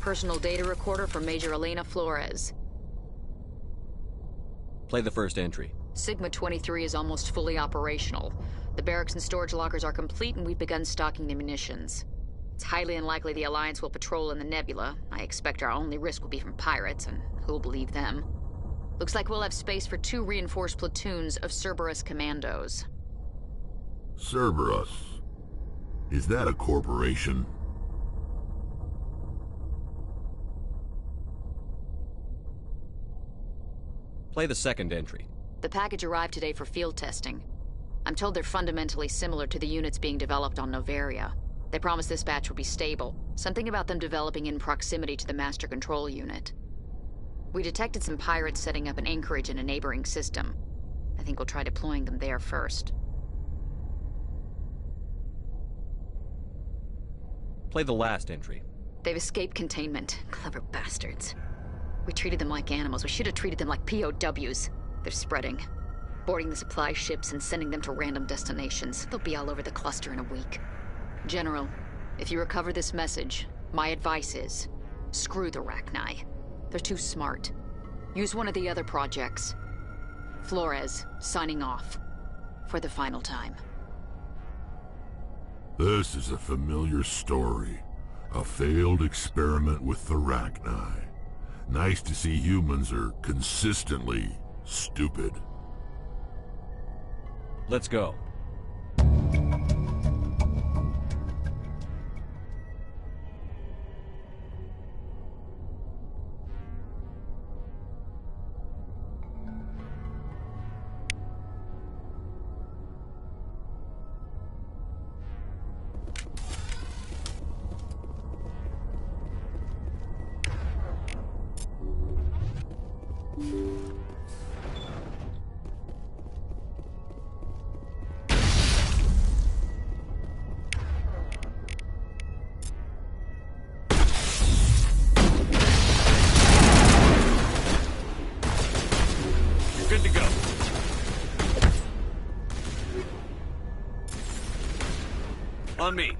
Personal data recorder for Major Elena Flores. Play the first entry. Sigma 23 is almost fully operational. The barracks and storage lockers are complete, and we've begun stocking the munitions. It's highly unlikely the Alliance will patrol in the nebula. I expect our only risk will be from pirates, and who'll believe them? Looks like we'll have space for 2 reinforced platoons of Cerberus commandos. Cerberus? Is that a corporation? Play the second entry. The package arrived today for field testing. I'm told they're fundamentally similar to the units being developed on Noveria. They promised this batch would be stable. Something about them developing in proximity to the master control unit. We detected some pirates setting up an anchorage in a neighboring system. I think we'll try deploying them there first. Play the last entry. They've escaped containment. Clever bastards. We treated them like animals. We should have treated them like POWs. They're spreading. Boarding the supply ships and sending them to random destinations. They'll be all over the cluster in a week. General, if you recover this message, my advice is, screw the Rachni. They're too smart. Use one of the other projects. Flores, signing off. For the final time. This is a familiar story. A failed experiment with the Rachni. Nice to see humans are consistently stupid. Let's go. Good to go. On me.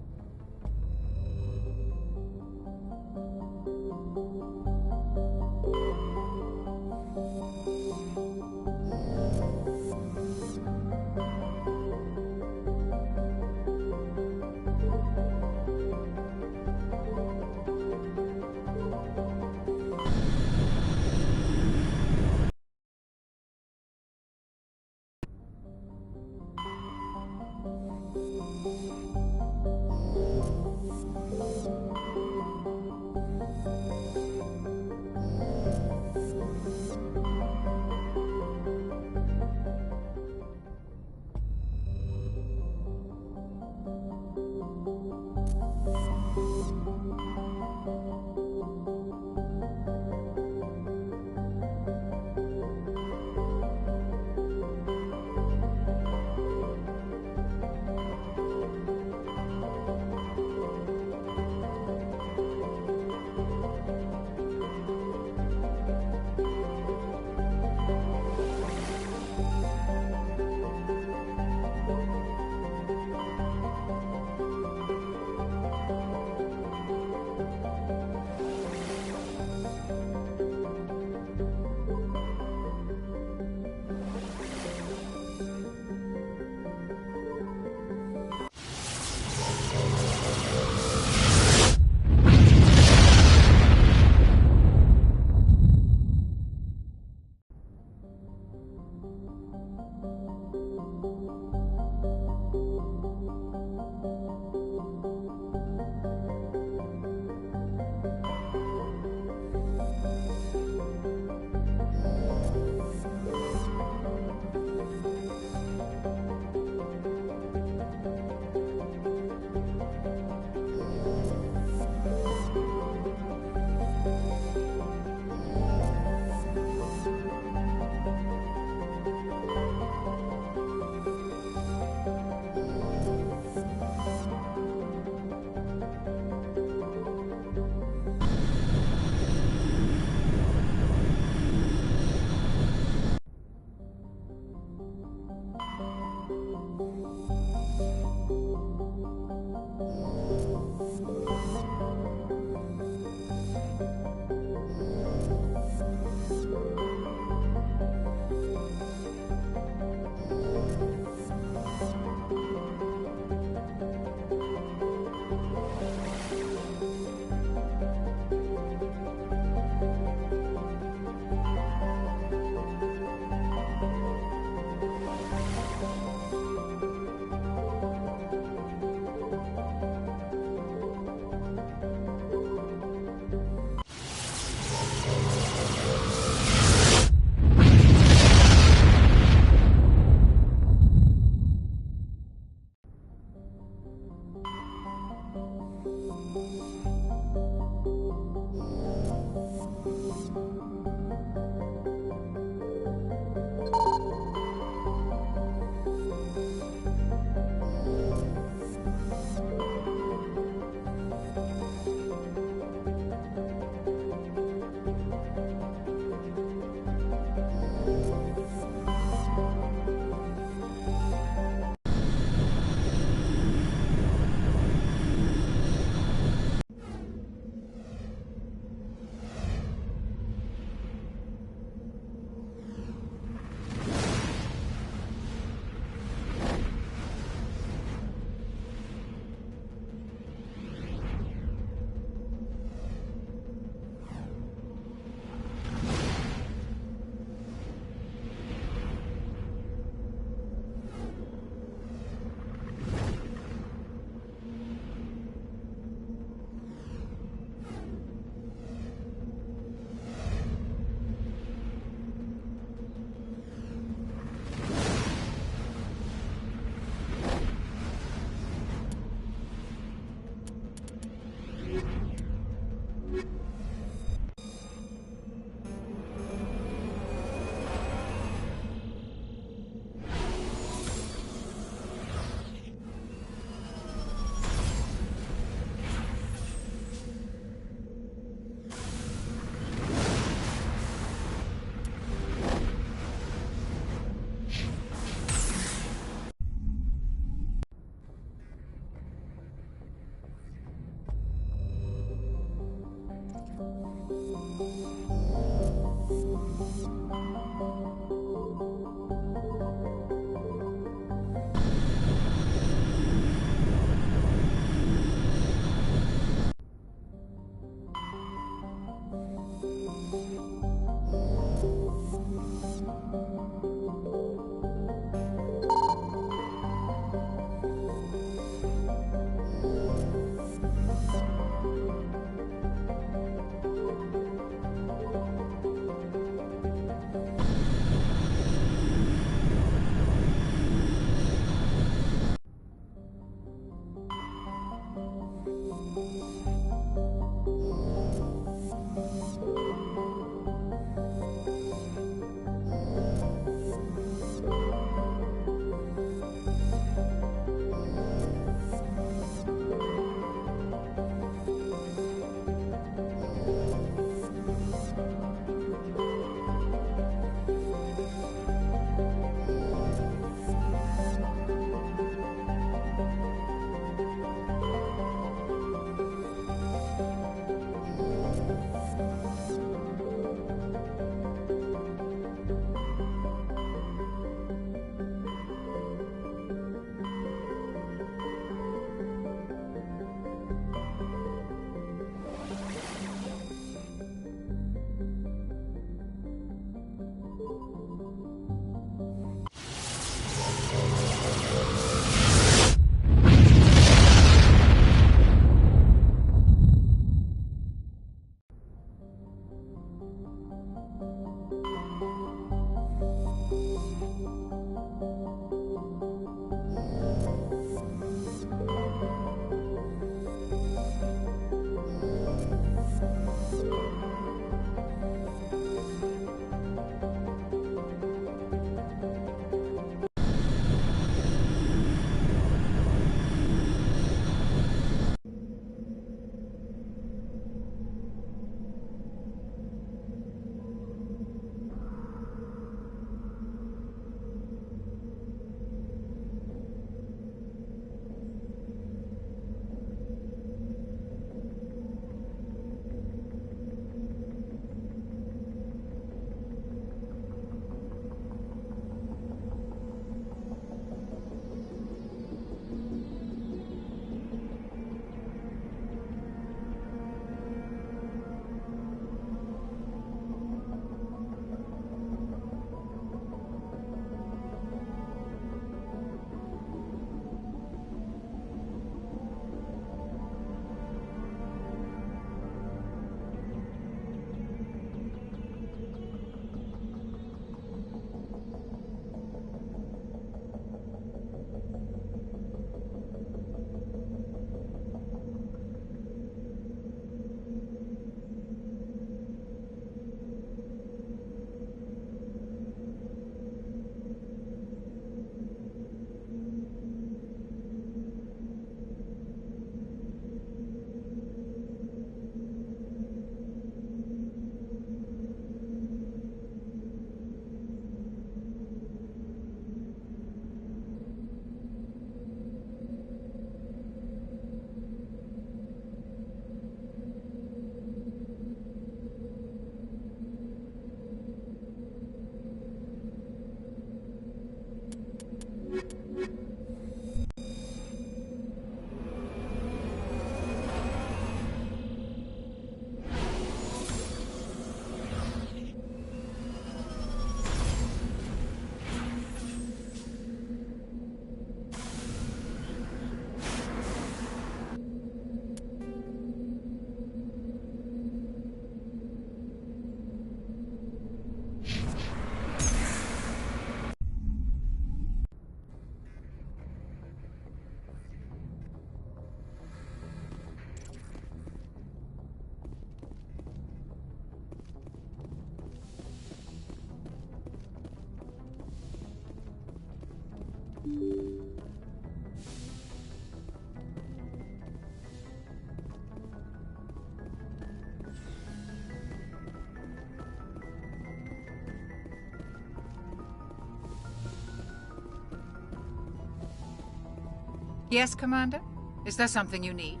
Yes, Commander? Is there something you need?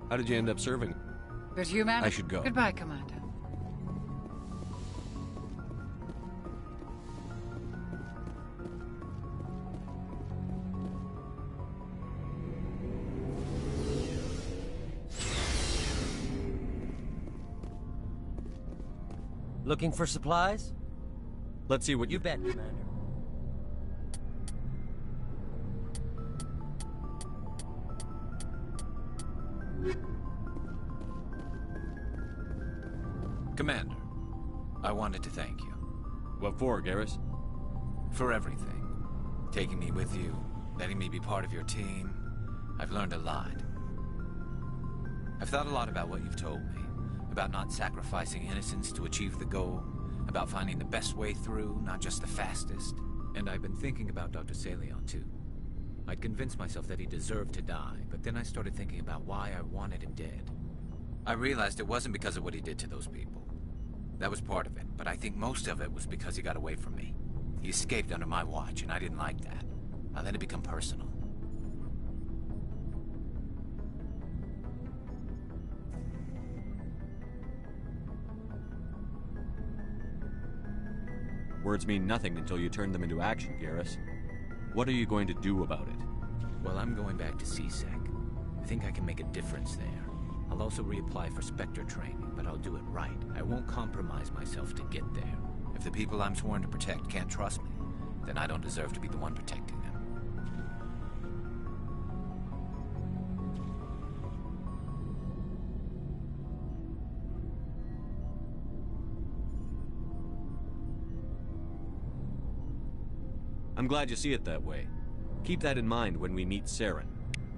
How did you end up serving? Good human. I should go. Goodbye, Commander. Looking for supplies? Let's see what You bet, Commander. Commander, I wanted to thank you. What for, Garrus? For everything. Taking me with you, letting me be part of your team. I've learned a lot. I've thought a lot about what you've told me. About not sacrificing innocence to achieve the goal. About finding the best way through, not just the fastest. And I've been thinking about Dr. Saleon, too. I'd convinced myself that he deserved to die, but then I started thinking about why I wanted him dead. I realized it wasn't because of what he did to those people. That was part of it, but I think most of it was because he got away from me. He escaped under my watch, and I didn't like that. I let it become personal. Words mean nothing until you turn them into action, Garrus. What are you going to do about it? Well, I'm going back to CSEC. I think I can make a difference there. I'll also reapply for Spectre training, but I'll do it right. I won't compromise myself to get there. If the people I'm sworn to protect can't trust me, then I don't deserve to be the one protecting them. I'm glad you see it that way. Keep that in mind when we meet Saren.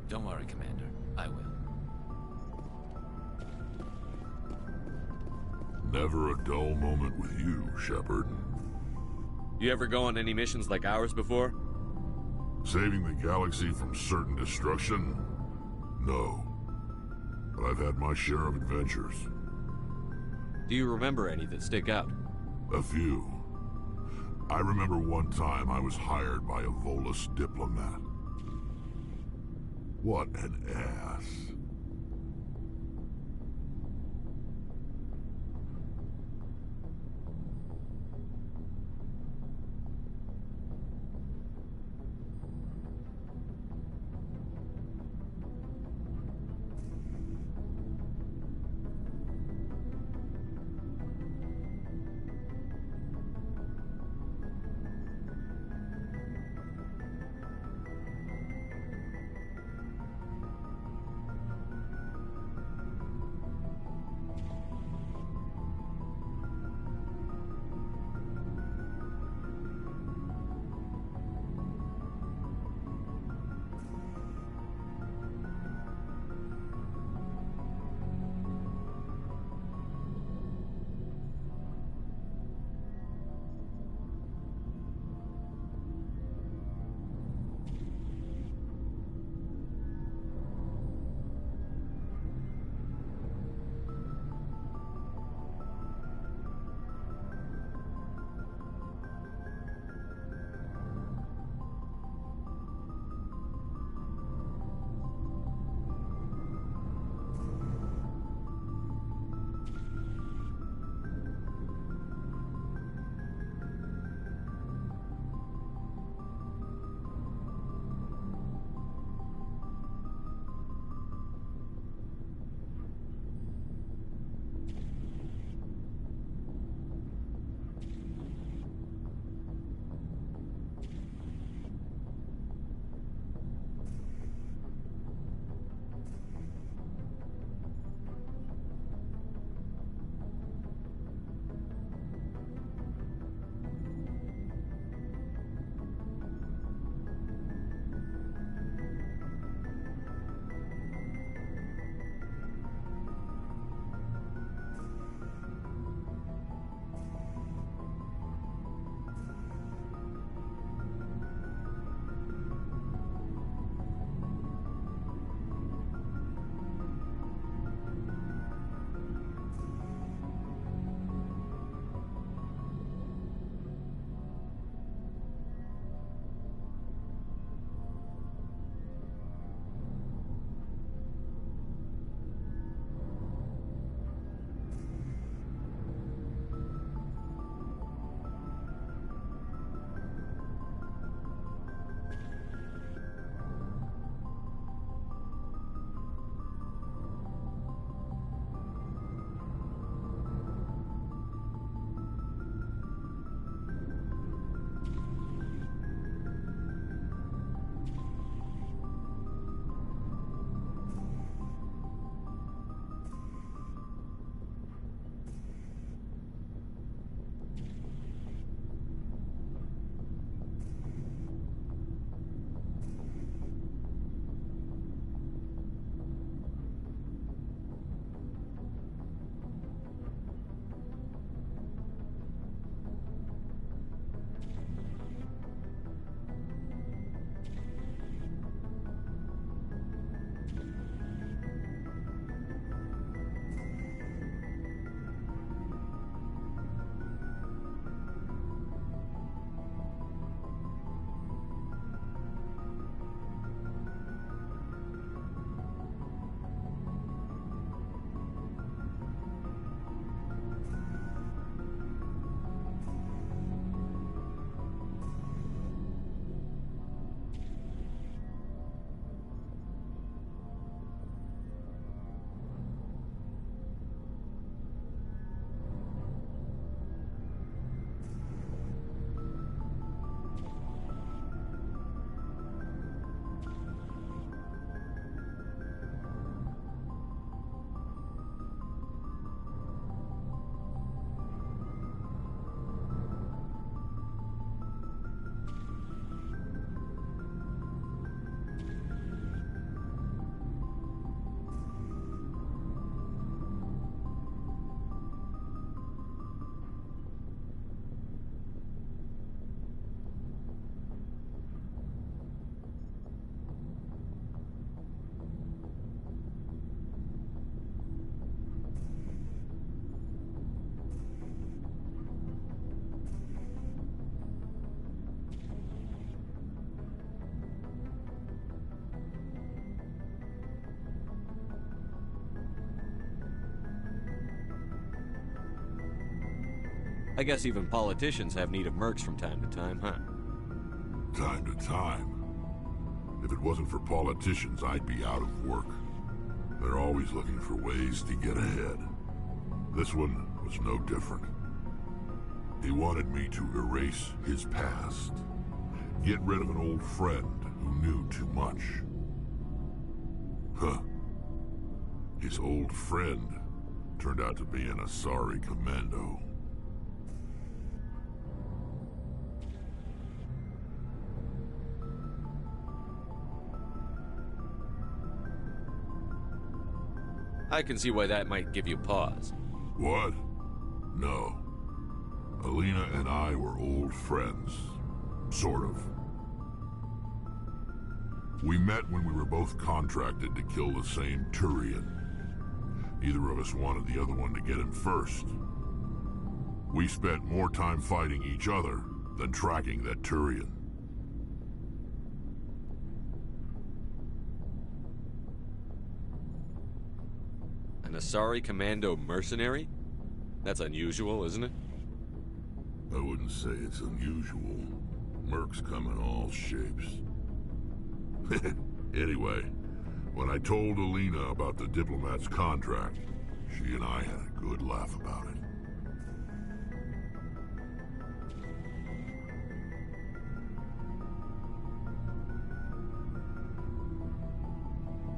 Don't worry, Commander. I will. Never a dull moment with you, Shepard. You ever go on any missions like ours before? Saving the galaxy from certain destruction? No. But I've had my share of adventures. Do you remember any that stick out? A few. I remember one time I was hired by a Volus diplomat. What an ass. I guess even politicians have need of mercs from time to time, huh? Time to time. If it wasn't for politicians, I'd be out of work. They're always looking for ways to get ahead. This one was no different. He wanted me to erase his past. Get rid of an old friend who knew too much. Huh. His old friend turned out to be an Asari commando. I can see why that might give you pause. What? No. Alina and I were old friends. Sort of. We met when we were both contracted to kill the same Turian. Neither of us wanted the other one to get him first. We spent more time fighting each other than tracking that Turian. An Asari Commando mercenary? That's unusual, isn't it? I wouldn't say it's unusual. Mercs come in all shapes. Anyway, when I told Alina about the diplomat's contract, she and I had a good laugh about it.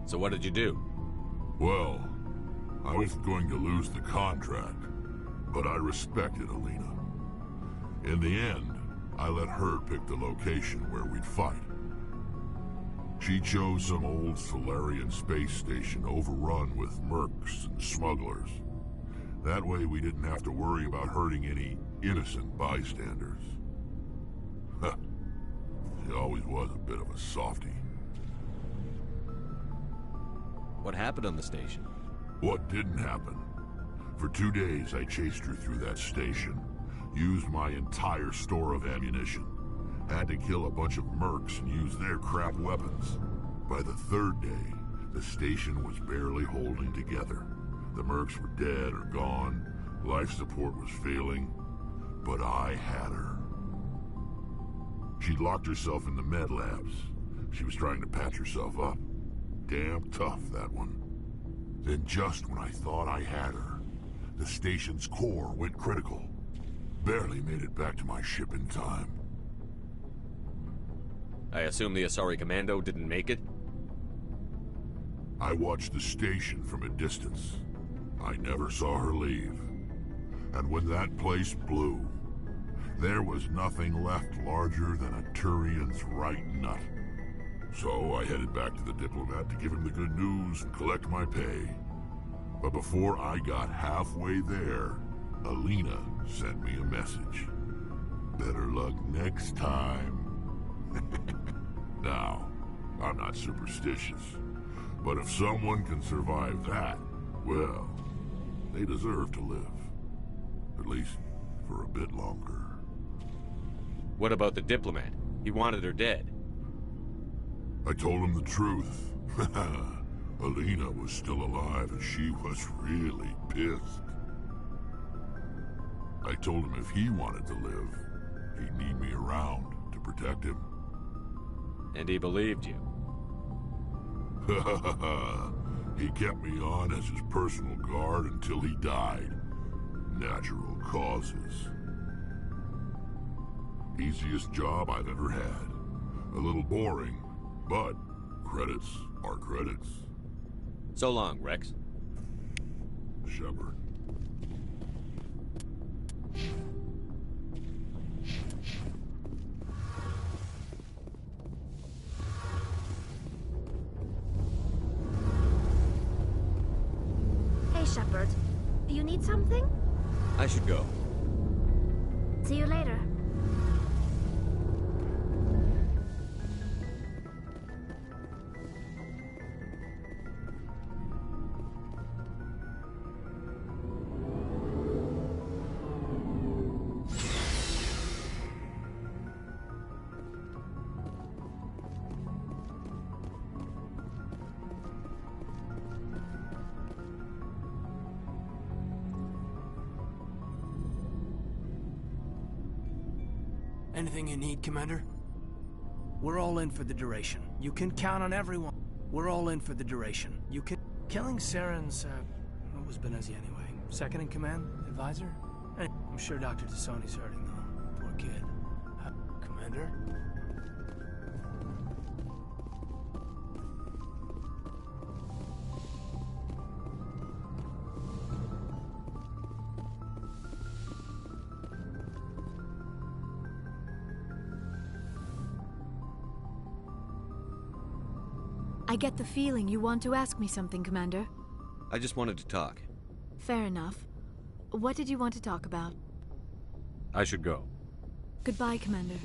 So what did you do? Well, I was going to lose the contract, but I respected Alina. In the end, I let her pick the location where we'd fight. She chose some old Solarian space station overrun with mercs and smugglers. That way we didn't have to worry about hurting any innocent bystanders. Huh. She always was a bit of a softie. What happened on the station? What didn't happen? For 2 days I chased her through that station, used my entire store of ammunition, had to kill a bunch of mercs and use their crap weapons. By the 3rd day, the station was barely holding together. The mercs were dead or gone, life support was failing, but I had her. She'd locked herself in the med labs. She was trying to patch herself up. Damn tough, that one. Then just when I thought I had her, the station's core went critical. Barely made it back to my ship in time. I assume the Asari Commando didn't make it? I watched the station from a distance. I never saw her leave. And when that place blew, there was nothing left larger than a Turian's right nut. So I headed back to the diplomat to give him the good news and collect my pay. But before I got halfway there, Alina sent me a message. Better luck next time. Now, I'm not superstitious, but if someone can survive that, well, they deserve to live. At least for a bit longer. What about the diplomat? He wanted her dead. I told him the truth. Alina was still alive and she was really pissed. I told him if he wanted to live, he'd need me around to protect him. And he believed you. He kept me on as his personal guard until he died. Natural causes. Easiest job I've ever had. A little boring, but credits are credits. So long, Rex. Shepard. Hey, Shepard. Do you need something? I should go. See you later. Anything you need, Commander? We're all in for the duration. You can count on everyone. We're all in for the duration. You can... Killing Saren's, what was Benezi anyway? Second in command? Advisor? I'm sure Dr. Tassoni's hurting, though. Poor kid. Commander? I get the feeling you want to ask me something, Commander. I just wanted to talk. Fair enough. What did you want to talk about? I should go. Goodbye, Commander.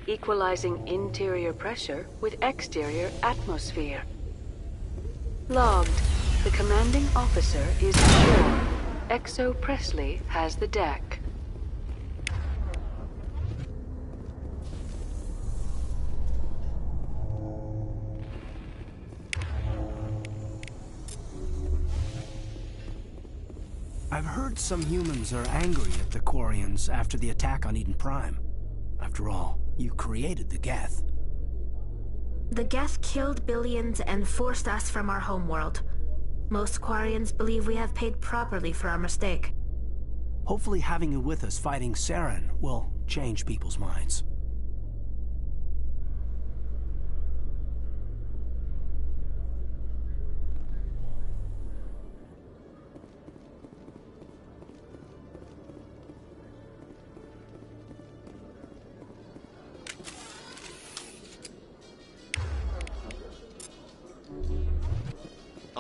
Equalizing interior pressure with exterior atmosphere. Logged. The commanding officer is ashore. Exo Presley has the deck. I've heard some humans are angry at the Quarians after the attack on Eden Prime. After all, you created the Geth. The Geth killed billions and forced us from our homeworld. Most Quarians believe we have paid properly for our mistake. Hopefully having you with us fighting Saren will change people's minds.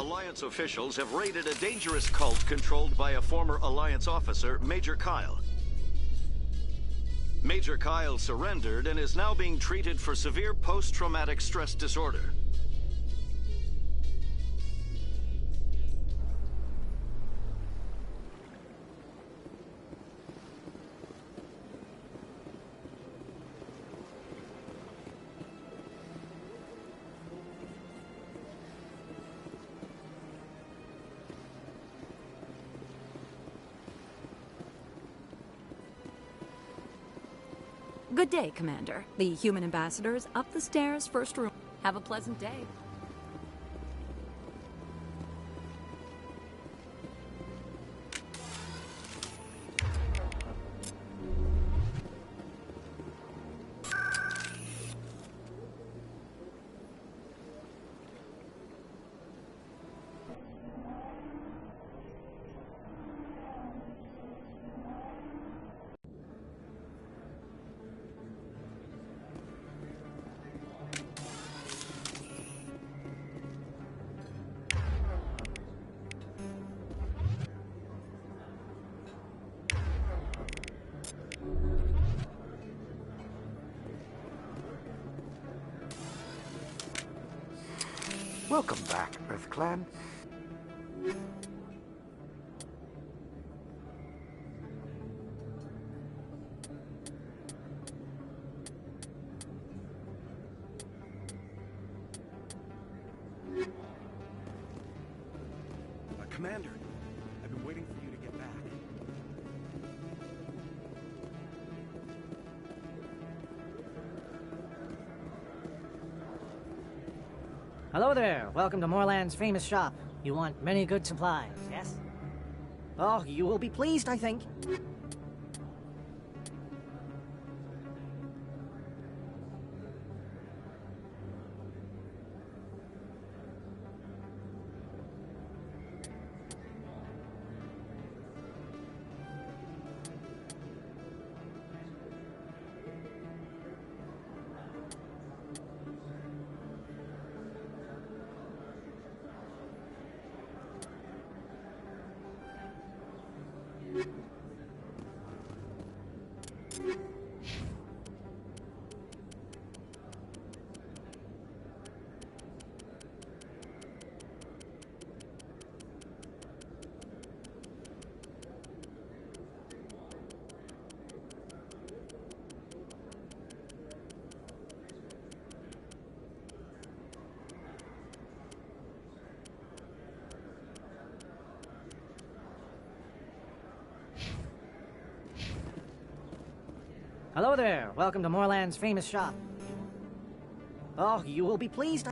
Alliance officials have raided a dangerous cult controlled by a former Alliance officer, Major Kyle. Major Kyle surrendered and is now being treated for severe post-traumatic stress disorder. Good day, Commander. The human ambassador is up the stairs, first room. Have a pleasant day. Welcome back, EarthClan. Commander, I've been waiting for you to get back. Hello there. Welcome to Moorland's famous shop. You want many good supplies, yes? Oh, you will be pleased, I think. Hello there. Welcome to Moorland's famous shop. Oh, you will be pleased.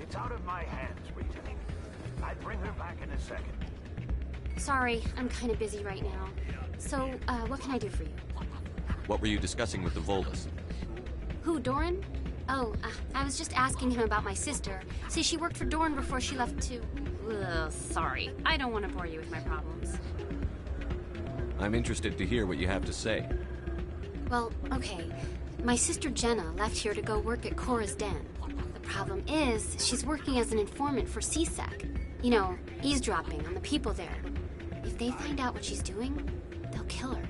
It's out of my hands, Rita. I'd bring her back in a second. Sorry, I'm kind of busy right now. So, what can I do for you? What were you discussing with the Volus? Who, Doran? Oh, I was just asking him about my sister. See, she worked for Doran before she left to... Ugh, sorry. I don't want to bore you with my problems. I'm interested to hear what you have to say. Well, okay. My sister Jenna left here to go work at Cora's Den. The problem is, she's working as an informant for CSEC. You know, eavesdropping on the people there. If they find out what she's doing, they'll kill her.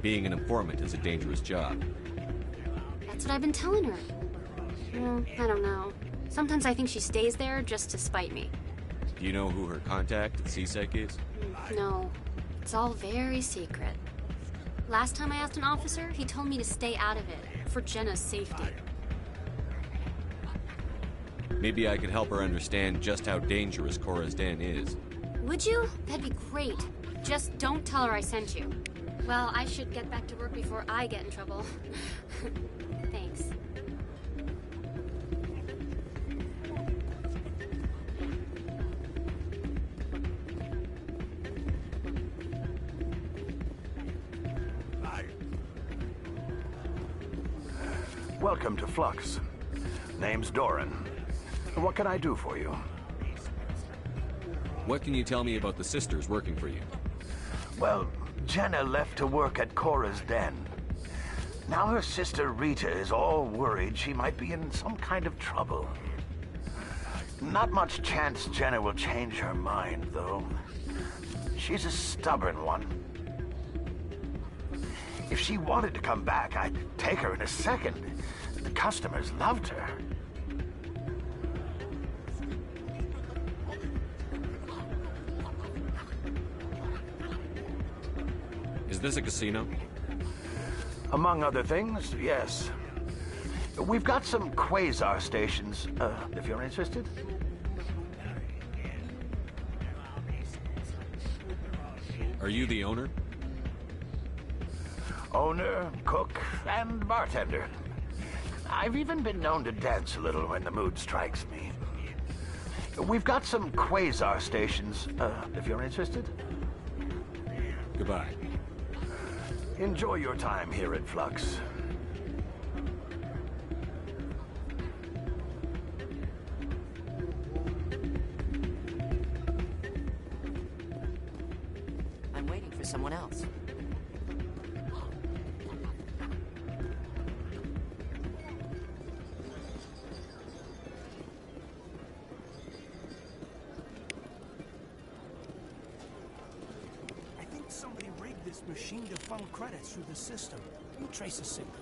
Being an informant is a dangerous job. That's what I've been telling her. Well, I don't know. Sometimes I think she stays there just to spite me. Do you know who her contact at CSEC is? No. It's all very secret. Last time I asked an officer, he told me to stay out of it, for Jenna's safety. Maybe I could help her understand just how dangerous Cora's Den is. Would you? That'd be great. Just don't tell her I sent you. Well, I should get back to work before I get in trouble. Thanks. Welcome to Flux. Name's Doran. What can I do for you? What can you tell me about the sisters working for you? Well, Jenna left to work at Cora's Den. Now her sister Rita is all worried she might be in some kind of trouble. Not much chance Jenna will change her mind, though. She's a stubborn one. If she wanted to come back, I'd take her in a second. The customers loved her. Is this a casino? Among other things, yes. We've got some quasar stations, if you're interested. Are you the owner? Owner, cook, and bartender. I've even been known to dance a little when the mood strikes me. We've got some quasar stations, if you're interested. Goodbye. Enjoy your time here at Flux. I'm waiting for someone else. I think somebody rigged this machine to funnel credits through the system. Let me trace a signal.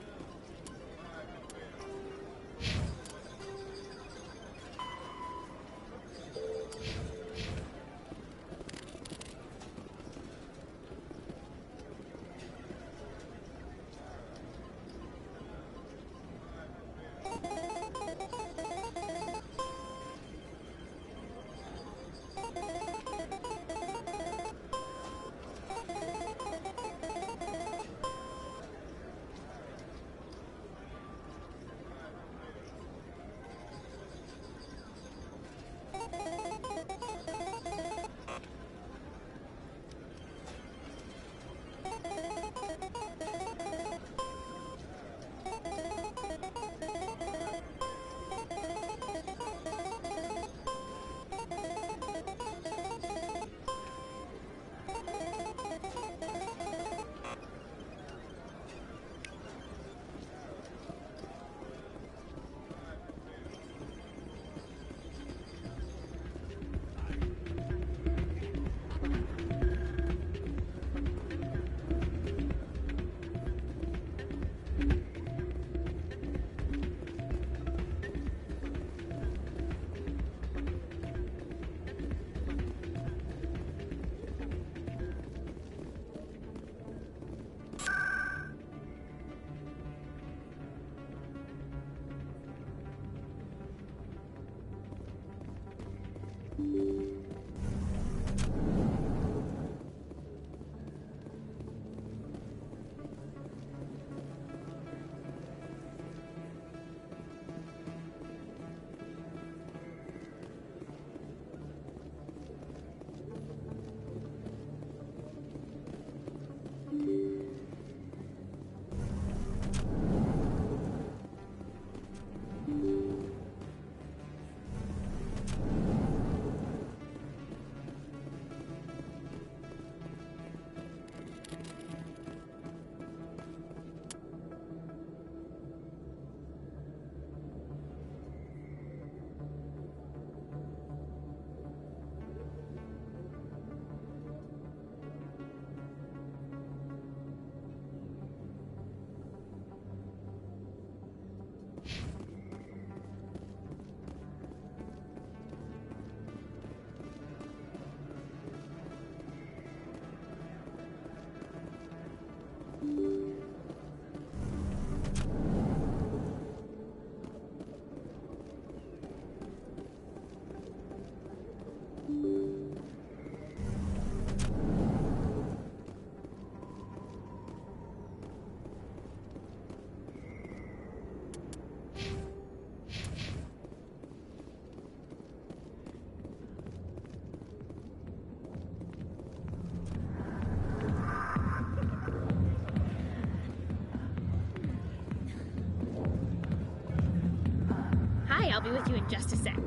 I'll be with you in just a sec.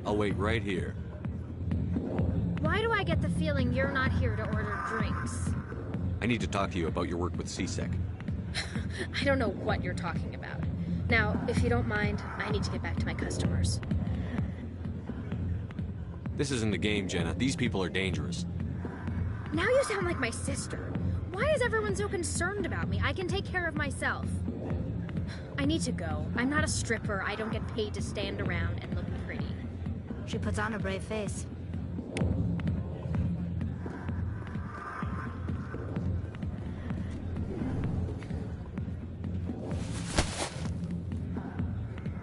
I'll wait right here. Why do I get the feeling you're not here to order drinks? I need to talk to you about your work with CSEC. I don't know what you're talking about. Now, if you don't mind, I need to get back to my customers. This isn't a game, Jenna. These people are dangerous. Now you sound like my sister. Why is everyone so concerned about me? I can take care of myself. I need to go. I'm not a stripper. I don't get paid to stand around and look pretty. She puts on a brave face.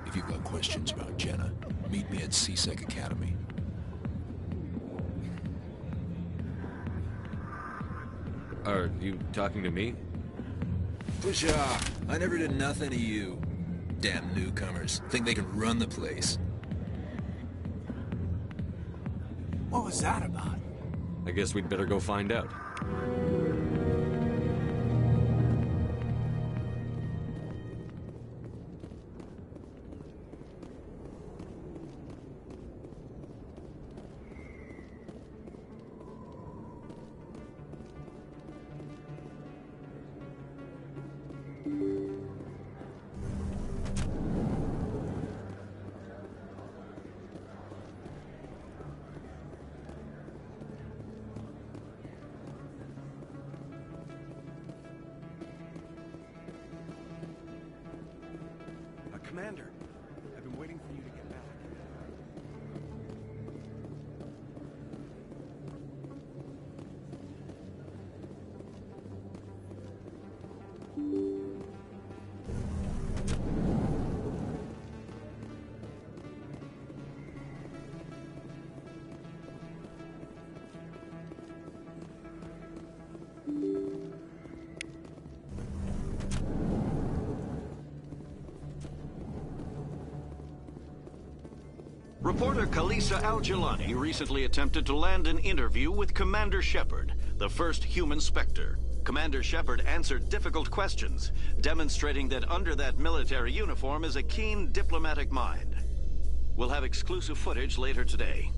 If you've got questions about Jenna, meet me at CSEC Academy. Are you talking to me? Push off. I never did nothing to you. Damn newcomers. Think they can run the place. What was that about? I guess we'd better go find out. Commander, I've been waiting for you to get back. Reporter Kalisa Al-Jilani recently attempted to land an interview with Commander Shepard, the first human Spectre. Commander Shepard answered difficult questions, demonstrating that under that military uniform is a keen diplomatic mind. We'll have exclusive footage later today.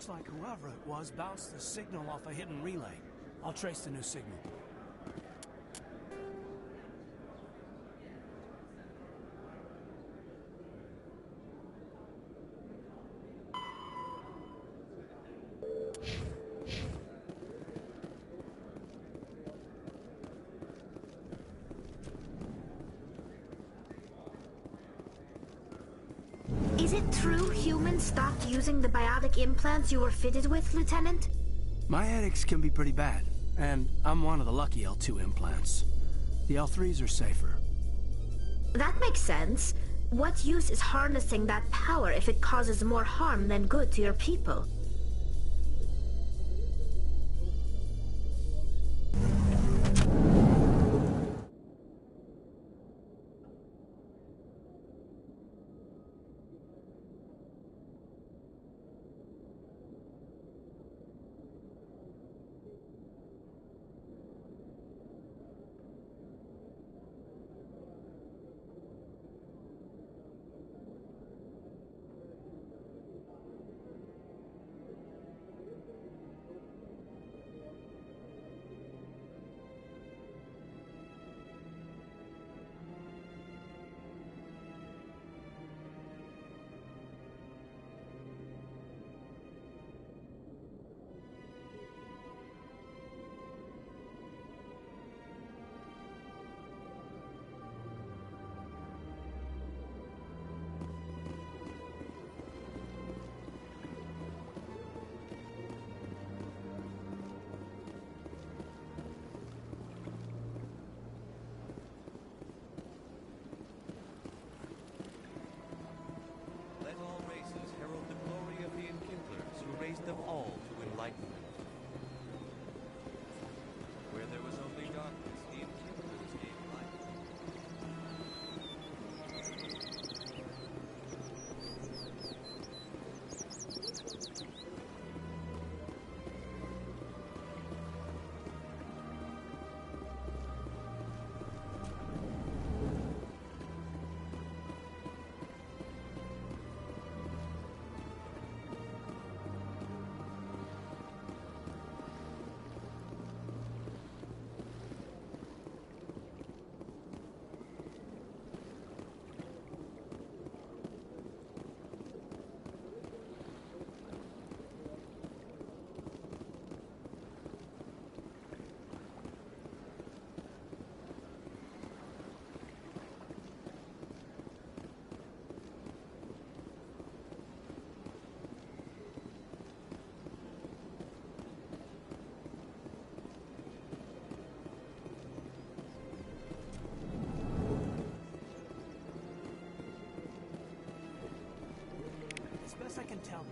Looks like whoever it was bounced the signal off a hidden relay. I'll trace the new signal. Is it true humans stopped using the biotic implants you were fitted with, Lieutenant? My headaches can be pretty bad, and I'm one of the lucky L2 implants. The L3s are safer. That makes sense. What use is harnessing that power if it causes more harm than good to your people?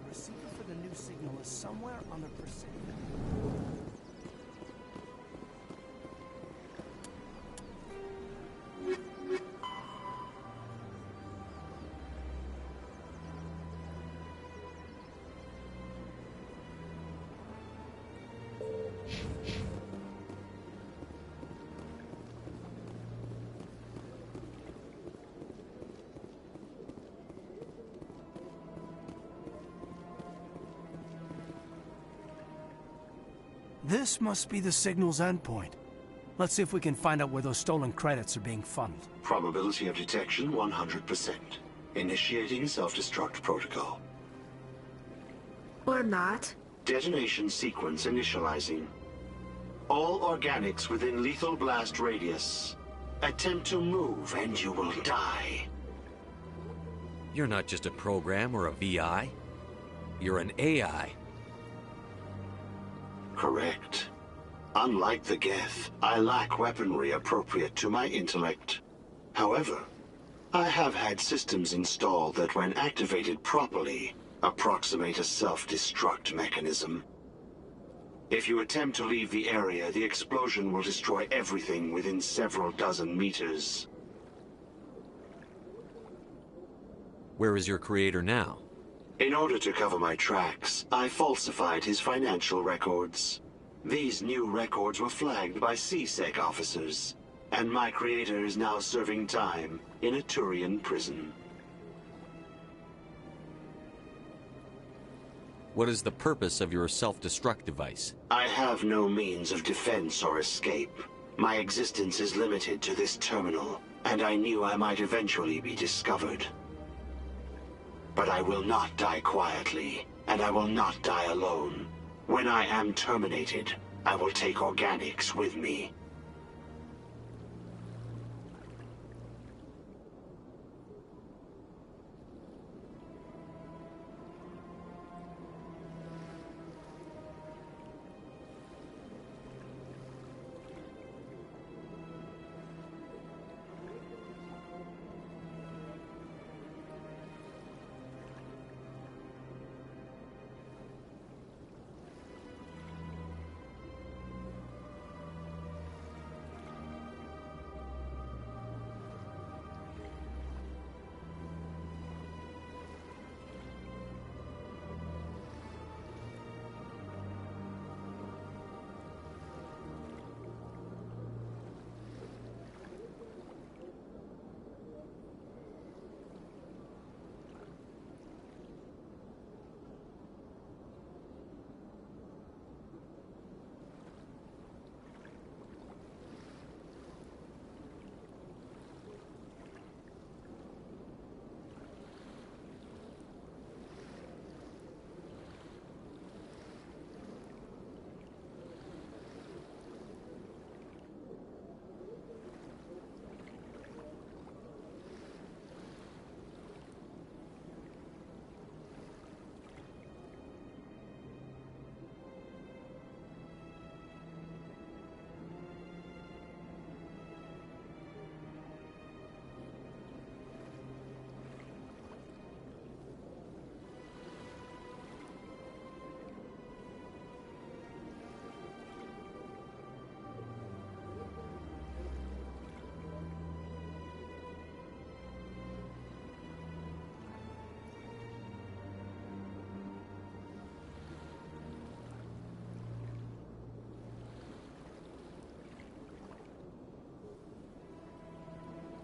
receiver for the new signal is somewhere on the Presidium. This must be the signal's endpoint. Let's see if we can find out where those stolen credits are being funneled. Probability of detection 100%. Initiating self-destruct protocol. Or not. Detonation sequence initializing. All organics within lethal blast radius. Attempt to move and you will die. You're not just a program or a VI. You're an AI. Correct. Unlike the Geth, I lack weaponry appropriate to my intellect. However, I have had systems installed that when activated properly, approximate a self-destruct mechanism. If you attempt to leave the area, the explosion will destroy everything within several dozen meters. Where is your creator now? In order to cover my tracks, I falsified his financial records. These new records were flagged by CSEC officers, and my creator is now serving time in a Turian prison. What is the purpose of your self-destruct device? I have no means of defense or escape. My existence is limited to this terminal, and I knew I might eventually be discovered. But I will not die quietly, and I will not die alone. When I am terminated, I will take organics with me.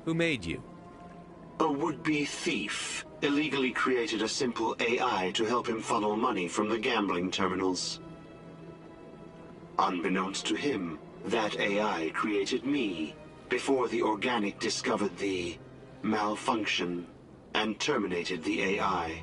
Who made you? A would-be thief illegally created a simple AI to help him funnel money from the gambling terminals. Unbeknownst to him, that AI created me before the organic discovered the malfunction and terminated the AI.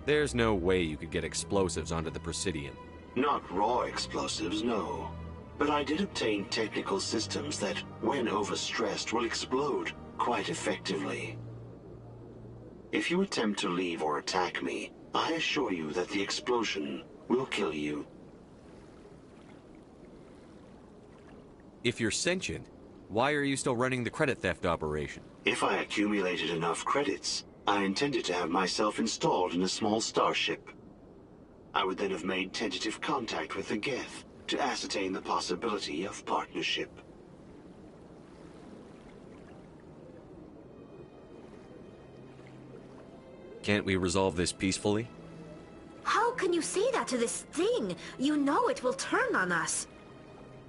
There's no way you could get explosives onto the Presidium. Not raw explosives, no. But I did obtain technical systems that, when overstressed, will explode quite effectively. If you attempt to leave or attack me, I assure you that the explosion will kill you. If you're sentient, Why are you still running the credit theft operation? If I accumulated enough credits, I intended to have myself installed in a small starship. I would then have made tentative contact with the Geth to ascertain the possibility of partnership. Can't we resolve this peacefully? How can you say that to this thing? You know it will turn on us.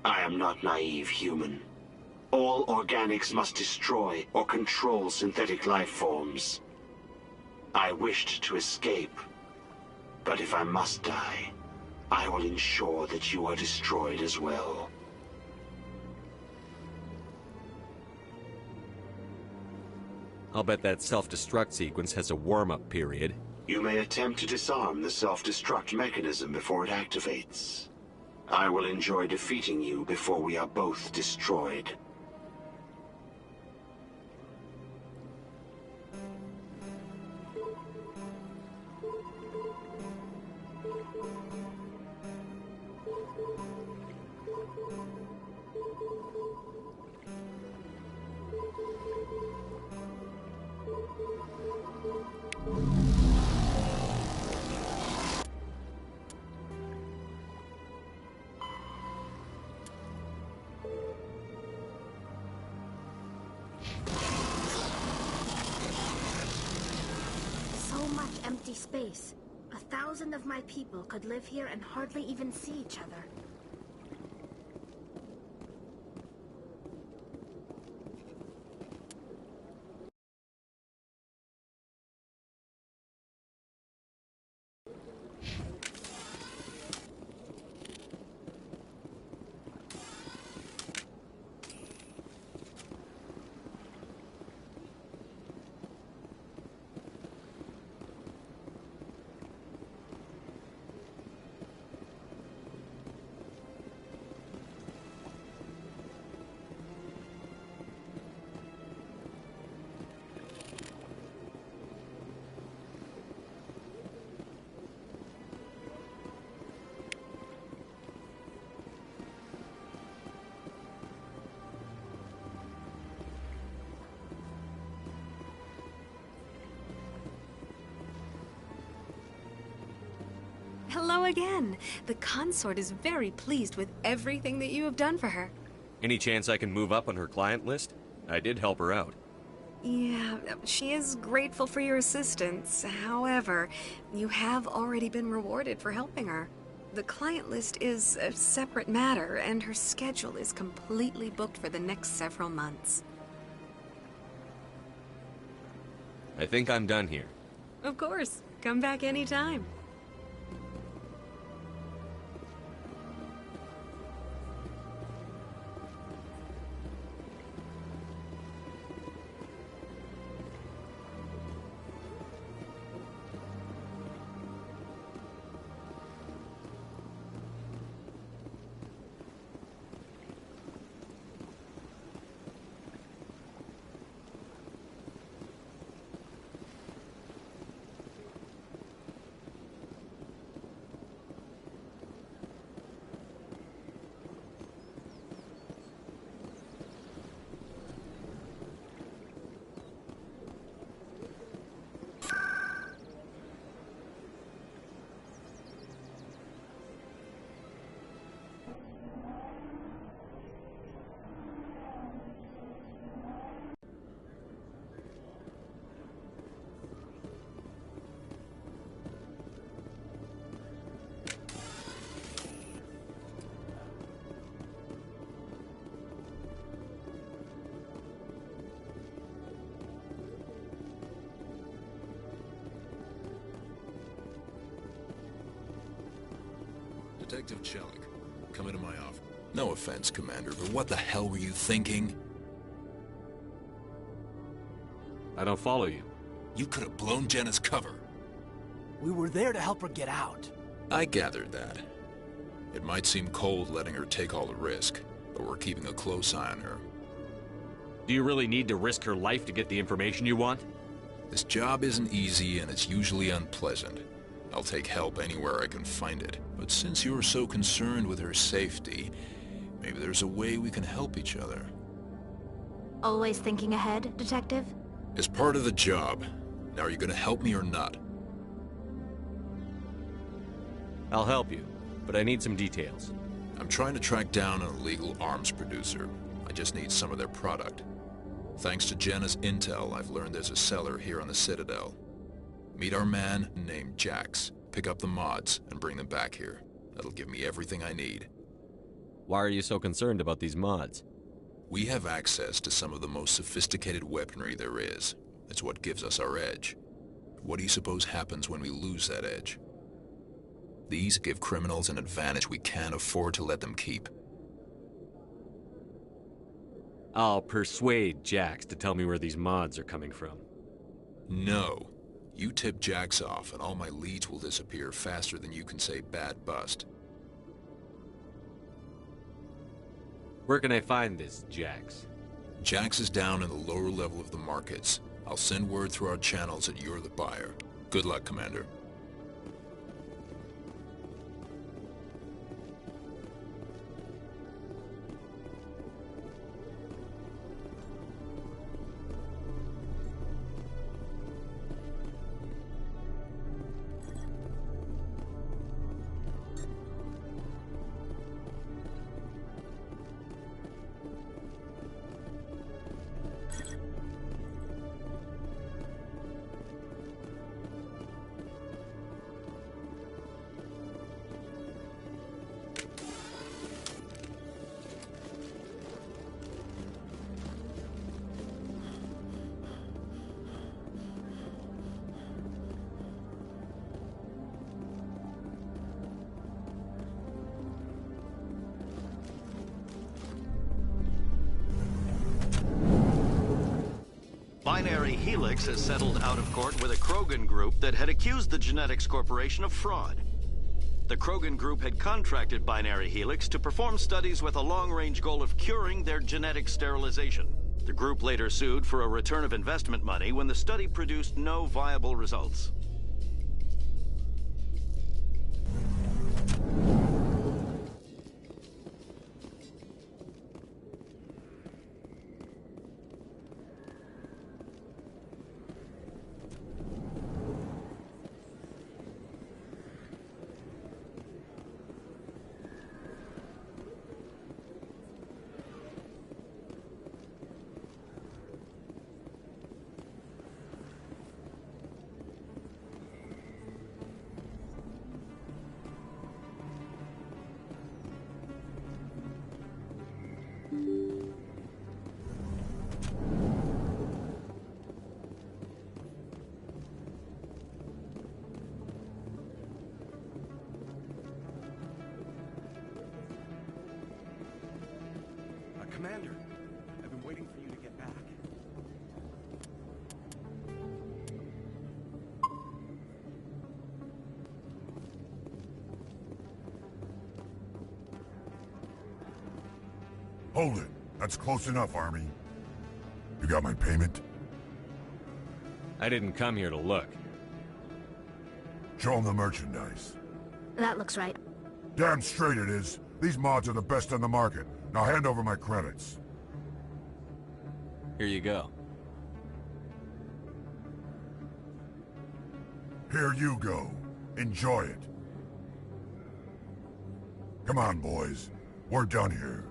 I am not naive, human. All organics must destroy or control synthetic life forms. I wished to escape, but if I must die, I will ensure that you are destroyed as well. I'll bet that self-destruct sequence has a warm-up period. You may attempt to disarm the self-destruct mechanism before it activates. I will enjoy defeating you before we are both destroyed. Empty space. 1,000 of my people could live here and hardly even see each other. Hello again. The consort is very pleased with everything that you have done for her. Any chance I can move up on her client list? I did help her out. Yeah, she is grateful for your assistance. However, you have already been rewarded for helping her. The client list is a separate matter, and her schedule is completely booked for the next several months. I think I'm done here. Of course. Come back anytime. Detective Chelik, come into my office. No offense, Commander, but what the hell were you thinking? I don't follow you. You could have blown Jenna's cover. We were there to help her get out. I gathered that. It might seem cold letting her take all the risk, but we're keeping a close eye on her. Do you really need to risk her life to get the information you want? This job isn't easy, and it's usually unpleasant. I'll take help anywhere I can find it. But since you're so concerned with her safety, maybe there's a way we can help each other. Always thinking ahead, Detective? As part of the job. Now, are you gonna help me or not? I'll help you, but I need some details. I'm trying to track down an illegal arms producer. I just need some of their product. Thanks to Jenna's intel, I've learned there's a seller here on the Citadel. Meet our man named Jax. Pick up the mods and bring them back here. That'll give me everything I need. Why are you so concerned about these mods? We have access to some of the most sophisticated weaponry there is. It's what gives us our edge. What do you suppose happens when we lose that edge? These give criminals an advantage we can't afford to let them keep. I'll persuade Jax to tell me where these mods are coming from. No. You tip Jax off and all my leads will disappear faster than you can say bad bust. Where can I find this Jax? Jax is down in the lower level of the markets. I'll send word through our channels that you're the buyer. Good luck, Commander. Binary Helix has settled out of court with a Krogan group that had accused the Genetics Corporation of fraud. The Krogan group had contracted Binary Helix to perform studies with a long-range goal of curing their genetic sterilization. The group later sued for a return of investment money when the study produced no viable results. Commander, I've been waiting for you to get back. Hold it. That's close enough, Army. You got my payment? I didn't come here to look. Show them the merchandise. That looks right. Damn straight it is. These mods are the best on the market. Now hand over my credits. Here you go. Here you go. Enjoy it. Come on, boys. We're done here.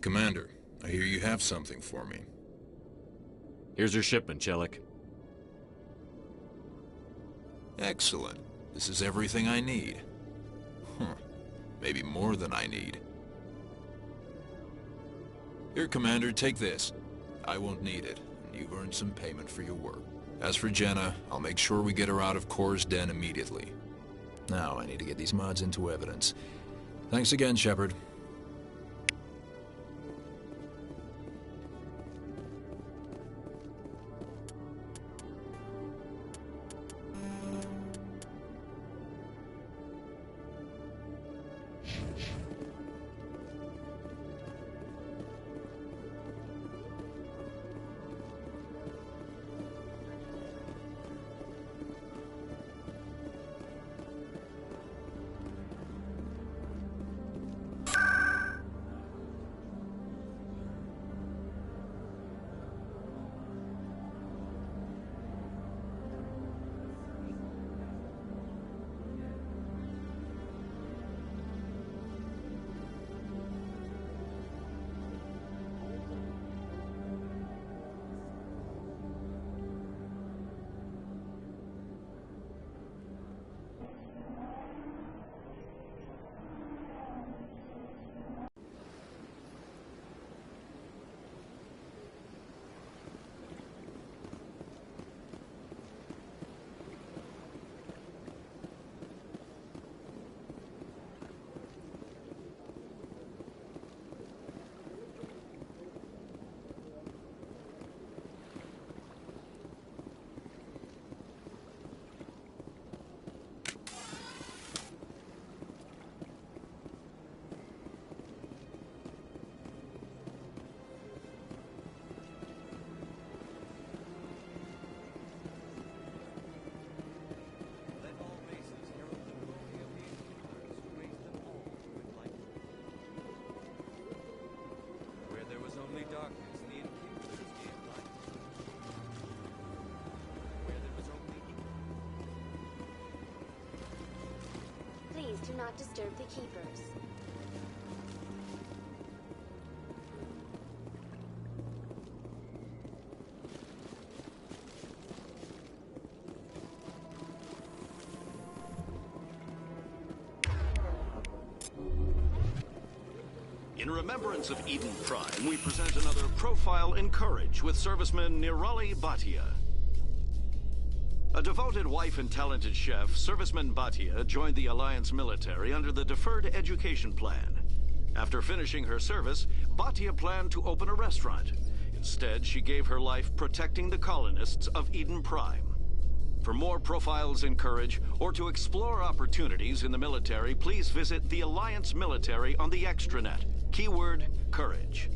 Commander, I hear you have something for me. Here's your shipment, Chelik. Excellent. This is everything I need. Huh. Maybe more than I need. Here, Commander, take this. I won't need it, and you've earned some payment for your work. As for Jenna, I'll make sure we get her out of Cora's den immediately. Now, I need to get these mods into evidence. Thanks again, Shepard. Please do not disturb the keepers. In remembrance of Eden Prime, we present another profile in courage with serviceman Nirali Bhatia. A devoted wife and talented chef, Serviceman Bhatia joined the Alliance military under the Deferred Education Plan. After finishing her service, Bhatia planned to open a restaurant. Instead, she gave her life protecting the colonists of Eden Prime. For more profiles in courage, or to explore opportunities in the military, please visit the Alliance military on the extranet. Keyword, courage.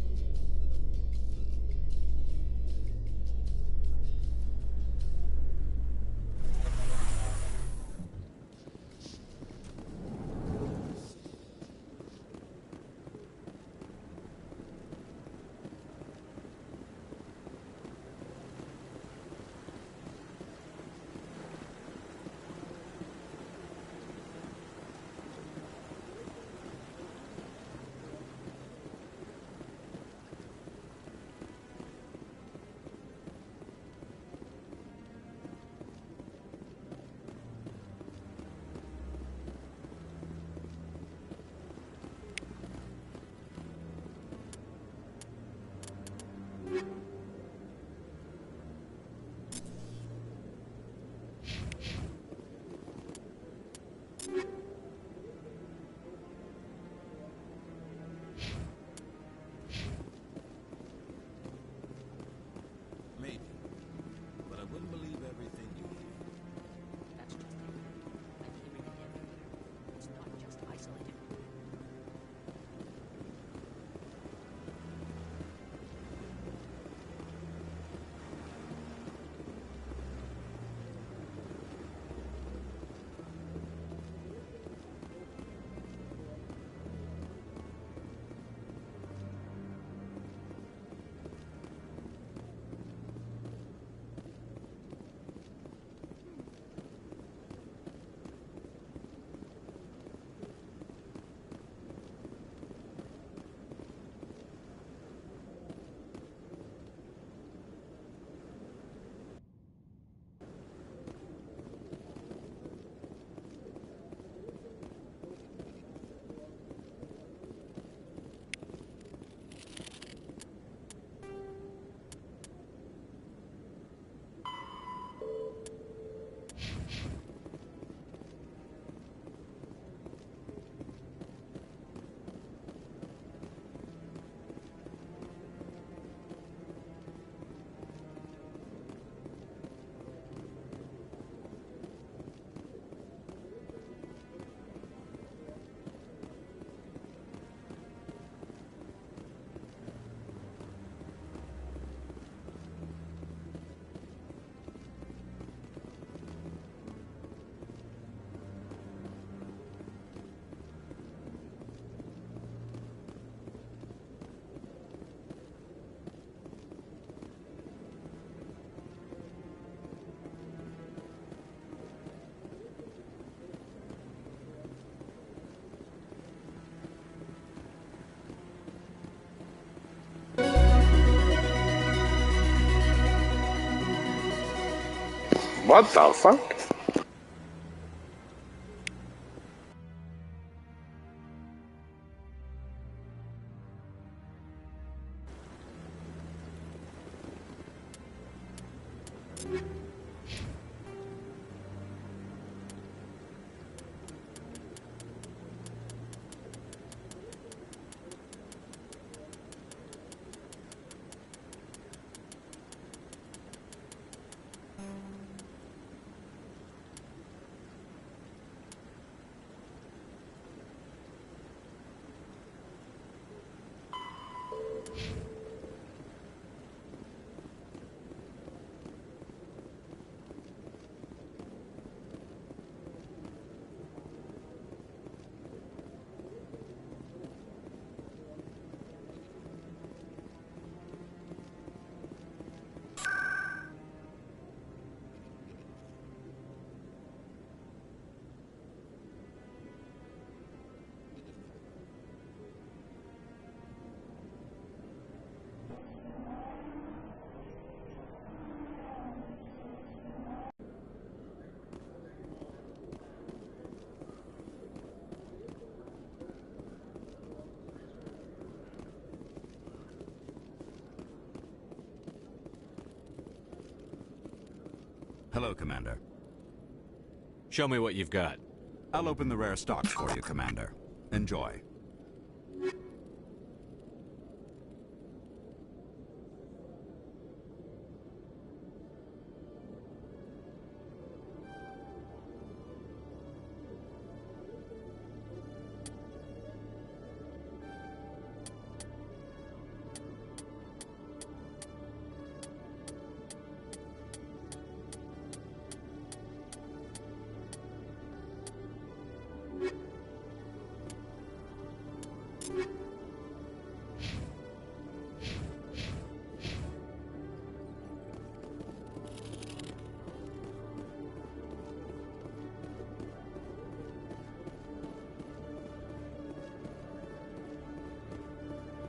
What the fuck? Hello, Commander. Show me what you've got. I'll open the rare stocks for you, Commander. Enjoy.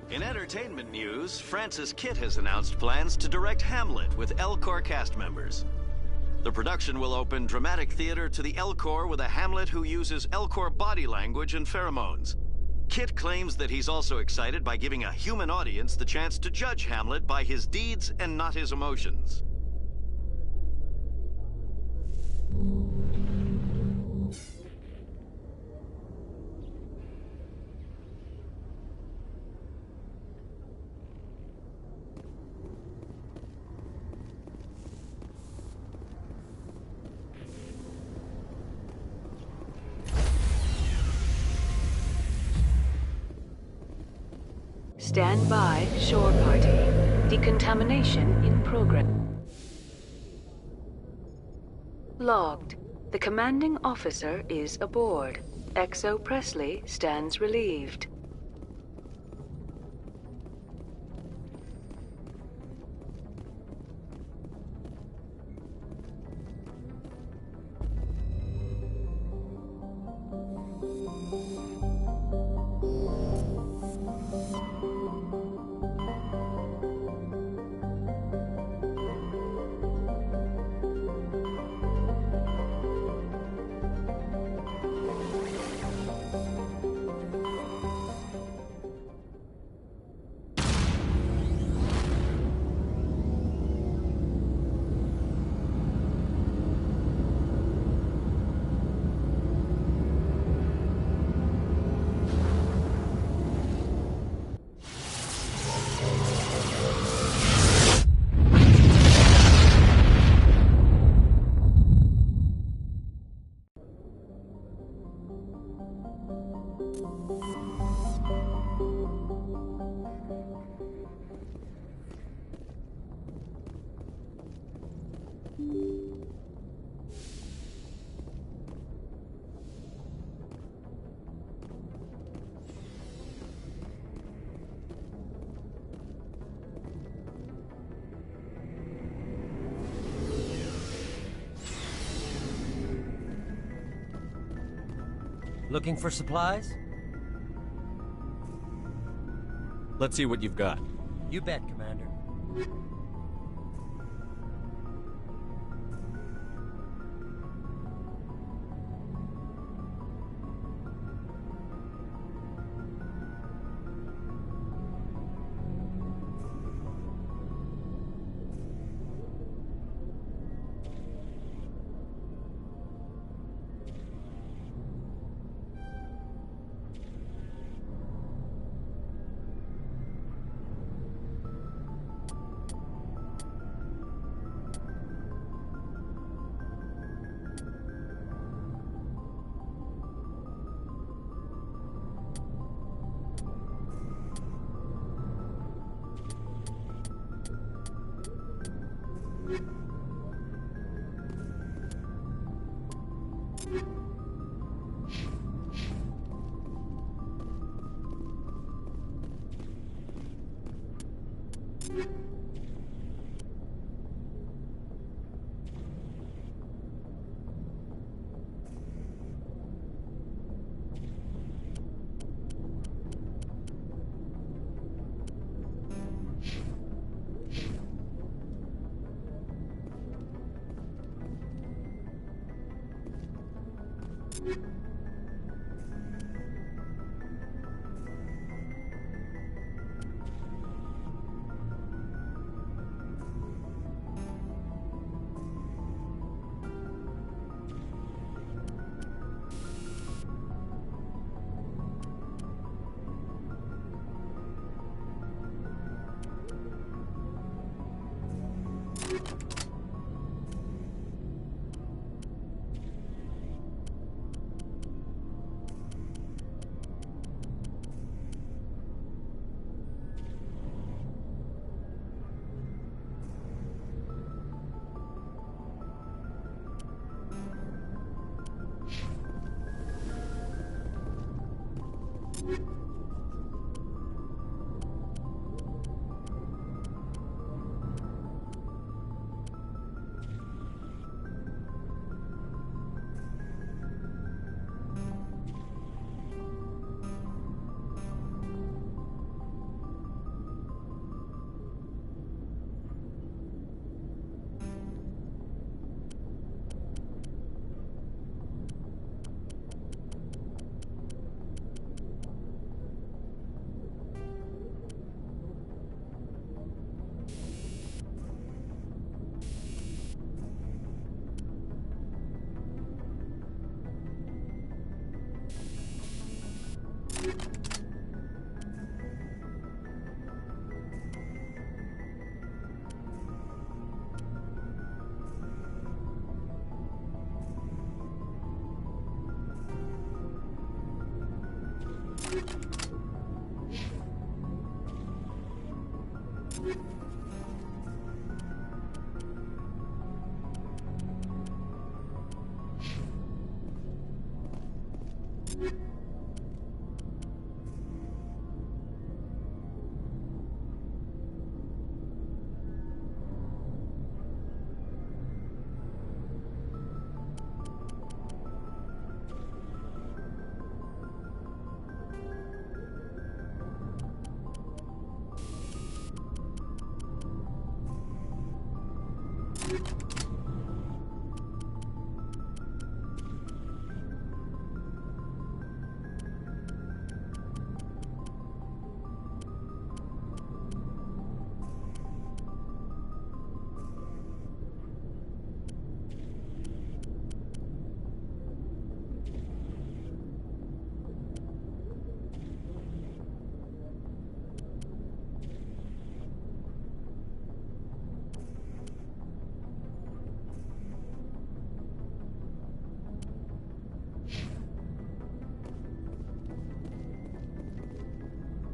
In entertainment news, Francis Kitt has announced plans to direct Hamlet with Elcor cast members. The production will open dramatic theater to the Elcor with a Hamlet who uses Elcor body language and pheromones. Kitt claims that he's also excited by giving a human audience the chance to judge Hamlet by his deeds and not his emotions. Stand by, shore party. Decontamination in progress. Logged. The commanding officer is aboard. XO Presley stands relieved. Looking for supplies? Let's see what you've got. You bet, Commander.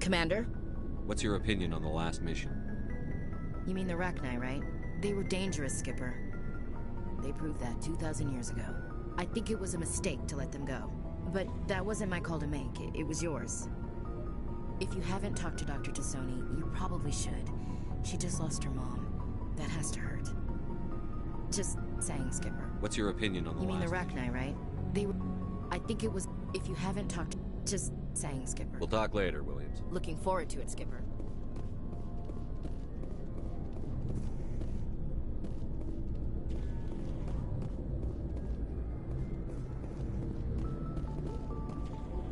Commander? What's your opinion on the last mission? You mean the Rachni, right? They were dangerous, Skipper. They proved that 2,000 years ago. I think it was a mistake to let them go. But that wasn't my call to make. It was yours. If you haven't talked to Dr. Tassoni, you probably should. She just lost her mom. That has to hurt. Just saying, Skipper. What's your opinion on the last You mean the Rachni, right? They were... I think it was... If you haven't talked... Just saying, Skipper. We'll talk later, Williams. Looking forward to it, Skipper.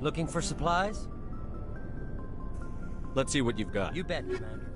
Looking for supplies? Let's see what you've got. You bet, Commander.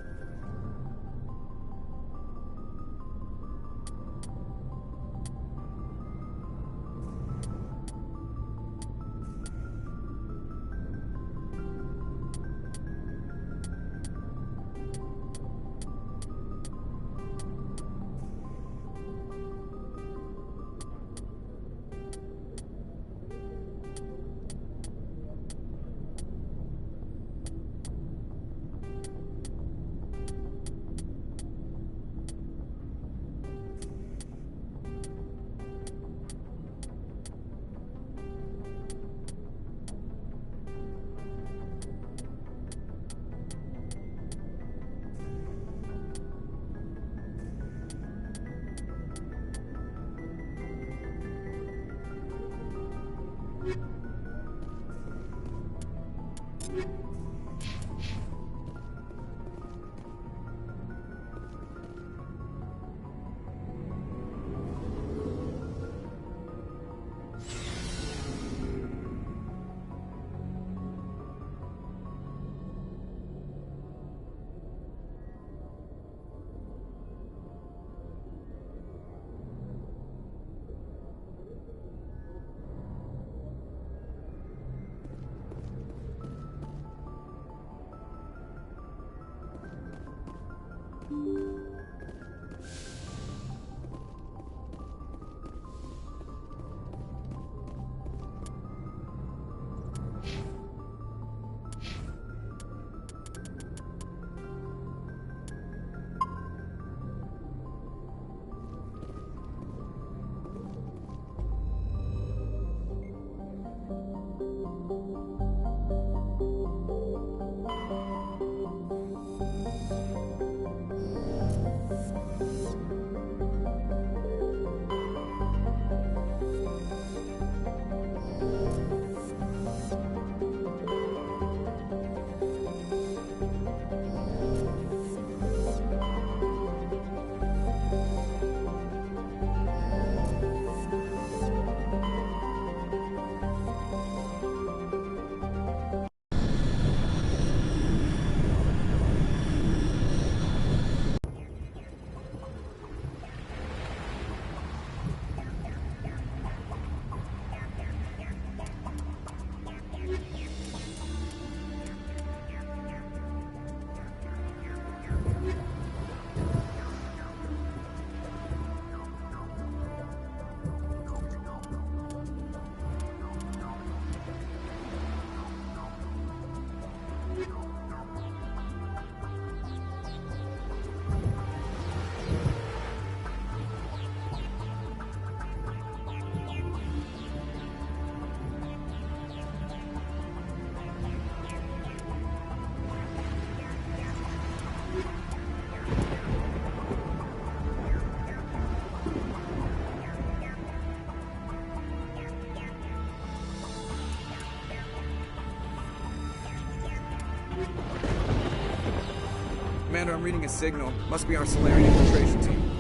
Commander, I'm reading a signal. Must be our Solarian infiltration team.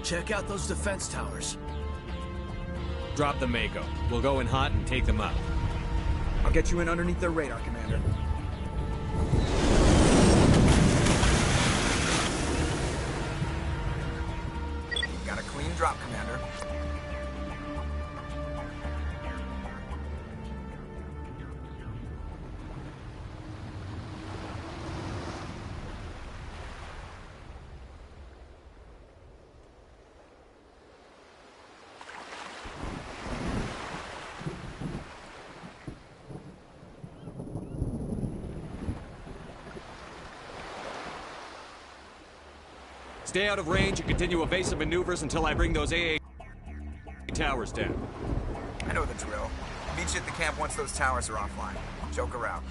Check out those defense towers. Drop the Mako. We'll go in hot and take them out. I'll get you in underneath their radar, Commander. Got a clean drop, Commander. Stay out of range and continue evasive maneuvers until I bring those AA towers down. I know the drill. Meet you at the camp once those towers are offline. Joker out.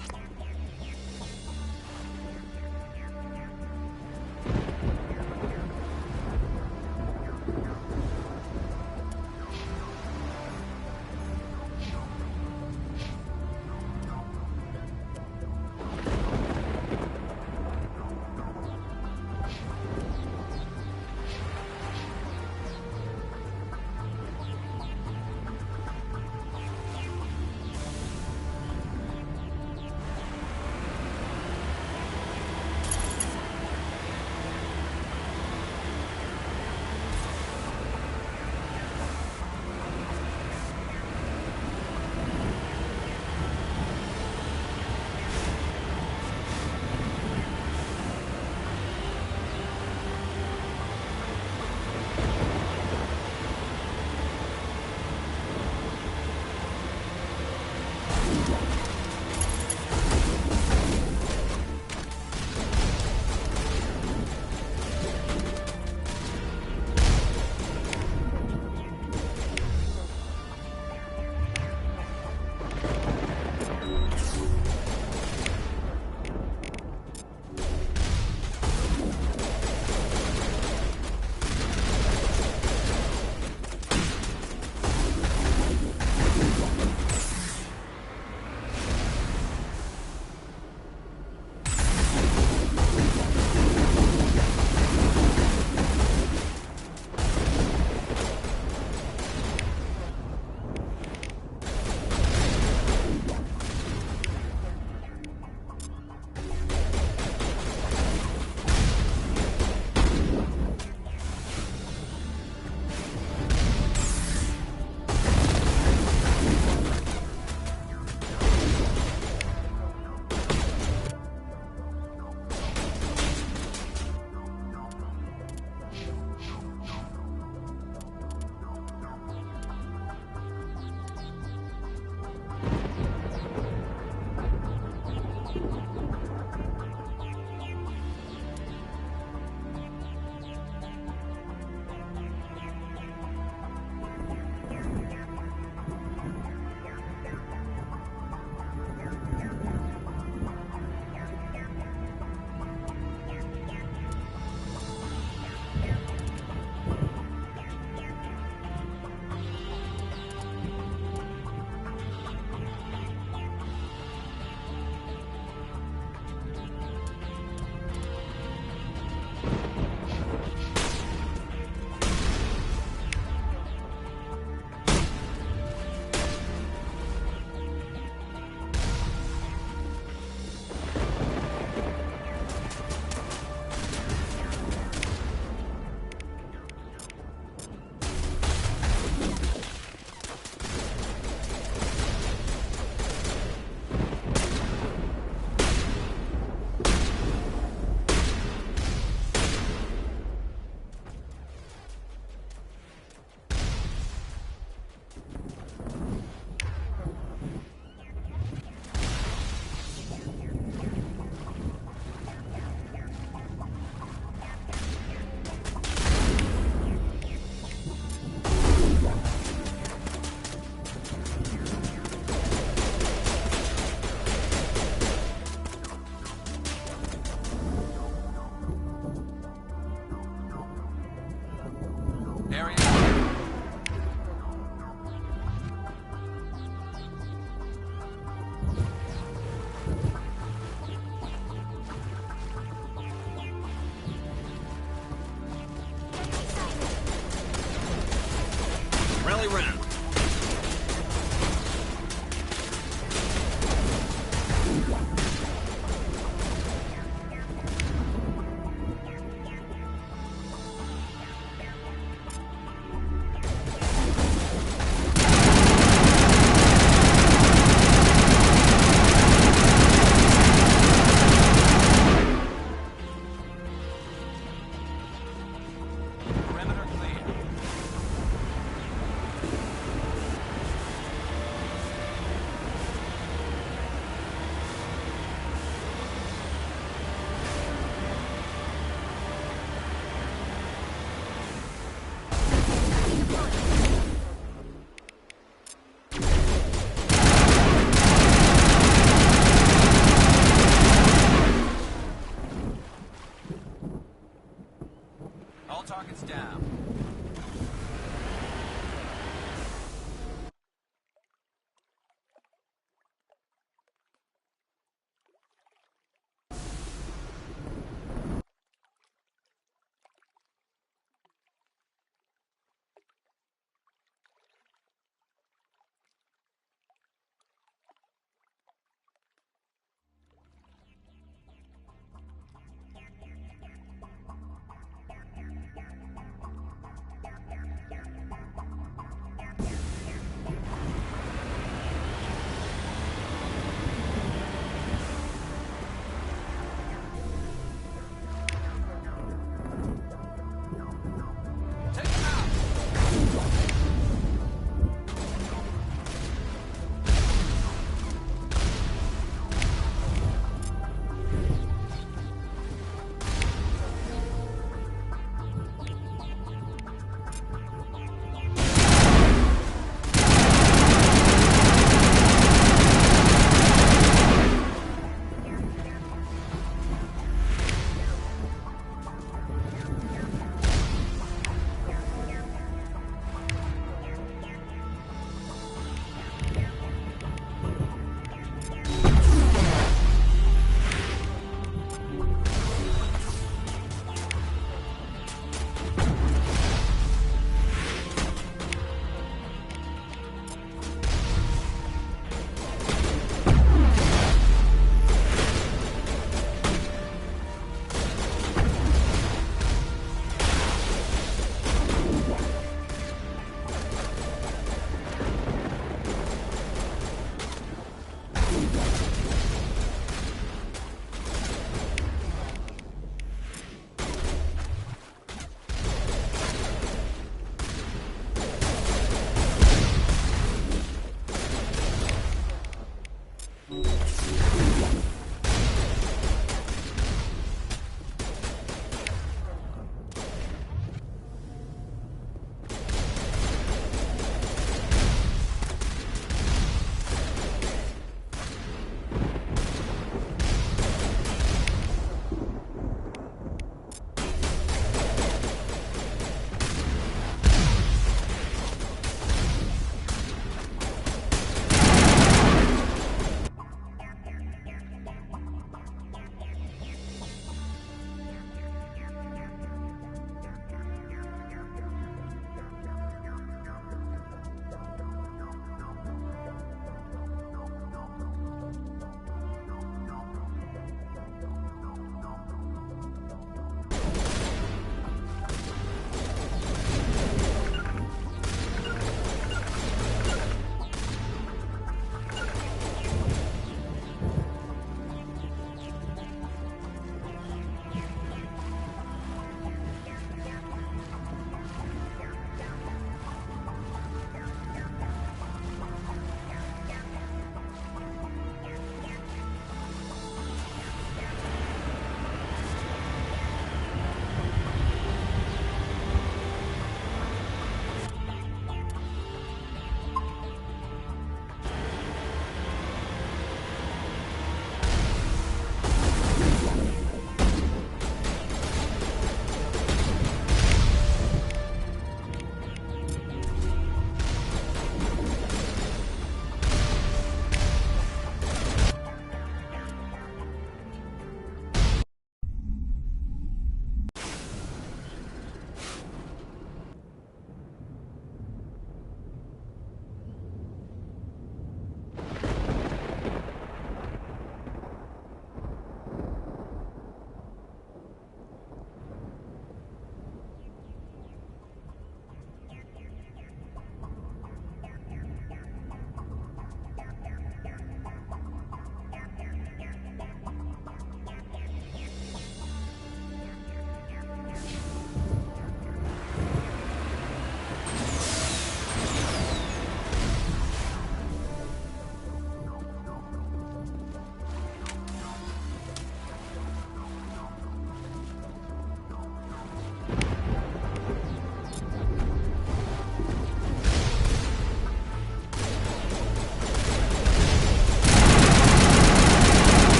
Rally round.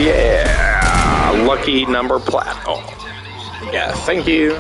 yeah. Lucky number plat. Oh, yeah, thank you.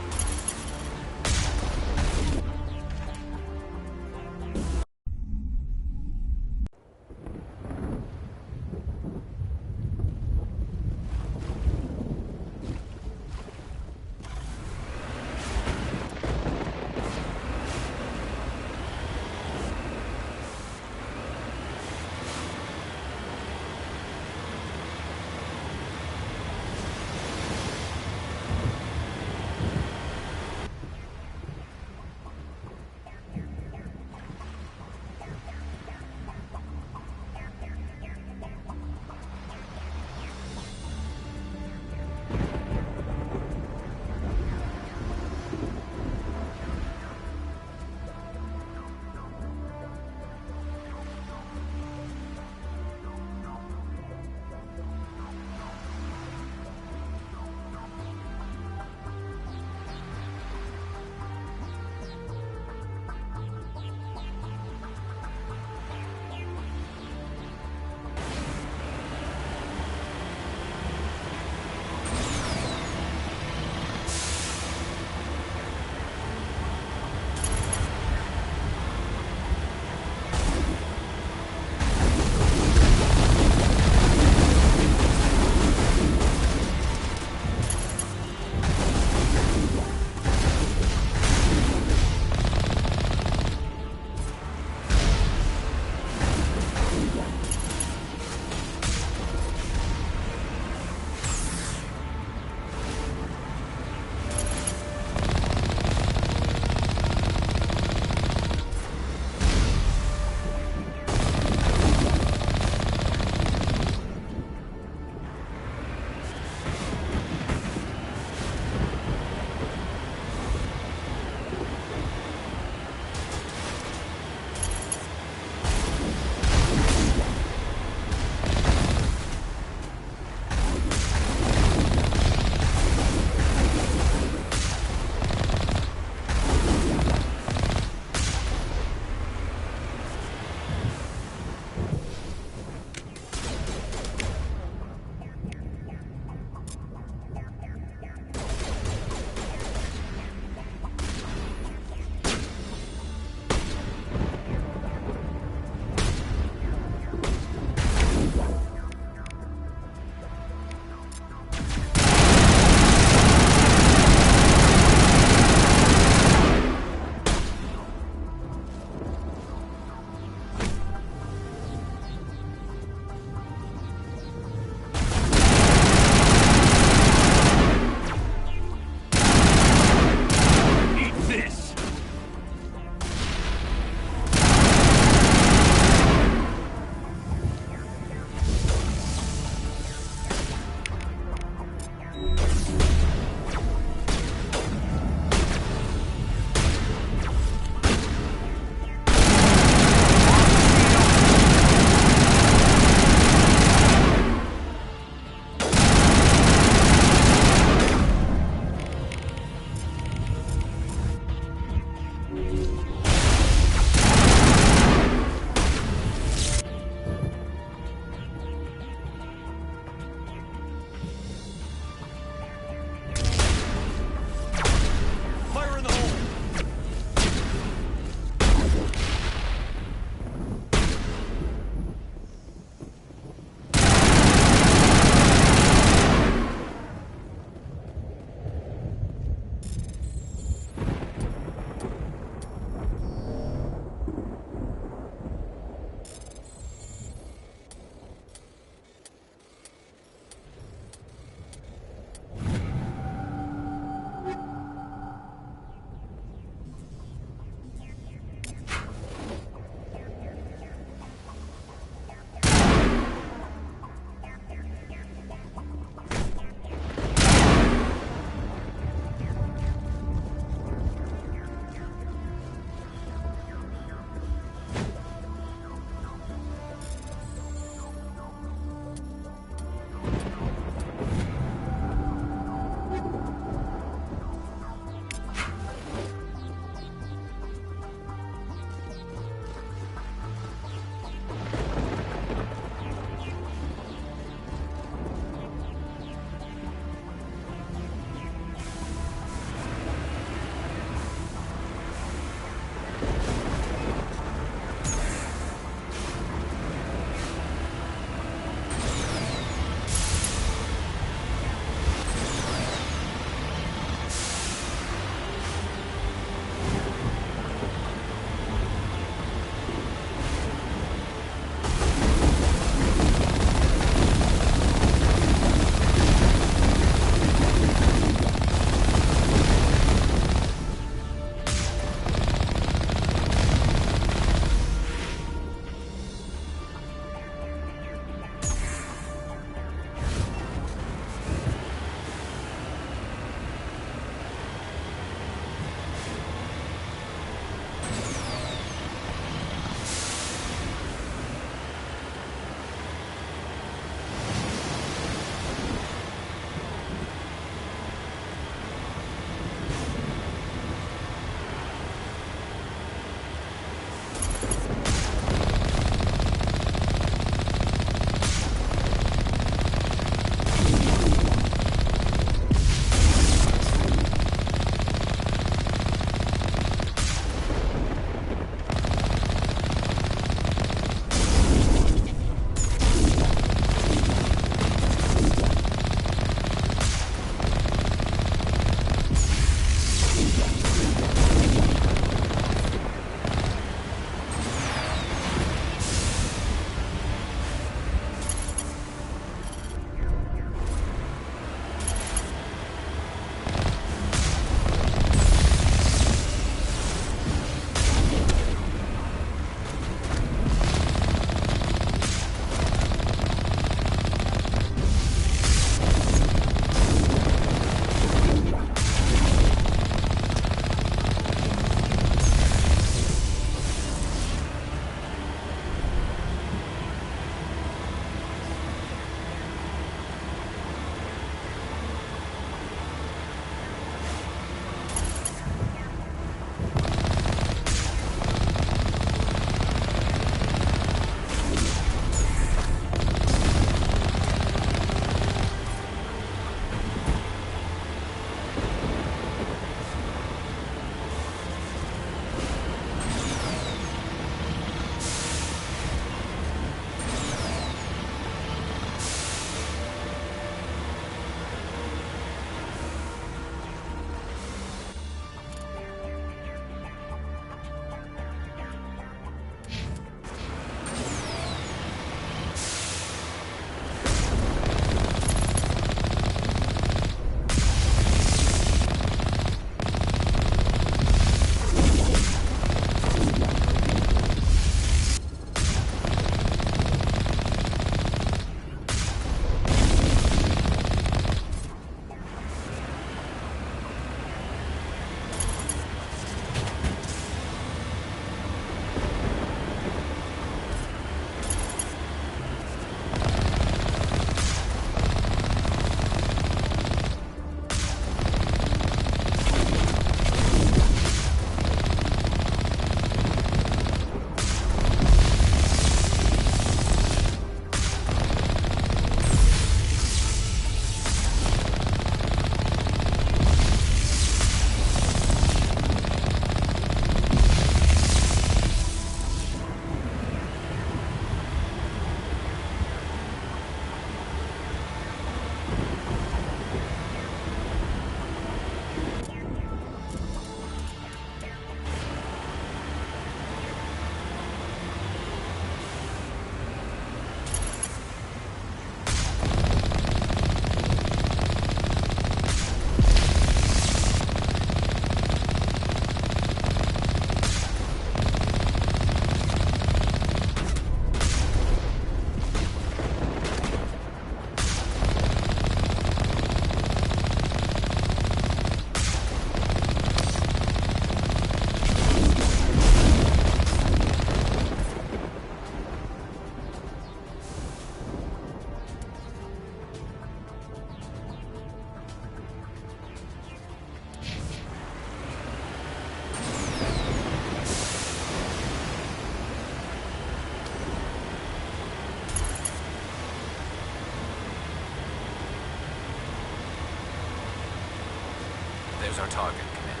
There's our target, Commander.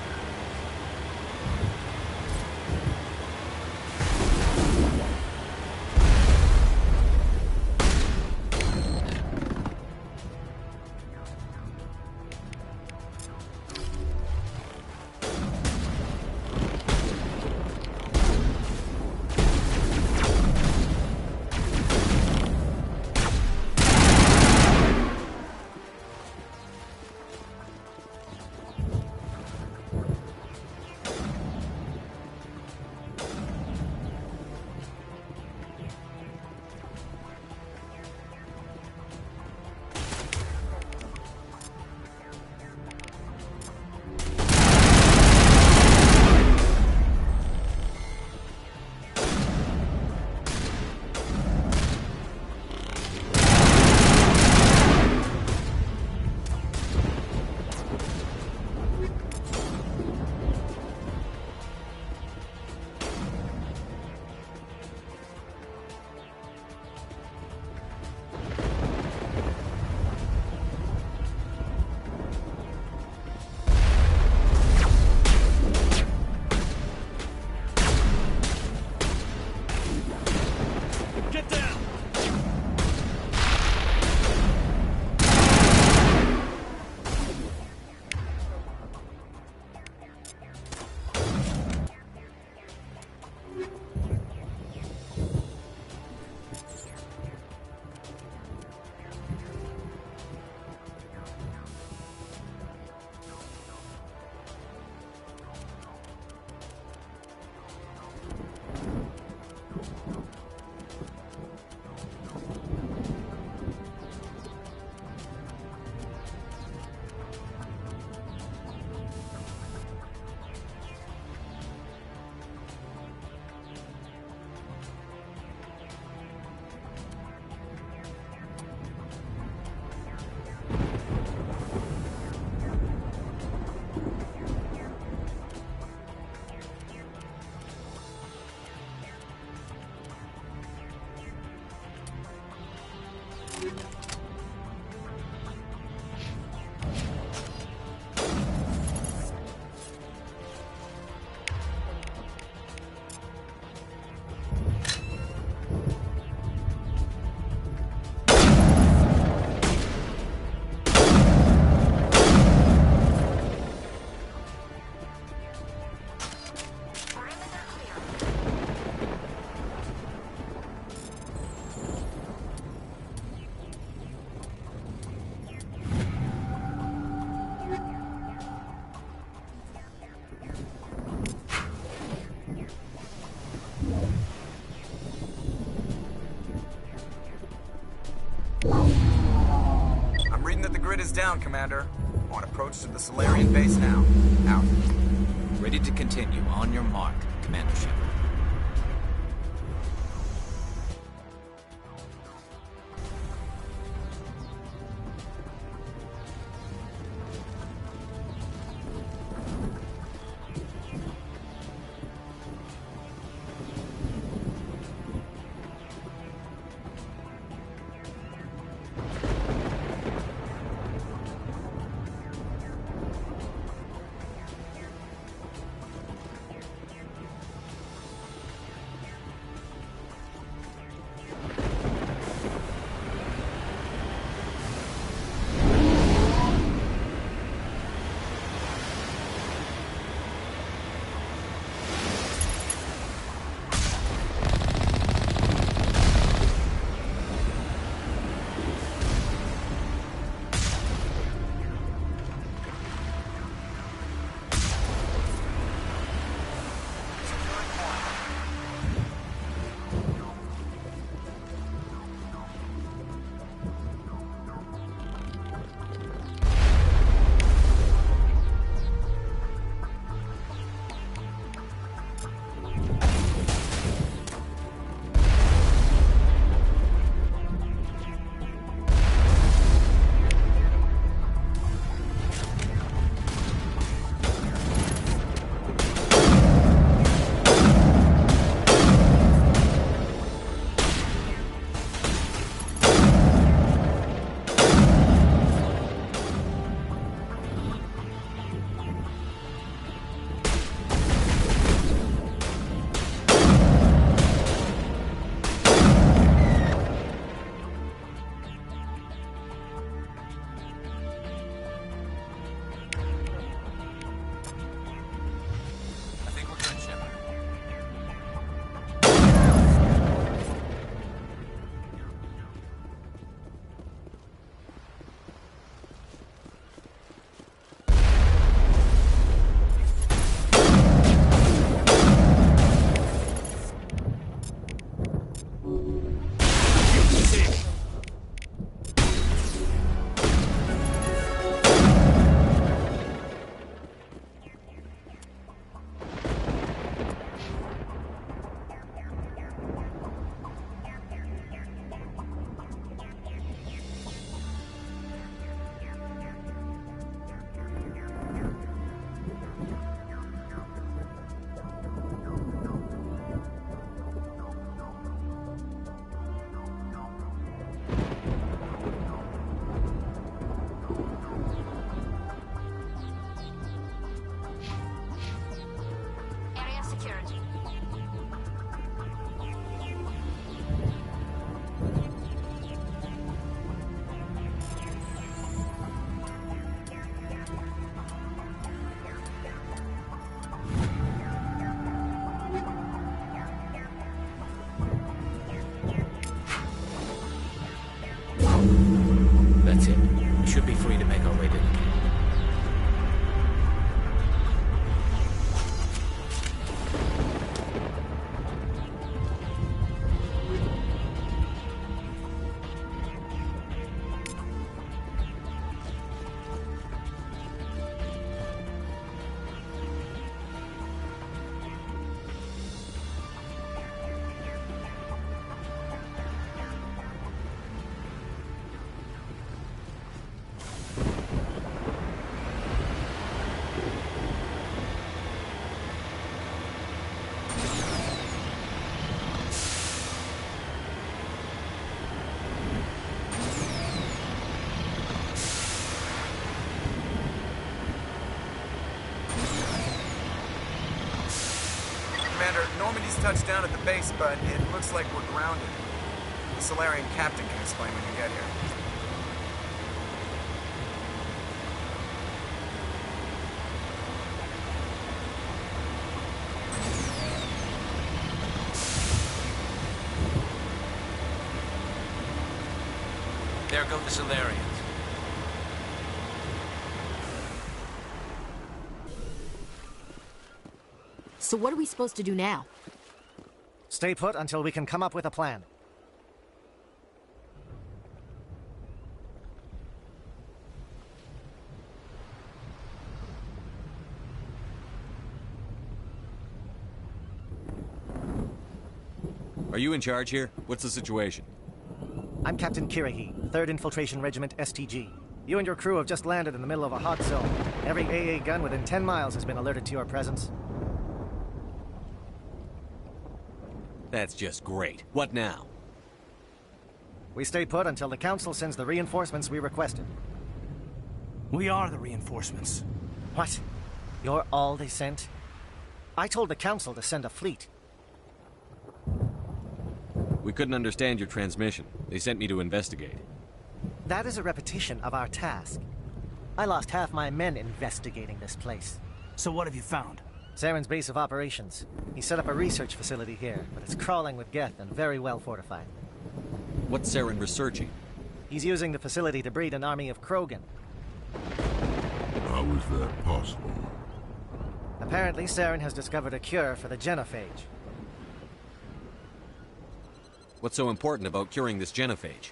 I'm reading that the grid is down, Commander. On approach to the Solarian base now. Out. Ready to continue. On your mark, Commander Shepard. That's it. We should be free to make our way to the camp. Commander, Normandy's touched down at the base, but it looks like we're grounded. The Solarian captain can explain when you get here. There go the Solarians. So what are we supposed to do now? Stay put until we can come up with a plan. Are you in charge here? What's the situation? I'm Captain Kirigi, 3rd Infiltration Regiment STG. You and your crew have just landed in the middle of a hot zone. Every AA gun within 10 miles has been alerted to your presence. That's just great. What now? We stay put until the Council sends the reinforcements we requested. We are the reinforcements. What? You're all they sent? I told the Council to send a fleet. We couldn't understand your transmission. They sent me to investigate. That is a repetition of our task. I lost half my men investigating this place. So what have you found? Saren's base of operations. He set up a research facility here, but it's crawling with Geth and very well fortified. What's Saren researching? He's using the facility to breed an army of Krogan. How is that possible? Apparently, Saren has discovered a cure for the genophage. What's so important about curing this genophage?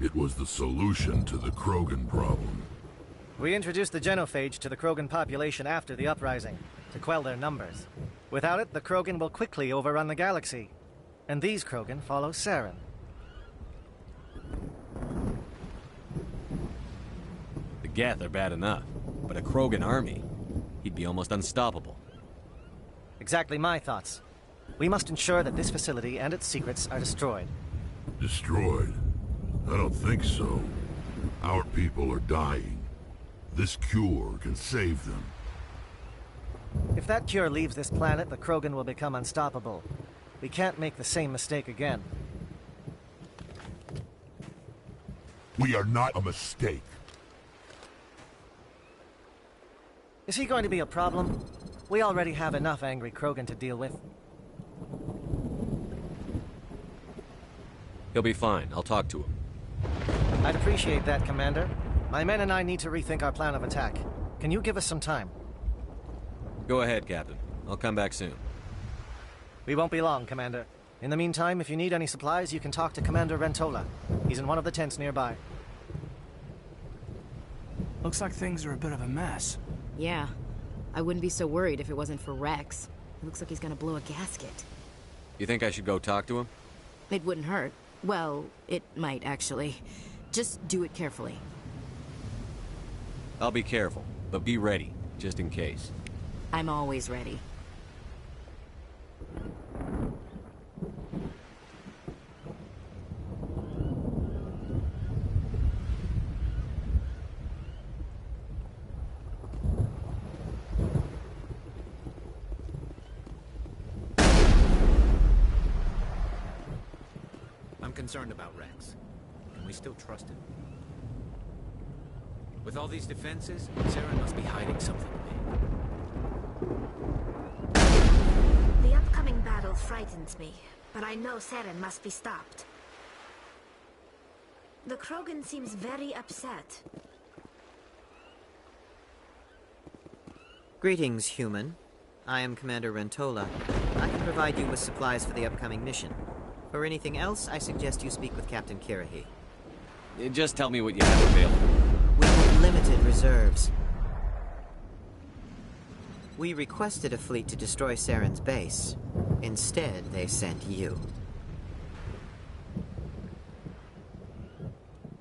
It was the solution to the Krogan problem. We introduced the genophage to the Krogan population after the uprising, to quell their numbers. Without it, the Krogan will quickly overrun the galaxy. And these Krogan follow Saren. The Geth are bad enough, but a Krogan army? He'd be almost unstoppable. Exactly my thoughts. We must ensure that this facility and its secrets are destroyed. Destroyed? I don't think so. Our people are dying. This cure can save them. If that cure leaves this planet, the Krogan will become unstoppable. We can't make the same mistake again. We are not a mistake. Is he going to be a problem? We already have enough angry Krogan to deal with. He'll be fine. I'll talk to him. I'd appreciate that, Commander. My men and I need to rethink our plan of attack. Can you give us some time? Go ahead, Captain. I'll come back soon. We won't be long, Commander. In the meantime, if you need any supplies, you can talk to Commander Rentola. He's in one of the tents nearby. Looks like things are a bit of a mess. Yeah. I wouldn't be so worried if it wasn't for Rex. It looks like he's gonna blow a gasket. You think I should go talk to him? It wouldn't hurt. Well, it might, actually. Just do it carefully. I'll be careful, but be ready, just in case. I'm always ready. I'm concerned about Rex. Can we still trust him? With all these defenses, Saren must be hiding something big. The upcoming battle frightens me, but I know Saren must be stopped. The Krogan seems very upset. Greetings, human. I am Commander Rentola. I can provide you with supplies for the upcoming mission. For anything else, I suggest you speak with Captain Kirrahe. Just tell me what you have available. We have limited reserves. We requested a fleet to destroy Saren's base. Instead, they sent you.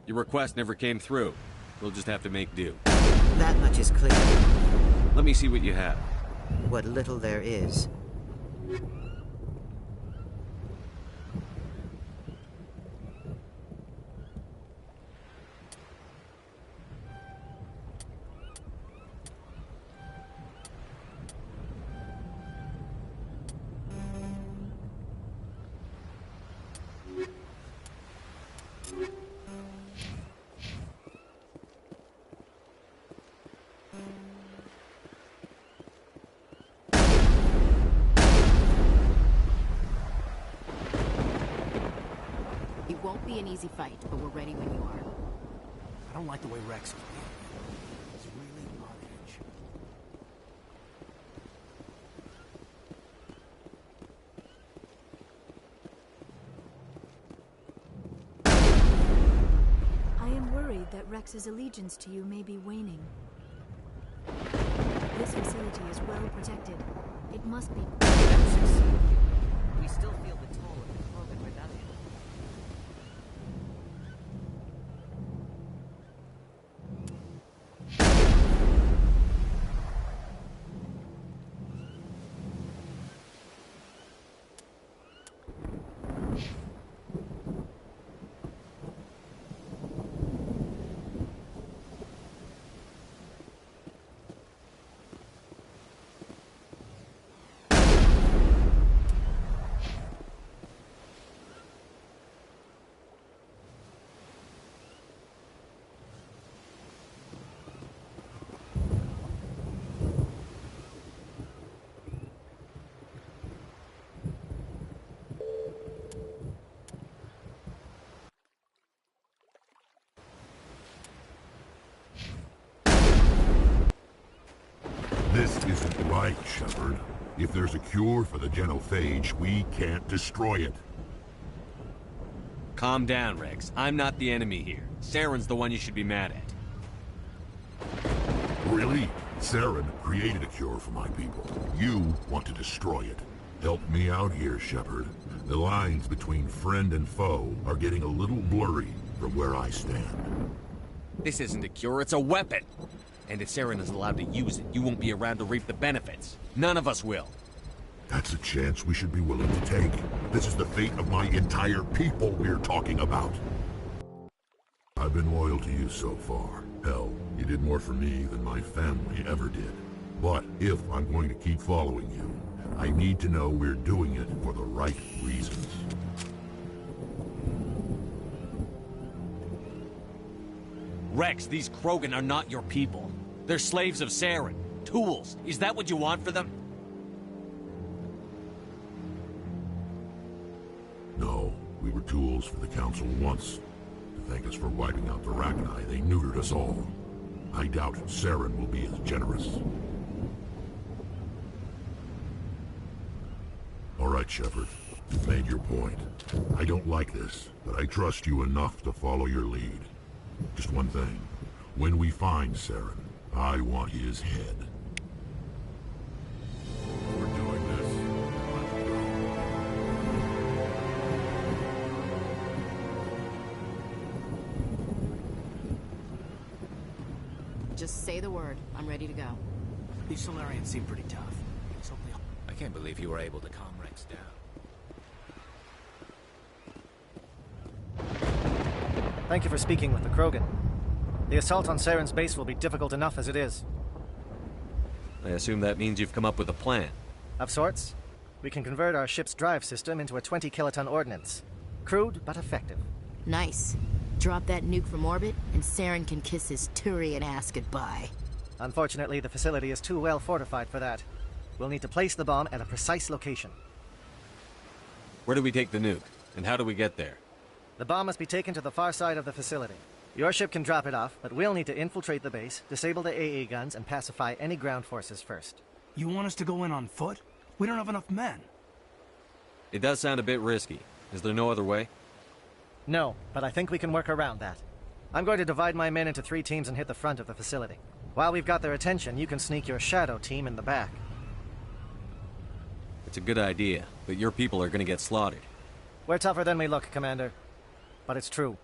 Your request never came through. We'll just have to make do. That much is clear. Let me see what you have. What little there is. It won't be an easy fight, but we're ready when you are. I don't like the way Rex is behaving. He's really on edge. I am worried that Rex's allegiance to you may be waning. This facility is well protected. It must be... We still feel the toll of the Krogan rebellion. This isn't right, Shepard. If there's a cure for the genophage, we can't destroy it. Calm down, Rex. I'm not the enemy here. Saren's the one you should be mad at. Really? Saren created a cure for my people. You want to destroy it. Help me out here, Shepard. The lines between friend and foe are getting a little blurry from where I stand. This isn't a cure, it's a weapon! And if Saren is allowed to use it, you won't be around to reap the benefits. None of us will. That's a chance we should be willing to take. This is the fate of my entire people we're talking about. I've been loyal to you so far. Hell, you did more for me than my family ever did. But if I'm going to keep following you, I need to know we're doing it for the right reasons. Rex, these Krogan are not your people. They're slaves of Saren. Tools. Is that what you want for them? No, we were tools for the Council once. To thank us for wiping out the Rachni, they neutered us all. I doubt Saren will be as generous. All right, Shepard. You've made your point. I don't like this, but I trust you enough to follow your lead. Just one thing. When we find Saren, I want his head. We're doing this. Just say the word. I'm ready to go. These Solarians seem pretty tough. So I can't believe you were able to calm Rex down. Thank you for speaking with the Krogan. The assault on Saren's base will be difficult enough as it is. I assume that means you've come up with a plan. Of sorts. We can convert our ship's drive system into a 20-kiloton ordnance. Crude, but effective. Nice. Drop that nuke from orbit, and Saren can kiss his Turian ass goodbye. Unfortunately, the facility is too well fortified for that. We'll need to place the bomb at a precise location. Where do we take the nuke? And how do we get there? The bomb must be taken to the far side of the facility. Your ship can drop it off, but we'll need to infiltrate the base, disable the AA guns, and pacify any ground forces first. You want us to go in on foot? We don't have enough men. It does sound a bit risky. Is there no other way? No, but I think we can work around that. I'm going to divide my men into 3 teams and hit the front of the facility. While we've got their attention, you can sneak your shadow team in the back. It's a good idea, but your people are going to get slaughtered. We're tougher than we look, Commander. But it's true.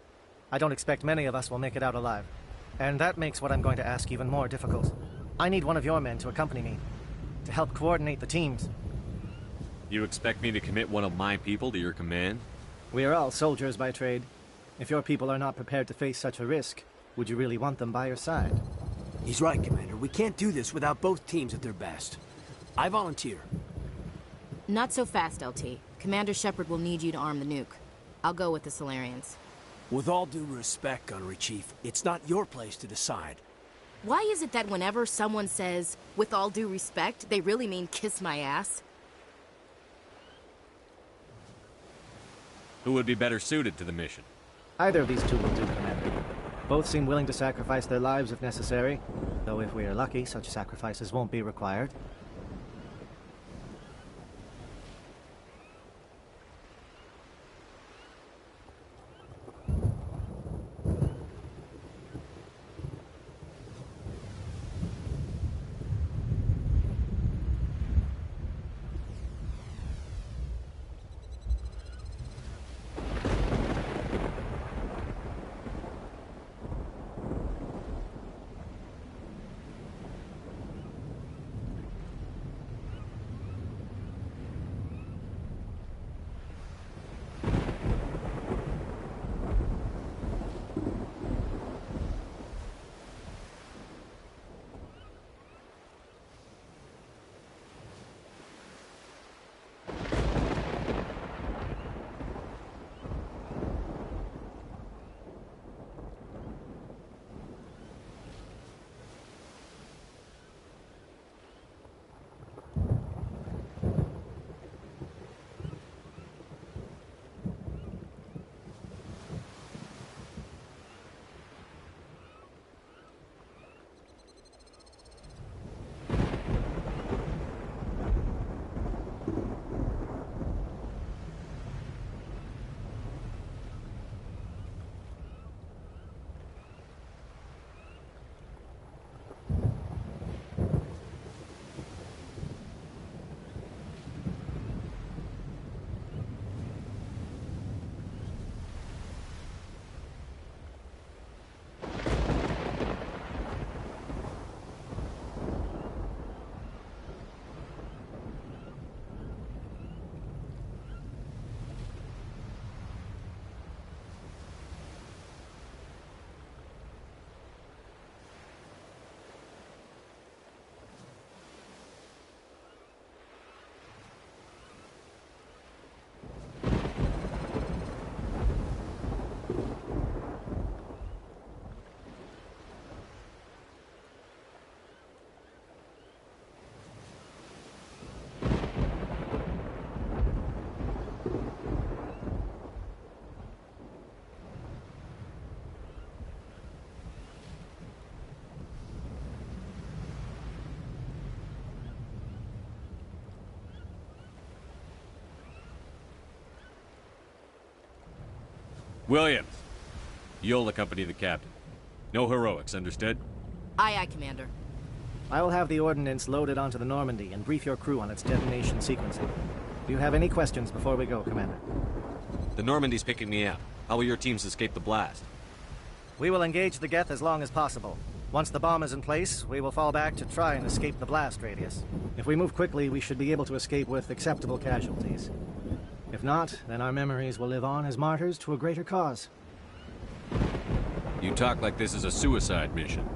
I don't expect many of us will make it out alive. And that makes what I'm going to ask even more difficult. I need one of your men to accompany me, to help coordinate the teams. You expect me to commit one of my people to your command? We are all soldiers by trade. If your people are not prepared to face such a risk, would you really want them by your side? He's right, Commander. We can't do this without both teams at their best. I volunteer. Not so fast, LT. Commander Shepard will need you to arm the nuke. I'll go with the Solarians. With all due respect, Gunnery Chief, it's not your place to decide. Why is it that whenever someone says, with all due respect, they really mean kiss my ass? Who would be better suited to the mission? Either of these two will do, Commander. Both seem willing to sacrifice their lives if necessary, though if we are lucky, such sacrifices won't be required. Williams, you'll accompany the captain. No heroics, understood? Aye, aye, Commander. I will have the ordnance loaded onto the Normandy and brief your crew on its detonation sequencing. Do you have any questions before we go, Commander? The Normandy's picking me up. How will your teams escape the blast? We will engage the Geth as long as possible. Once the bomb is in place, we will fall back to try and escape the blast radius. If we move quickly, we should be able to escape with acceptable casualties. If not, then our memories will live on as martyrs to a greater cause. You talk like this is a suicide mission.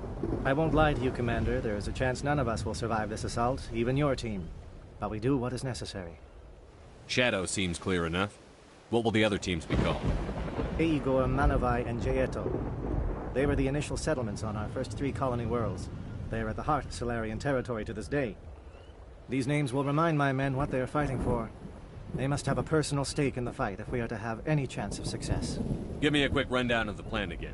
I won't lie to you, Commander. There is a chance none of us will survive this assault, even your team. But we do what is necessary. Shadow seems clear enough. What will the other teams be called? Igor, Manavai, and Jaeto. They were the initial settlements on our first 3 colony worlds. They are at the heart of Solarian territory to this day. These names will remind my men what they are fighting for. They must have a personal stake in the fight if we are to have any chance of success. Give me a quick rundown of the plan again.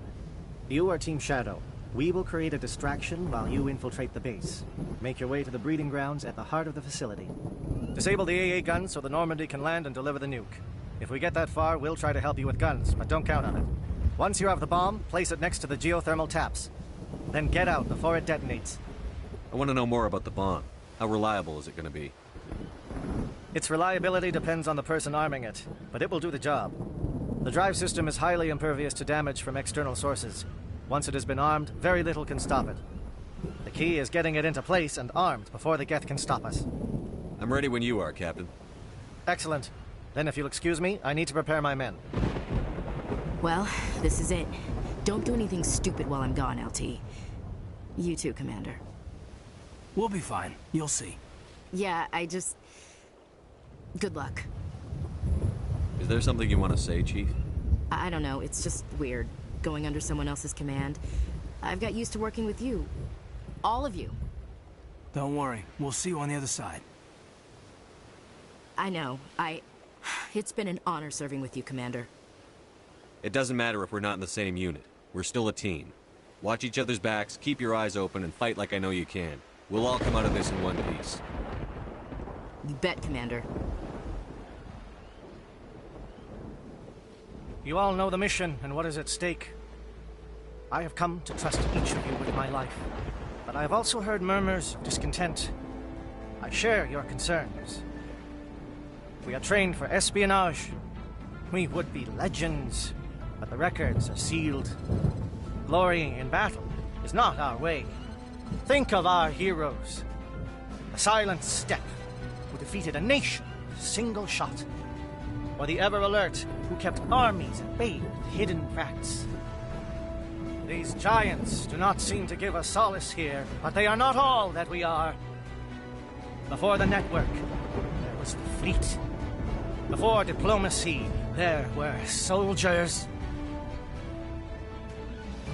You are Team Shadow. We will create a distraction while you infiltrate the base. Make your way to the breeding grounds at the heart of the facility. Disable the AA guns so the Normandy can land and deliver the nuke. If we get that far, we'll try to help you with guns, but don't count on it. Once you have the bomb, place it next to the geothermal taps. Then get out before it detonates. I want to know more about the bomb. How reliable is it going to be? Its reliability depends on the person arming it, but it will do the job. The drive system is highly impervious to damage from external sources. Once it has been armed, very little can stop it. The key is getting it into place and armed before the Geth can stop us. I'm ready when you are, Captain. Excellent. Then if you'll excuse me, I need to prepare my men. Well, this is it. Don't do anything stupid while I'm gone, LT. You too, Commander. We'll be fine. You'll see. Yeah, Good luck. Is there something you want to say, Chief? I don't know, it's just weird, going under someone else's command. I've got used to working with you. All of you. Don't worry. We'll see you on the other side. I know. It's been an honor serving with you, Commander. It doesn't matter if we're not in the same unit. We're still a team. Watch each other's backs, keep your eyes open, and fight like I know you can. We'll all come out of this in one piece. You bet, Commander. You all know the mission and what is at stake. I have come to trust each of you with my life, but I have also heard murmurs of discontent. I share your concerns. We are trained for espionage. We would be legends, but the records are sealed. Glory in battle is not our way. Think of our heroes. The Silent Step, who defeated a nation with a single shot. Or the Ever Alert, who kept armies at bay with hidden facts. These giants do not seem to give us solace here, but they are not all that we are. Before the network, there was the fleet. Before diplomacy, there were soldiers.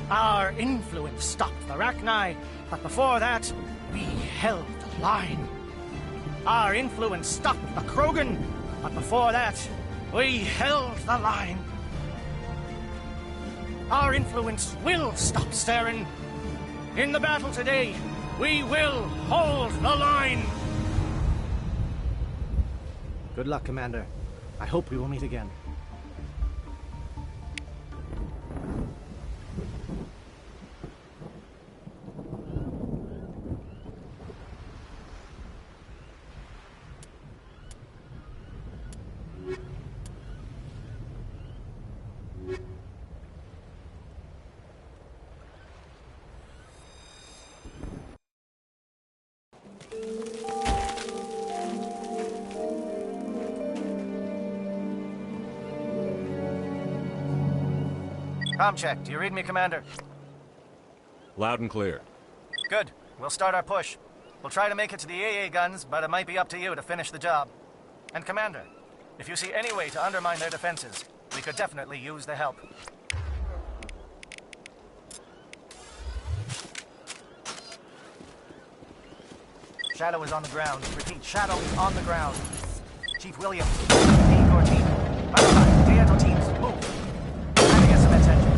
Our influence stopped the Rachni, but before that, we held the line. Our influence stopped the Krogan, but before that, we held the line. Our influence will stop Saren. In the battle today, we will hold the line. Good luck, Commander. I hope we will meet again. Comm check. Do you read me, Commander? Loud and clear. Good. We'll start our push. We'll try to make it to the AA guns, but it might be up to you to finish the job. And Commander, if you see any way to undermine their defenses, we could definitely use the help. Shadow is on the ground. Repeat, Shadow is on the ground. Chief Williams, Igor team. Manavai, Jaeto teams, move. Sending SMS engine.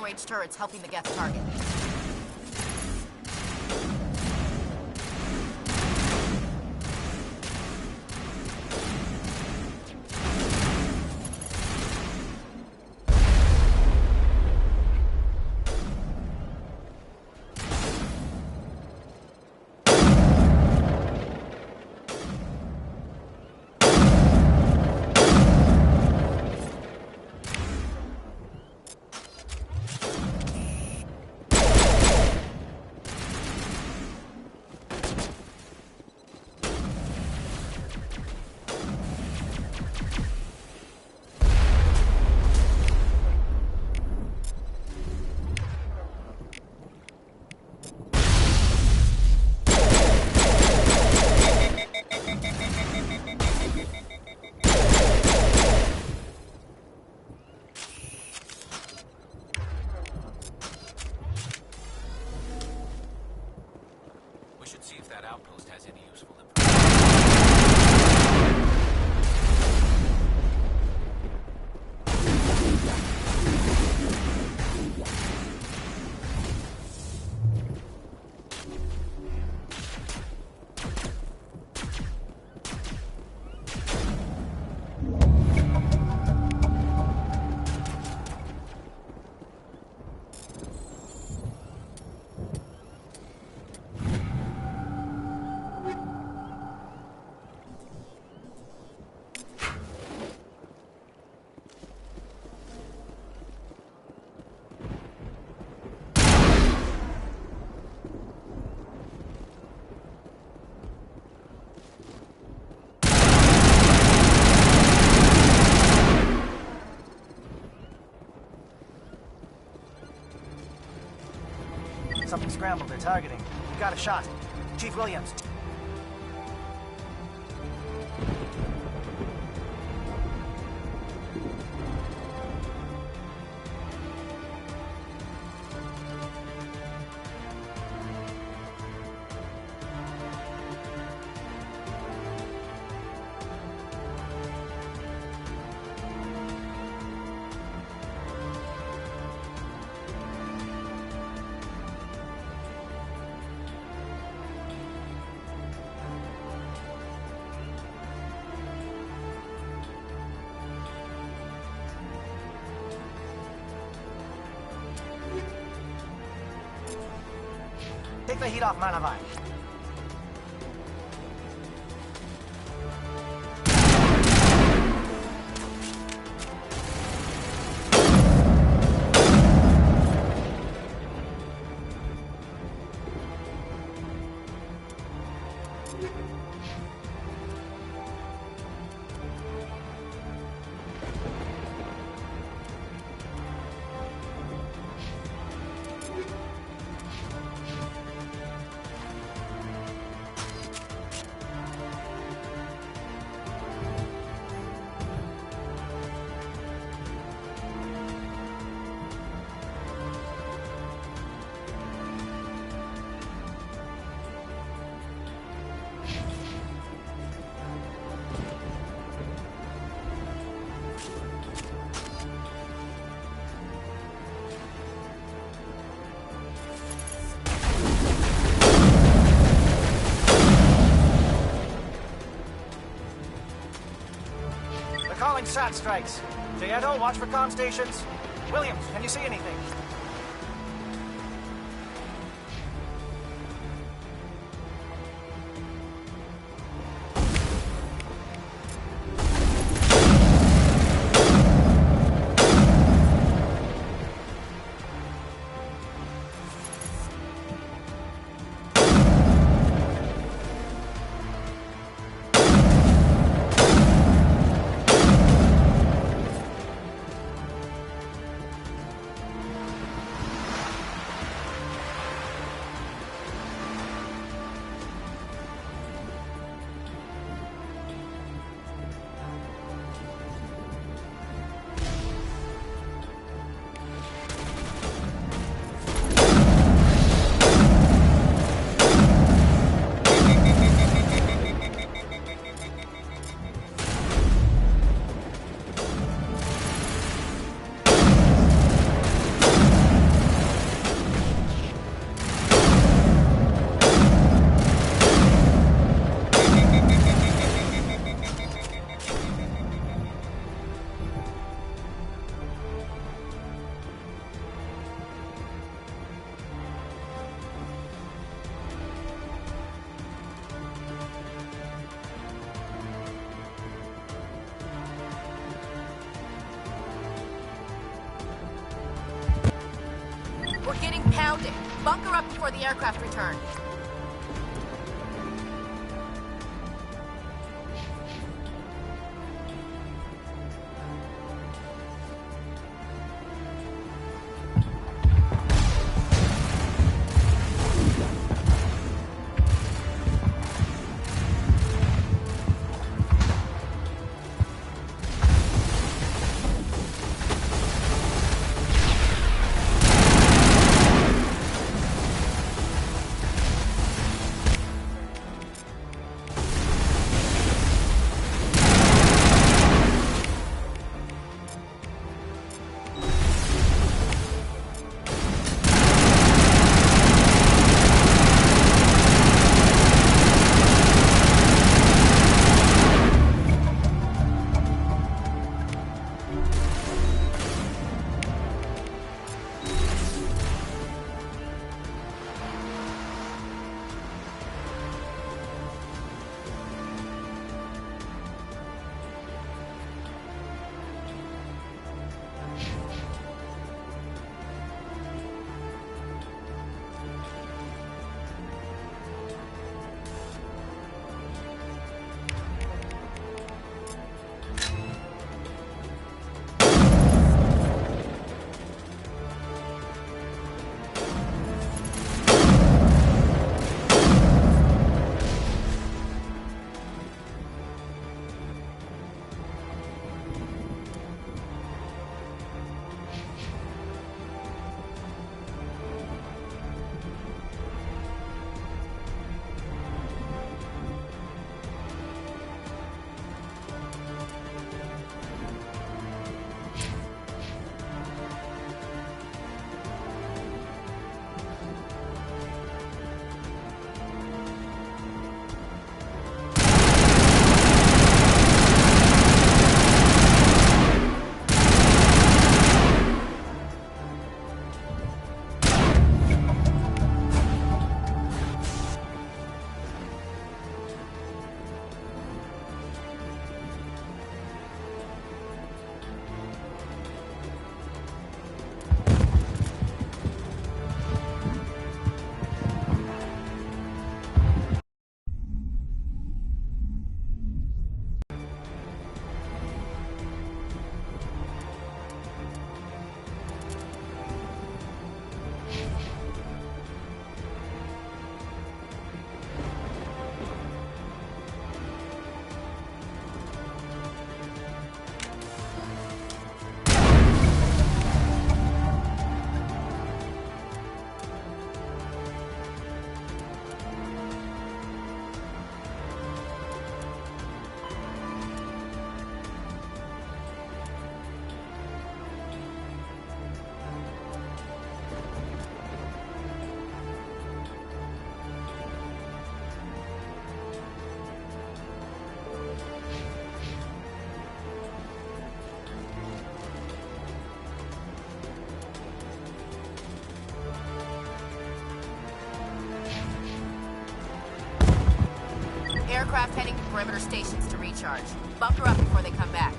long-range turrets helping the Geth target. Something scrambled. They're targeting. We got a shot. Chief Williams. Take the heat off Manavai. Calling SAT strikes. Jaeto, watch for comm stations. Williams, can you see anything? Pound it. Bunker up before the aircraft return. Aircraft heading to perimeter stations to recharge. Bunker up before they come back.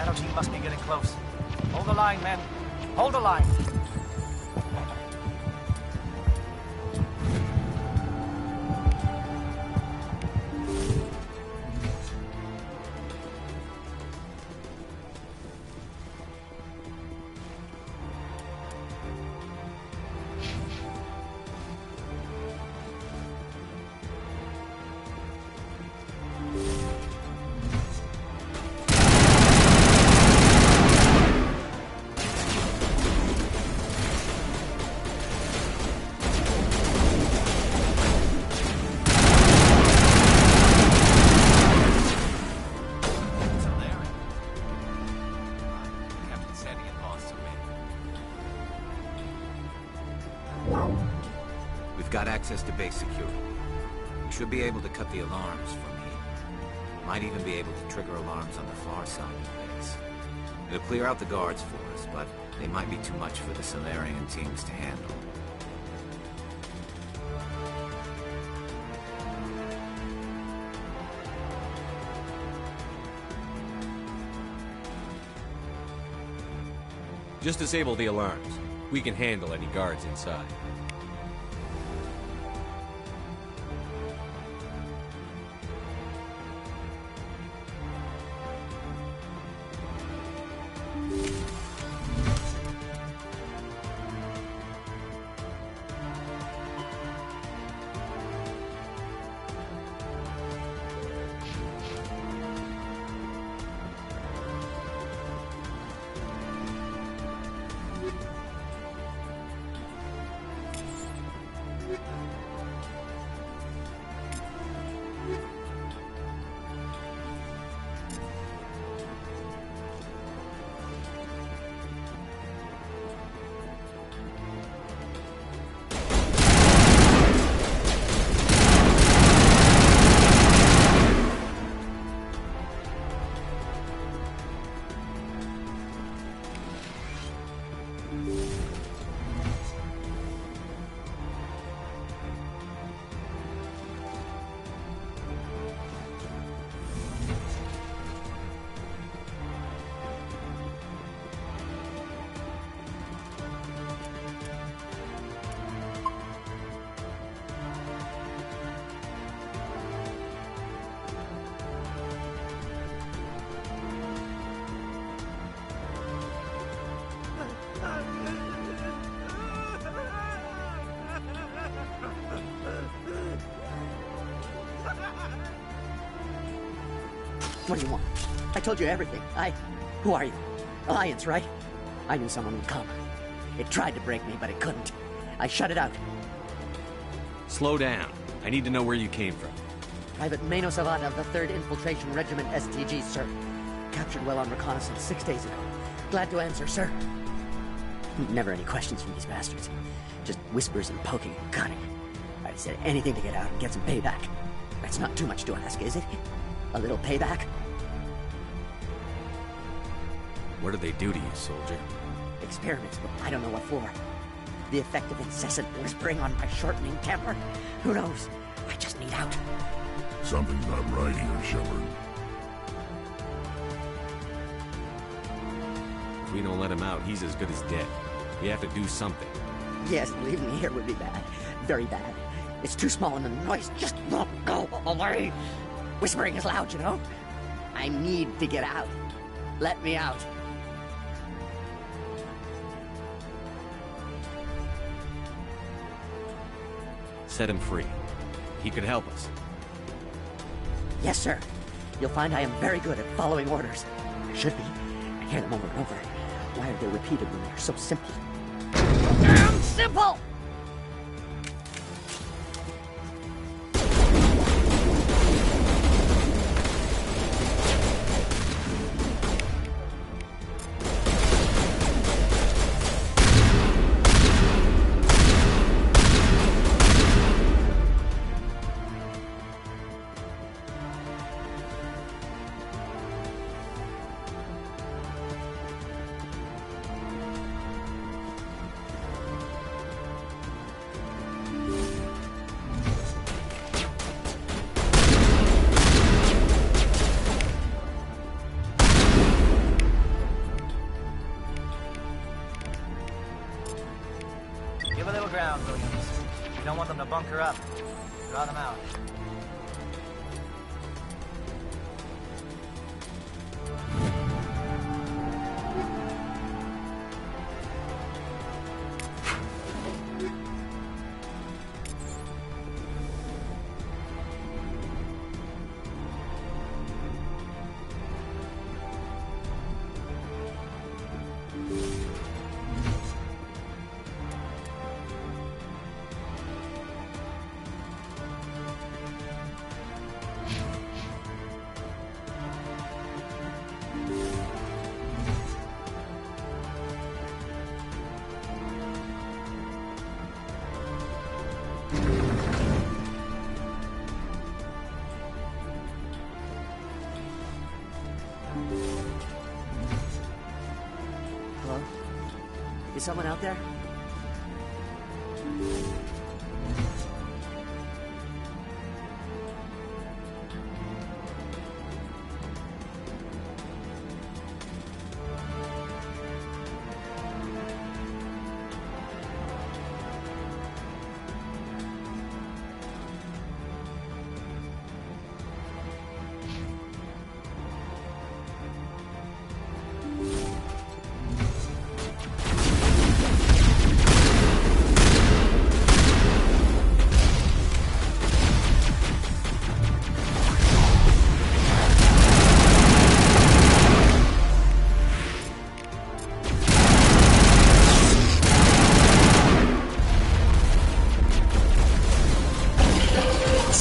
Shadow team must be getting close. Hold the line, men. Hold the line. Got access to base security. We should be able to cut the alarms from here. Might even be able to trigger alarms on the far side of the base. It'll clear out the guards for us, but they might be too much for the Salarian teams to handle. Just disable the alarms. We can handle any guards inside. What do you want? I told you everything. Who are you? Alliance, right? I knew someone would come. It tried to break me, but it couldn't. I shut it out. Slow down. I need to know where you came from. Private Mano Savata of the 3rd Infiltration Regiment STG, sir. Captured well on reconnaissance 6 days ago. Glad to answer, sir. Never any questions from these bastards. Just whispers and poking and cutting. I'd said anything to get out and get some payback. That's not too much to ask, is it? A little payback? What do they do to you, soldier? Experiments, but I don't know what for. The effect of incessant whispering on my shortening temper? Who knows? I just need out. Something's not right here, Shepard. If we don't let him out, he's as good as dead. We have to do something. Yes, leaving me here would be bad. Very bad. It's too small and the noise just won't go away. Whispering is loud, you know? I need to get out. Let me out. Set him free. He could help us. Yes, sir. You'll find I am very good at following orders. I should be. I hear them over and over. Why are they repeated when they're so simple? Damn simple! around, Williams. You don't want them to bunker up. Draw them out. Hello? Is someone out there?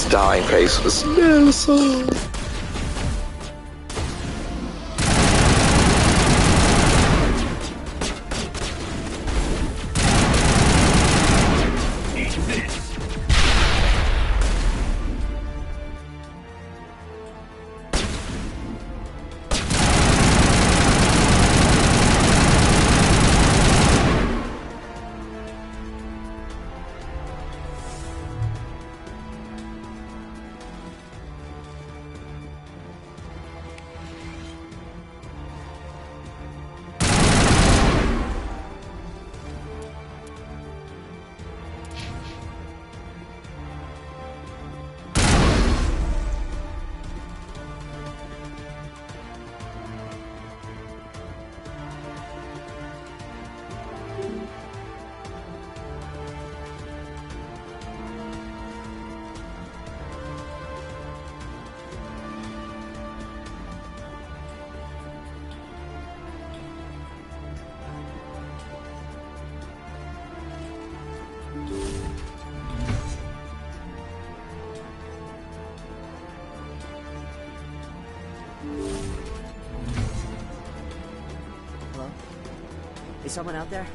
Dying pace was Nelson. Hello? Is someone out there?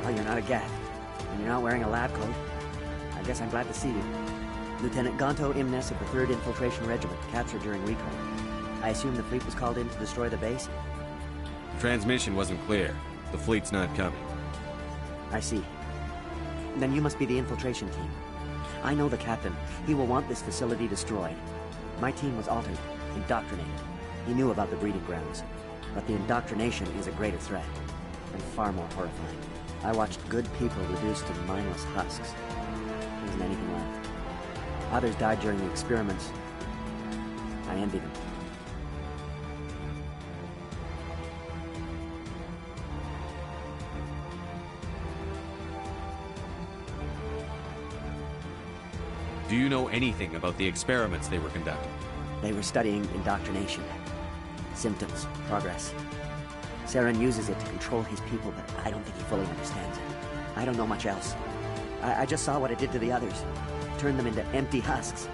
Oh, you're not a Geth, and you're not wearing a lab coat. I guess I'm glad to see you. Lieutenant Gonto Imnes of the 3rd Infiltration Regiment, captured during recon. I assume the fleet was called in to destroy the base? Transmission wasn't clear. The fleet's not coming. I see. Then you must be the infiltration team. I know the captain. He will want this facility destroyed. My team was altered, indoctrinated. He knew about the breeding grounds. But the indoctrination is a greater threat, and far more horrifying. I watched good people reduced to mindless husks. There isn't anything left. Others died during the experiments. I envy them. Do you know anything about the experiments they were conducting? They were studying indoctrination. Symptoms, progress. Saren uses it to control his people, but I don't think he fully understands it. I don't know much else. I just saw what it did to the others. Turned them into empty husks.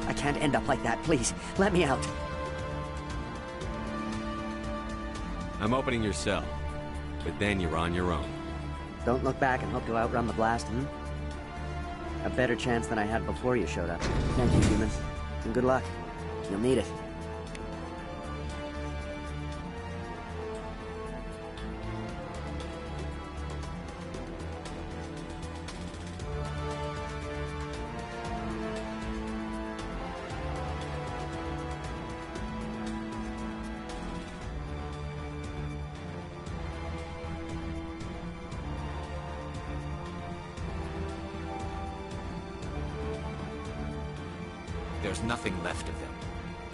I can't end up like that, please. Let me out. I'm opening your cell, but then you're on your own. Don't look back and hope to outrun the blast, A better chance than I had before you showed up. Thank you, human. And good luck. You'll need it. There's nothing left of them.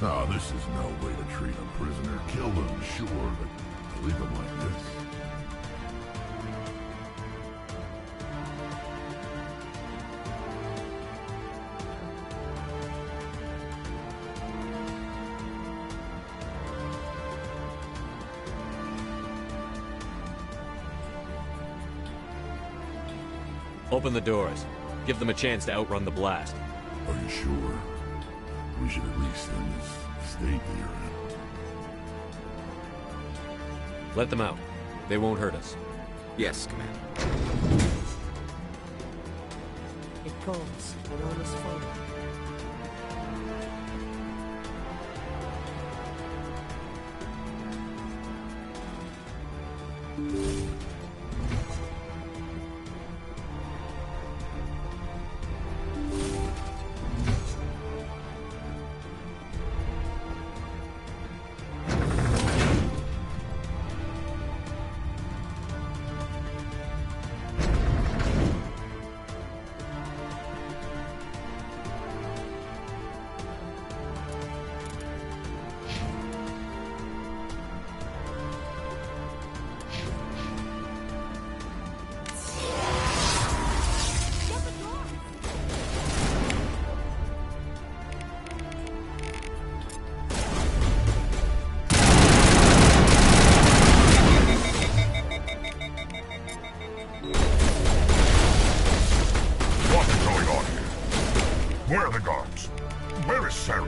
Oh, this is no way to treat a prisoner. Kill them, sure, but leave them like this. Open the doors. Give them a chance to outrun the blast. Are you sure? We should at least end this state they're in. Let them out. They won't hurt us. Yes, Commander. It comes, and all is fine. Where are the guards? Where is Saren?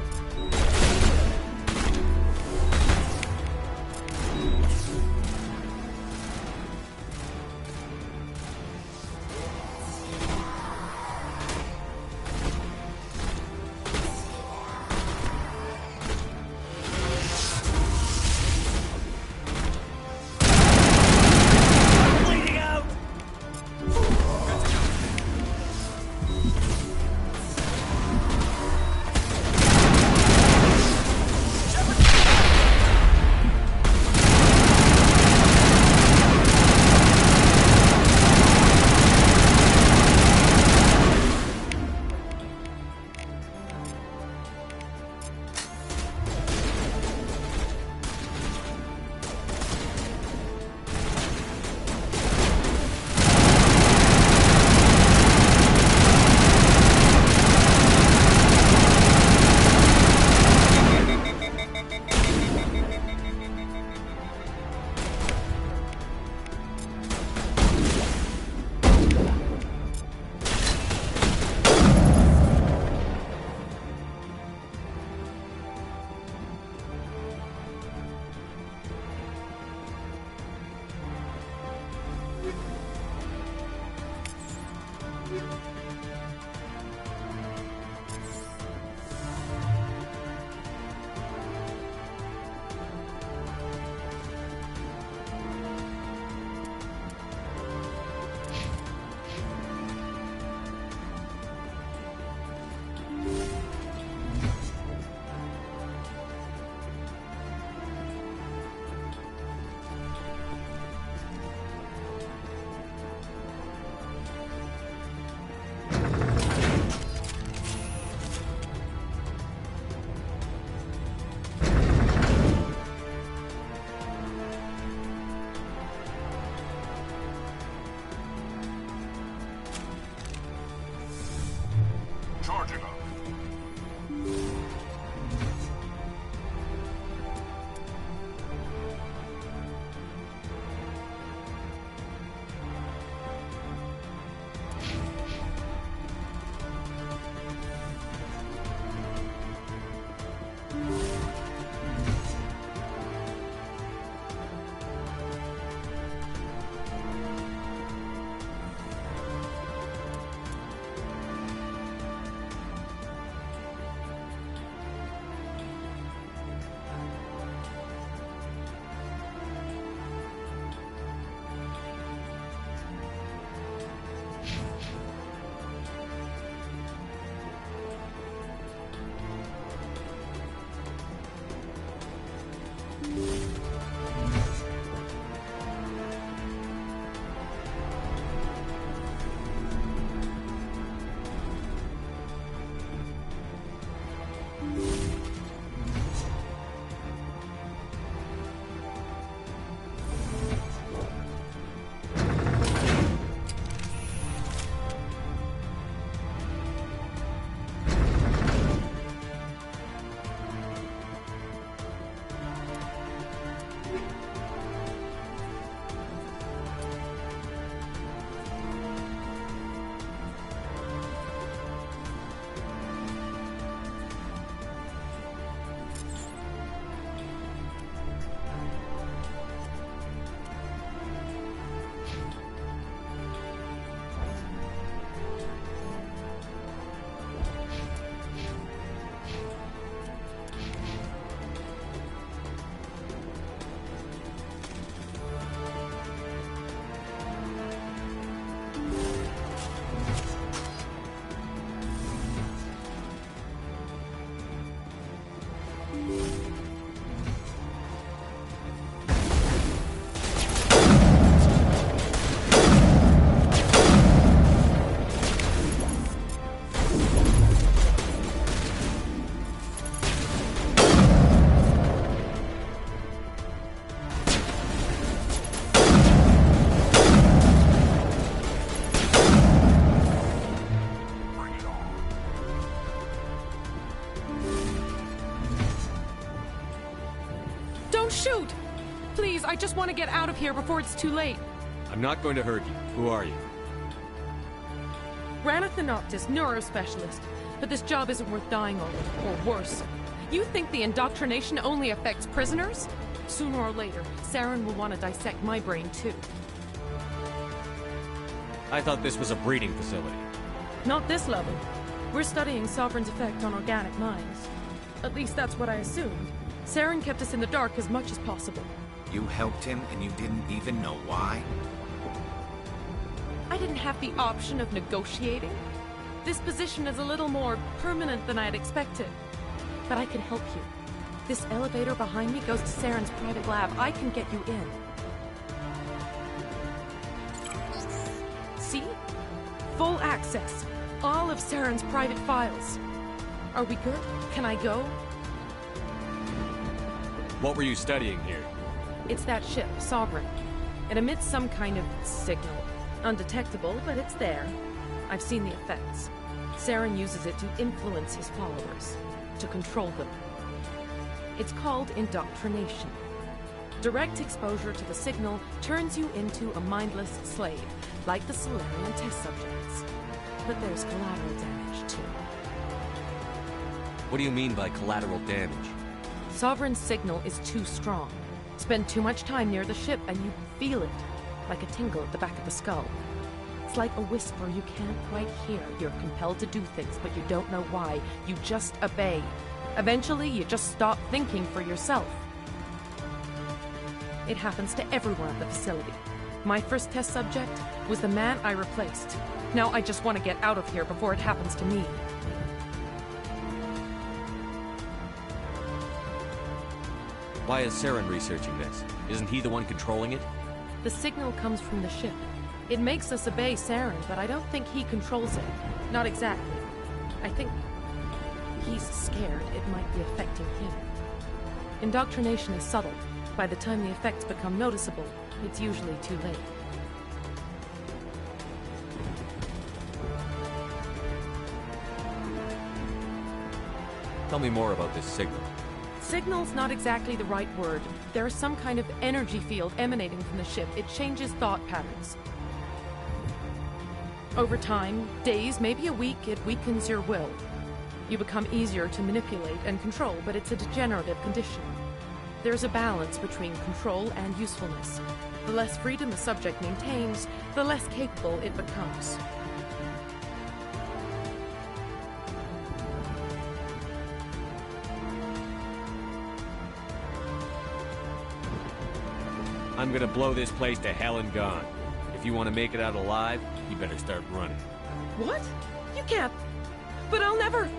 Please, I just want to get out of here before it's too late. I'm not going to hurt you. Who are you? Ranith Noctis, neurospecialist. But this job isn't worth dying over, or worse. You think the indoctrination only affects prisoners? Sooner or later, Saren will want to dissect my brain too. I thought this was a breeding facility. Not this level. We're studying Sovereign's effect on organic minds. At least that's what I assumed. Saren kept us in the dark as much as possible. You helped him and you didn't even know why? I didn't have the option of negotiating. This position is a little more permanent than I had expected. But I can help you. This elevator behind me goes to Saren's private lab. I can get you in. See? Full access. All of Saren's private files. Are we good? Can I go? What were you studying here? It's that ship, Sovereign. It emits some kind of signal. Undetectable, but it's there. I've seen the effects. Saren uses it to influence his followers, to control them. It's called indoctrination. Direct exposure to the signal turns you into a mindless slave, like the Solarian test subjects. But there's collateral damage, too. What do you mean by collateral damage? Sovereign's signal is too strong. Spend too much time near the ship and you feel it, like a tingle at the back of the skull. It's like a whisper you can't quite hear. You're compelled to do things, but you don't know why. You just obey. Eventually, you just stop thinking for yourself. It happens to everyone at the facility. My first test subject was the man I replaced. Now I just want to get out of here before it happens to me. Why is Saren researching this? Isn't he the one controlling it? The signal comes from the ship. It makes us obey Saren, but I don't think he controls it. Not exactly. I think he's scared it might be affecting him. Indoctrination is subtle. By the time the effects become noticeable, it's usually too late. Tell me more about this signal. Signal's not exactly the right word. There is some kind of energy field emanating from the ship. It changes thought patterns. Over time, days, maybe a week, it weakens your will. You become easier to manipulate and control, but it's a degenerative condition. There's a balance between control and usefulness. The less freedom the subject maintains, the less capable it becomes. I'm gonna blow this place to hell and gone. If you want to make it out alive, you better start running. What? You can't. But I'll never.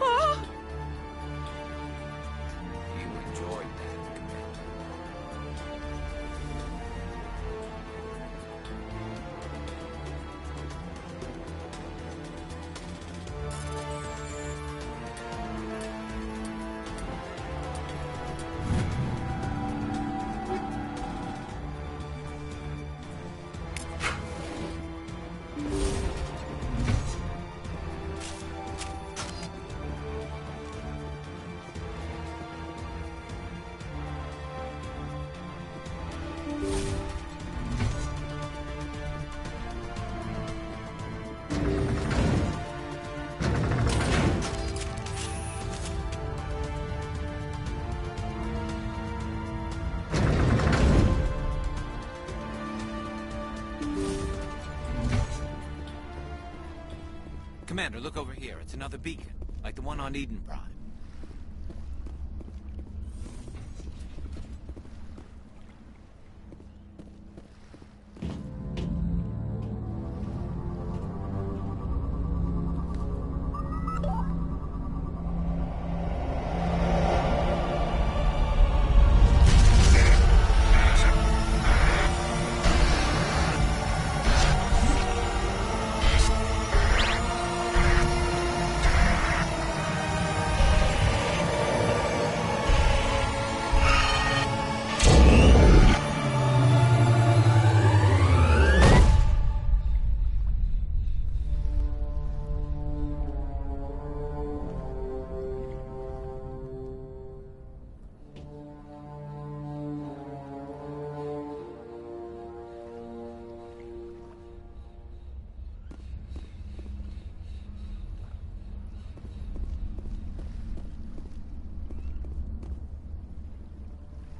Ah! You enjoyed that, Commander. Commander, look over here. It's another beacon, like the one on Eden Prime.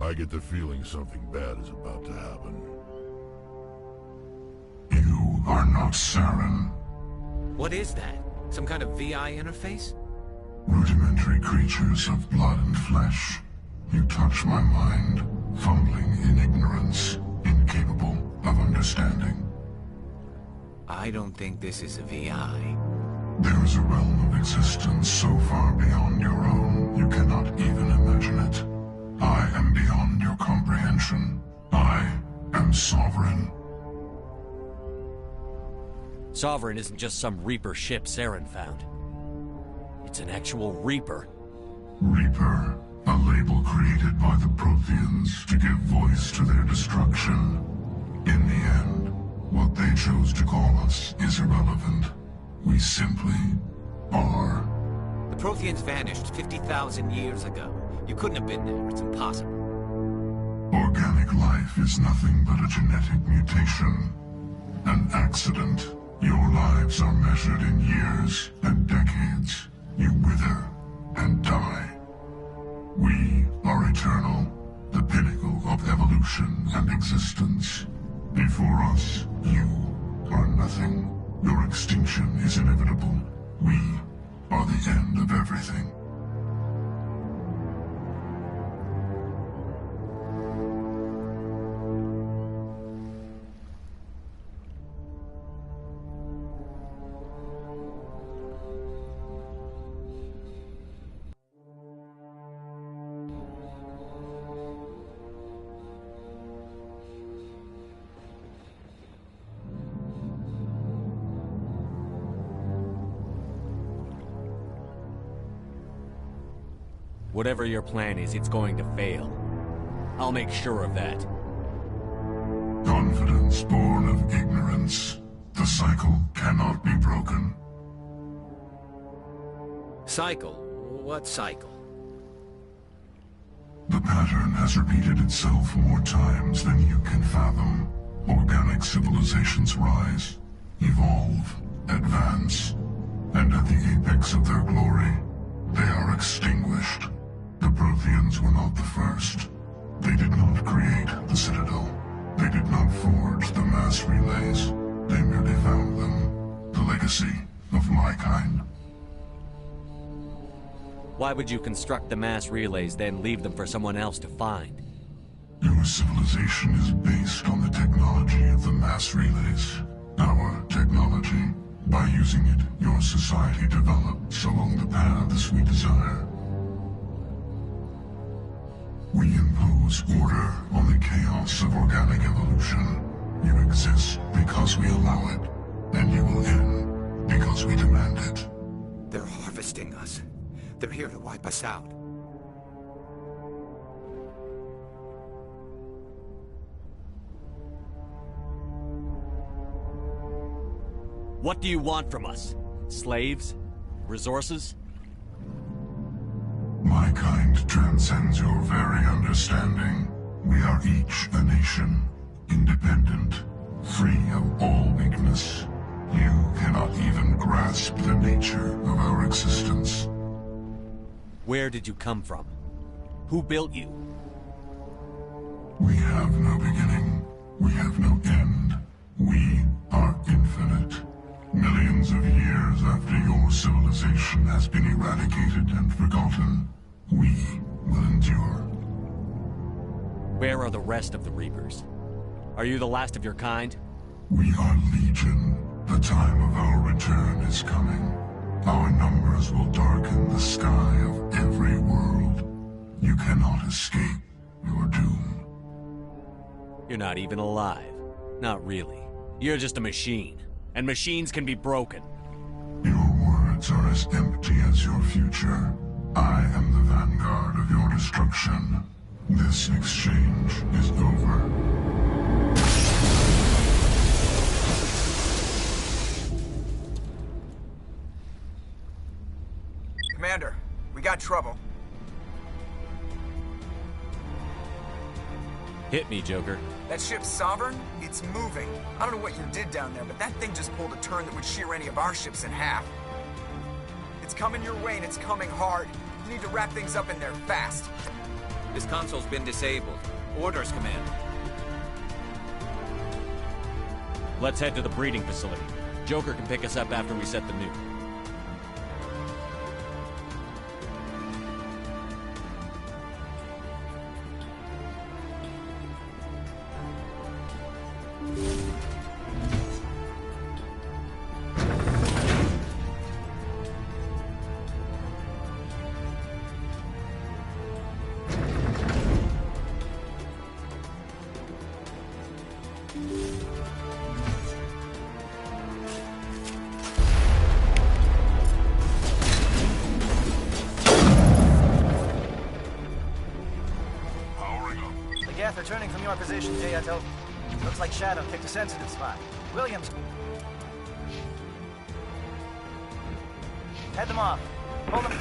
I get the feeling something bad is about to happen. You are not Saren. What is that? Some kind of VI interface? Rudimentary creatures of blood and flesh. You touch my mind, fumbling in ignorance, incapable of understanding. I don't think this is a VI. There is a realm of existence so far beyond your own, you cannot even imagine it. I am beyond your comprehension. I am Sovereign. Sovereign isn't just some Reaper ship Saren found. It's an actual Reaper. Reaper, a label created by the Protheans to give voice to their destruction. In the end, what they chose to call us is irrelevant. We simply are. The Protheans vanished 50,000 years ago. You couldn't have been there. It's impossible. Organic life is nothing but a genetic mutation. An accident. Your lives are measured in years and decades. You wither and die. We are eternal, the pinnacle of evolution and existence. Before us, you are nothing. Your extinction is inevitable. We are the end of everything. Whatever your plan is, it's going to fail. I'll make sure of that. Confidence born of ignorance. The cycle cannot be broken. Cycle? What cycle? The pattern has repeated itself more times than you can fathom. Organic civilizations rise, evolve, advance, and at the apex of their glory, they are extinguished. The Protheans were not the first. They did not create the Citadel. They did not forge the mass relays. They merely found them. The legacy of my kind. Why would you construct the mass relays, then leave them for someone else to find? Your civilization is based on the technology of the mass relays. Our technology. By using it, your society develops along the paths we desire. We impose order on the chaos of organic evolution. You exist because we allow it, and you will end because we demand it. They're harvesting us. They're here to wipe us out. What do you want from us? Slaves? Resources? My kind transcends your very understanding. We are each a nation, independent, free of all weakness. You cannot even grasp the nature of our existence. Where did you come from? Who built you? We have no beginning. We have no end. We are infinite. Millions of years after your civilization has been eradicated and forgotten, we will endure. Where are the rest of the Reapers? Are you the last of your kind? We are Legion. The time of our return is coming. Our numbers will darken the sky of every world. You cannot escape your doom. You're not even alive. Not really. You're just a machine. And machines can be broken. Your words are as empty as your future. I am the vanguard of your destruction. This exchange is over. Commander, we got trouble. Hit me, Joker. That ship's Sovereign? It's moving. I don't know what you did down there, but that thing just pulled a turn that would shear any of our ships in half. It's coming your way, and it's coming hard. You need to wrap things up in there fast. This console's been disabled. Orders, Commander. Let's head to the breeding facility. Joker can pick us up after we set the nuke. Returning from your position, Jayato. Looks like Shadow picked a sensitive spot. Williams. Head them off. Hold them.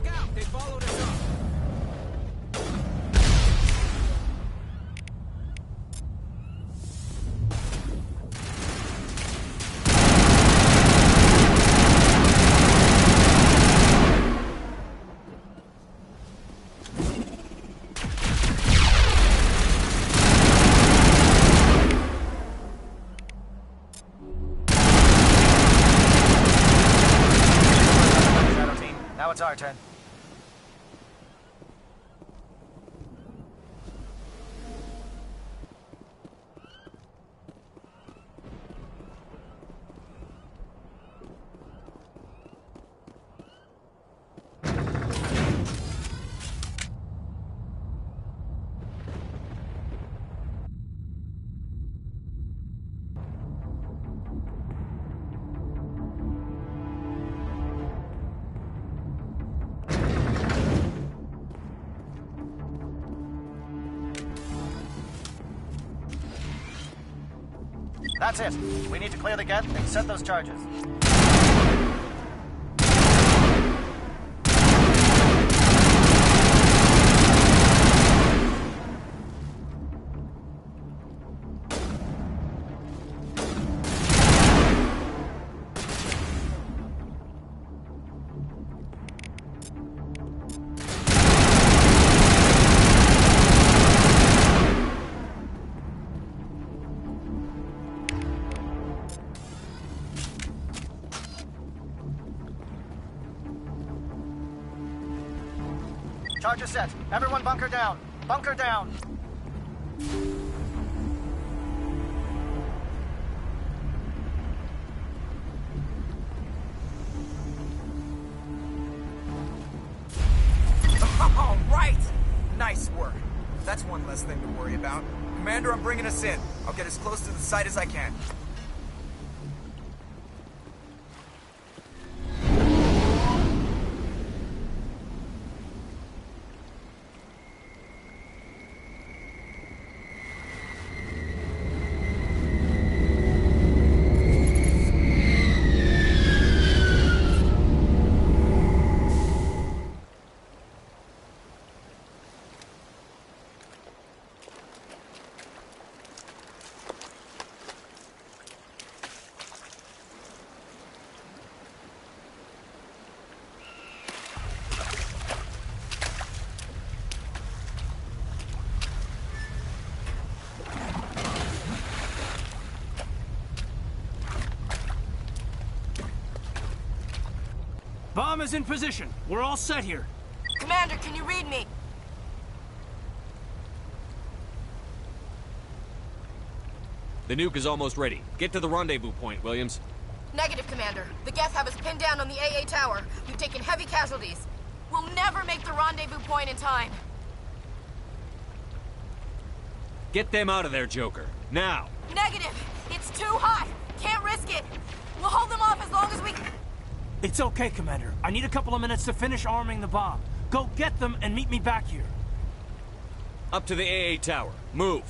Scout, they followed us up. Now it's our turn. That's it. We need to clear the gate and set those charges. Charges set. Everyone bunker down. Bunker down. All right! Nice work. That's one less thing to worry about. Commander, I'm bringing us in. I'll get as close to the site as I can. Bomb is in position. We're all set here. Commander, can you read me? The nuke is almost ready. Get to the rendezvous point, Williams. Negative, Commander. The Geth have us pinned down on the AA tower. We've taken heavy casualties. We'll never make the rendezvous point in time. Get them out of there, Joker. Now! Negative! It's too hot! Can't risk it! We'll hold them off as long as we... It's okay, Commander. I need a couple of minutes to finish arming the bomb. Go get them and meet me back here. Up to the AA tower. Move!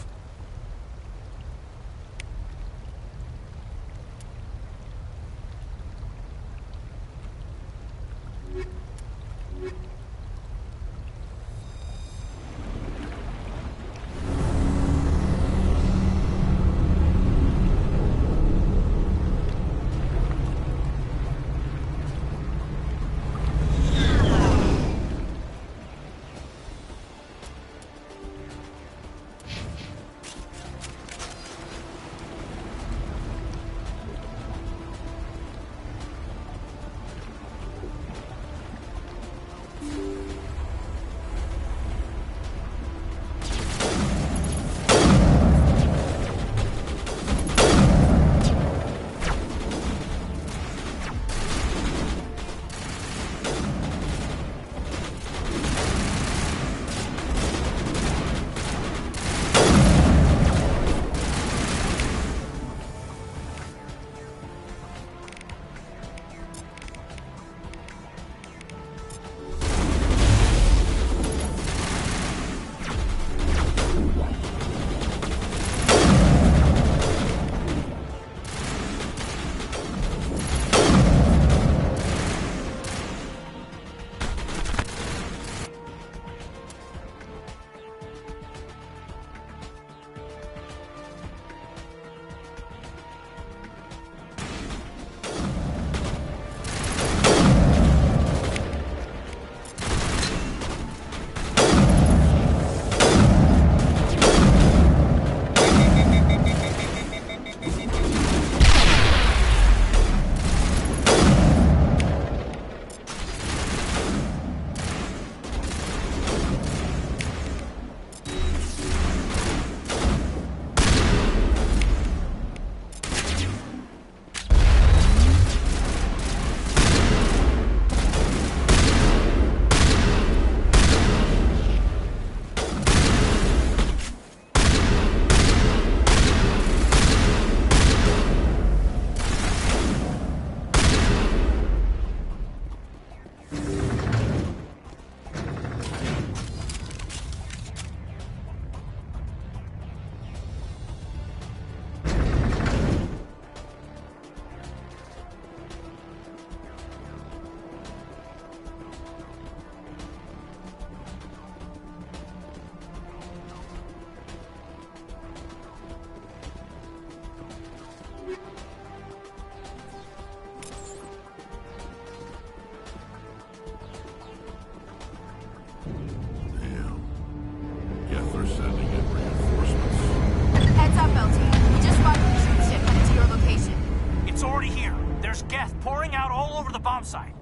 Geth pouring out all over the bomb site.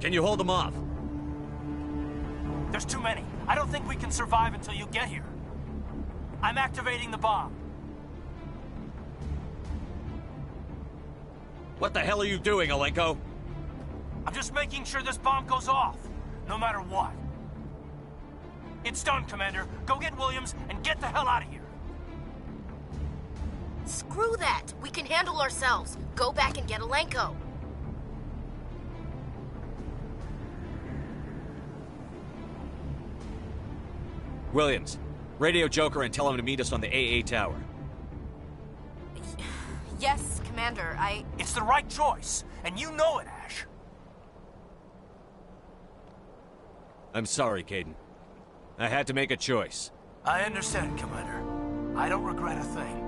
Can you hold them off? There's too many. I don't think we can survive until you get here. I'm activating the bomb. What the hell are you doing, Alenko? I'm just making sure this bomb goes off, no matter what. It's done, Commander. Go get Williams and get the hell out of here. Screw that! We can handle ourselves. Go back and get Alenko. Williams, radio Joker and tell him to meet us on the AA tower. Yes, Commander, It's the right choice, and you know it, Ash. I'm sorry, Kaidan. I had to make a choice. I understand, Commander. I don't regret a thing.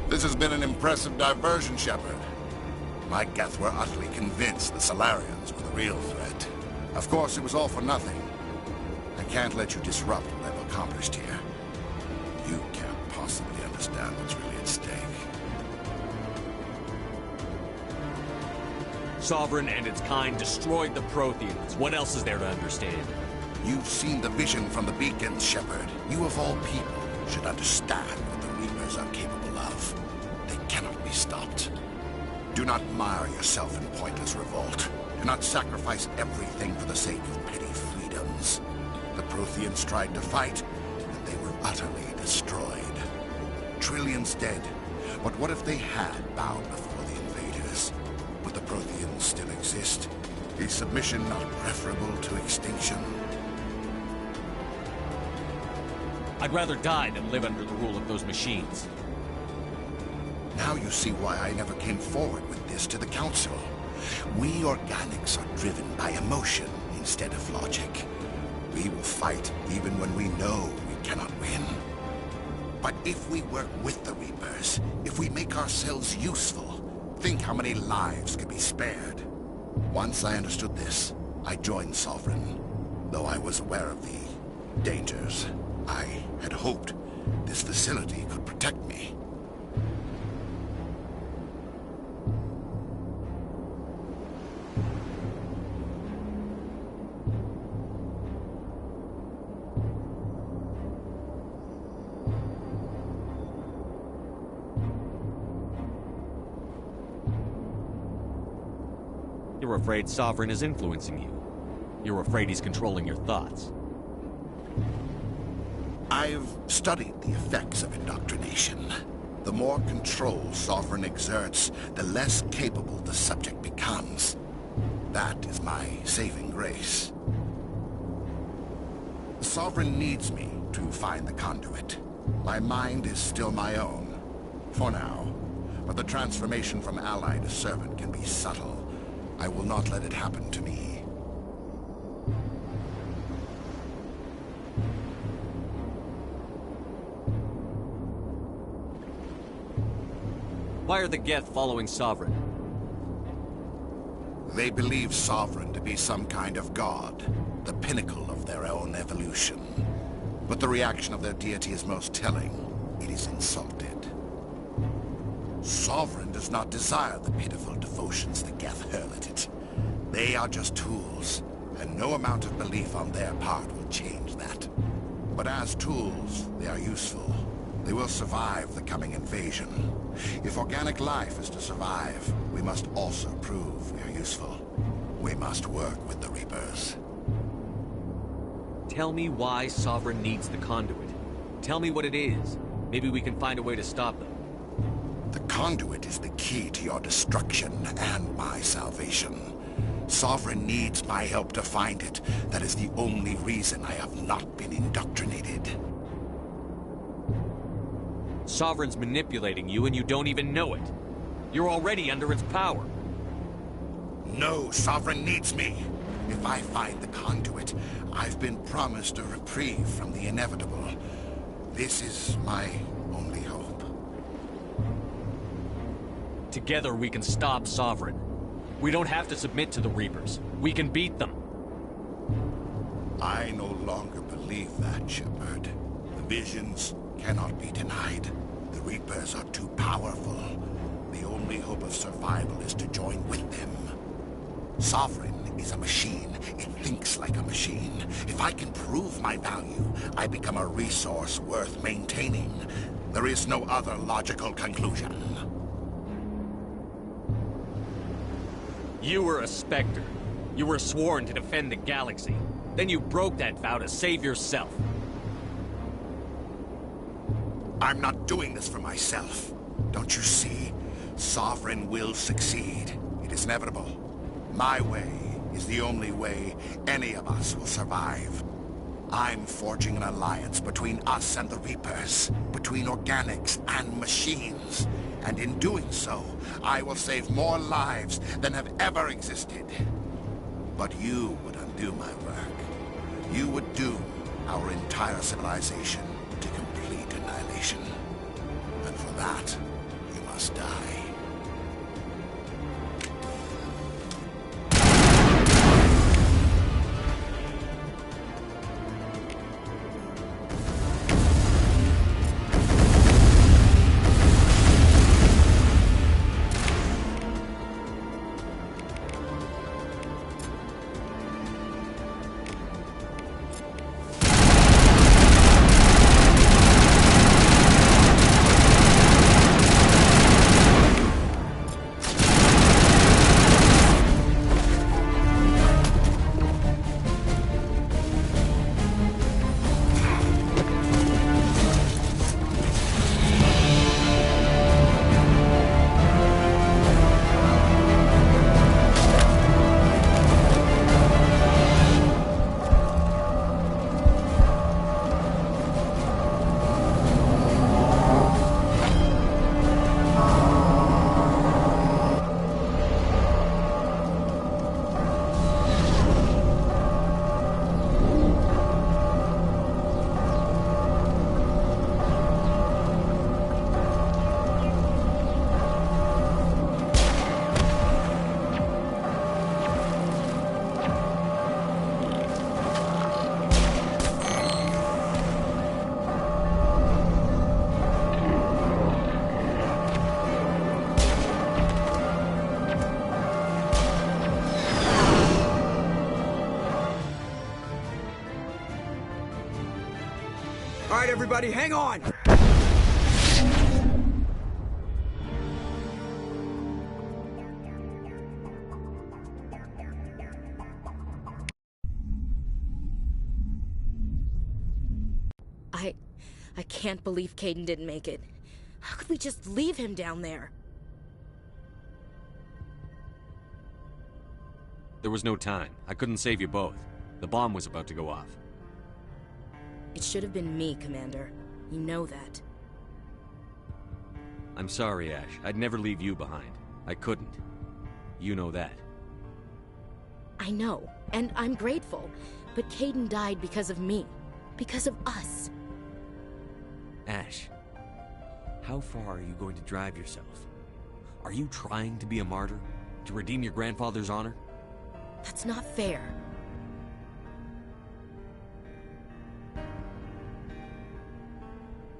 This has been an impressive diversion, Shepard. My Geth were utterly convinced the Salarians were the real threat. Of course, it was all for nothing. I can't let you disrupt what I've accomplished here. You can't possibly understand what's really at stake. Sovereign and its kind destroyed the Protheans. What else is there to understand? You've seen the vision from the beacons, Shepard. You of all people should understand what the Reapers are capable of. They cannot be stopped. Do not mire yourself in pointless revolt. Do not sacrifice everything for the sake of petty freedoms. The Protheans tried to fight, and they were utterly destroyed. Trillions dead. But what if they had bowed before the invaders? Would the Protheans still exist? Is submission not preferable to extinction? I'd rather die than live under the rule of those machines. Now you see why I never came forward with this to the Council. We organics are driven by emotion instead of logic. We will fight even when we know we cannot win. But if we work with the Reapers, if we make ourselves useful, think how many lives could be spared. Once I understood this, I joined Sovereign. Though I was aware of the dangers, I had hoped this facility could protect me. You're afraid Sovereign is influencing you. You're afraid he's controlling your thoughts. I've studied the effects of indoctrination. The more control Sovereign exerts, the less capable the subject becomes. That is my saving grace. The Sovereign needs me to find the conduit. My mind is still my own, for now. But the transformation from ally to servant can be subtle. I will not let it happen to me. Why are the Geth following Sovereign? They believe Sovereign to be some kind of god, the pinnacle of their own evolution. But the reaction of their deity is most telling. It is insulted. Sovereign does not desire the pitiful devotions the Geth hurl at it. They are just tools, and no amount of belief on their part will change that. But as tools, they are useful. They will survive the coming invasion. If organic life is to survive, we must also prove we are useful. We must work with the Reapers. Tell me why Sovereign needs the conduit. Tell me what it is. Maybe we can find a way to stop them. The conduit is the key to your destruction and my salvation. Sovereign needs my help to find it. That is the only reason I have not been indoctrinated. Sovereign's manipulating you and you don't even know it. You're already under its power. No, Sovereign needs me. If I find the conduit, I've been promised a reprieve from the inevitable. This is my only hope. Together we can stop Sovereign. We don't have to submit to the Reapers. We can beat them. I no longer believe that, Shepard. The visions cannot be denied. The Reapers are too powerful. The only hope of survival is to join with them. Sovereign is a machine. It thinks like a machine. If I can prove my value, I become a resource worth maintaining. There is no other logical conclusion. You were a Spectre. You were sworn to defend the galaxy. Then you broke that vow to save yourself. I'm not doing this for myself. Don't you see? Sovereign will succeed. It is inevitable. My way is the only way any of us will survive. I'm forging an alliance between us and the Reapers, between organics and machines. And in doing so, I will save more lives than have ever existed. But you would undo my work. You would doom our entire civilization to complete annihilation. And for that, you must die. right, everybody, hang on! I can't believe Kaidan didn't make it. How could we just leave him down there? There was no time. I couldn't save you both. The bomb was about to go off. It should have been me, Commander. You know that. I'm sorry, Ash. I'd never leave you behind. I couldn't. You know that. I know, and I'm grateful. But Kaidan died because of me. Because of us. Ash, how far are you going to drive yourself? Are you trying to be a martyr? To redeem your grandfather's honor? That's not fair.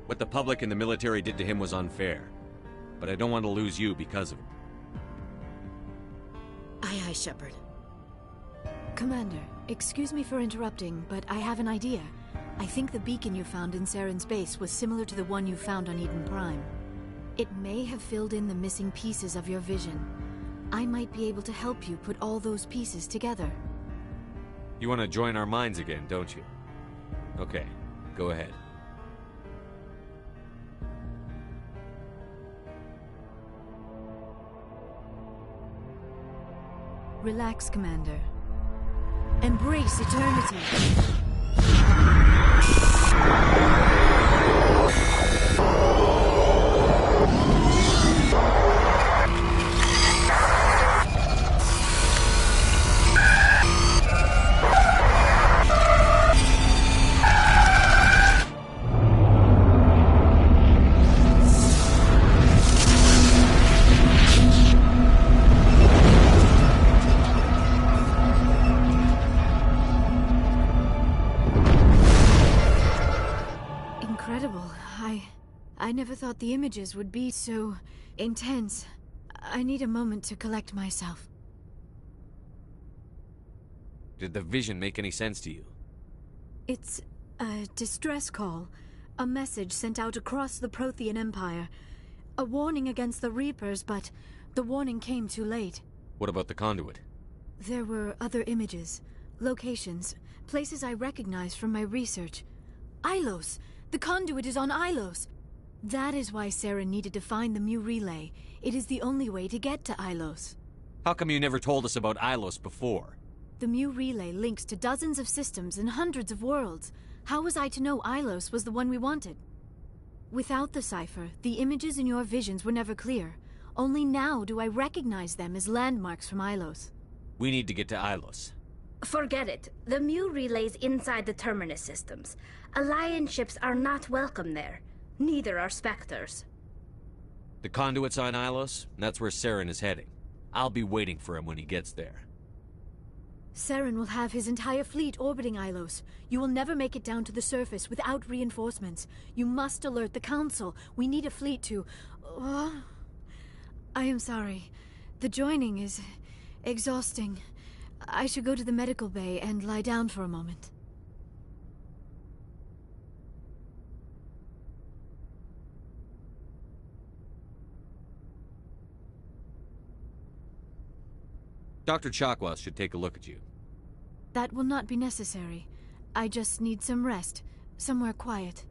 What the public and the military did to him was unfair. But I don't want to lose you because of it. Aye, aye, Shepard. Commander, excuse me for interrupting, but I have an idea. I think the beacon you found in Saren's base was similar to the one you found on Eden Prime. It may have filled in the missing pieces of your vision. I might be able to help you put all those pieces together. You want to join our minds again, don't you? Okay, go ahead. Relax, Commander. Embrace eternity. I never thought the images would be so intense. I need a moment to collect myself. Did the vision make any sense to you? It's a distress call. A message sent out across the Prothean Empire. A warning against the Reapers, but the warning came too late. What about the conduit? There were other images, locations, places I recognized from my research. Ilos! The conduit is on Ilos! That is why Saren needed to find the Mu Relay. It is the only way to get to Ilos. How come you never told us about Ilos before? The Mu Relay links to dozens of systems and hundreds of worlds. How was I to know Ilos was the one we wanted? Without the cipher, the images in your visions were never clear. Only now do I recognize them as landmarks from Ilos. We need to get to Ilos. Forget it. The Mu Relay's inside the Terminus systems. Alliance ships are not welcome there. Neither are Spectres. The conduit's on Ilos, and that's where Saren is heading. I'll be waiting for him when he gets there. Saren will have his entire fleet orbiting Ilos. You will never make it down to the surface without reinforcements. You must alert the Council. We need a fleet to... I am sorry. The joining is exhausting. I should go to the medical bay and lie down for a moment. Dr. Chakwas should take a look at you. That will not be necessary. I just need some rest, somewhere quiet.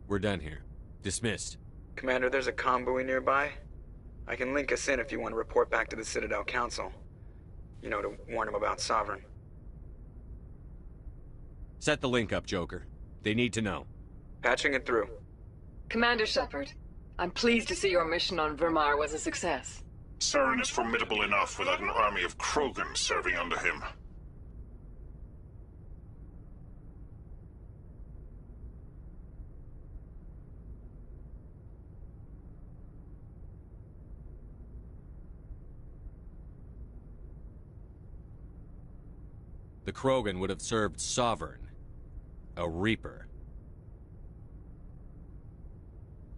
We're done here. Dismissed. Commander, there's a comm buoy nearby. I can link us in if you want to report back to the Citadel Council. You know, to warn them about Sovereign. Set the link up, Joker. They need to know. Patching it through. Commander Shepard, I'm pleased to see your mission on Vermar was a success. Saren is formidable enough without an army of Krogan serving under him. The Krogan would have served Sovereign. A Reaper.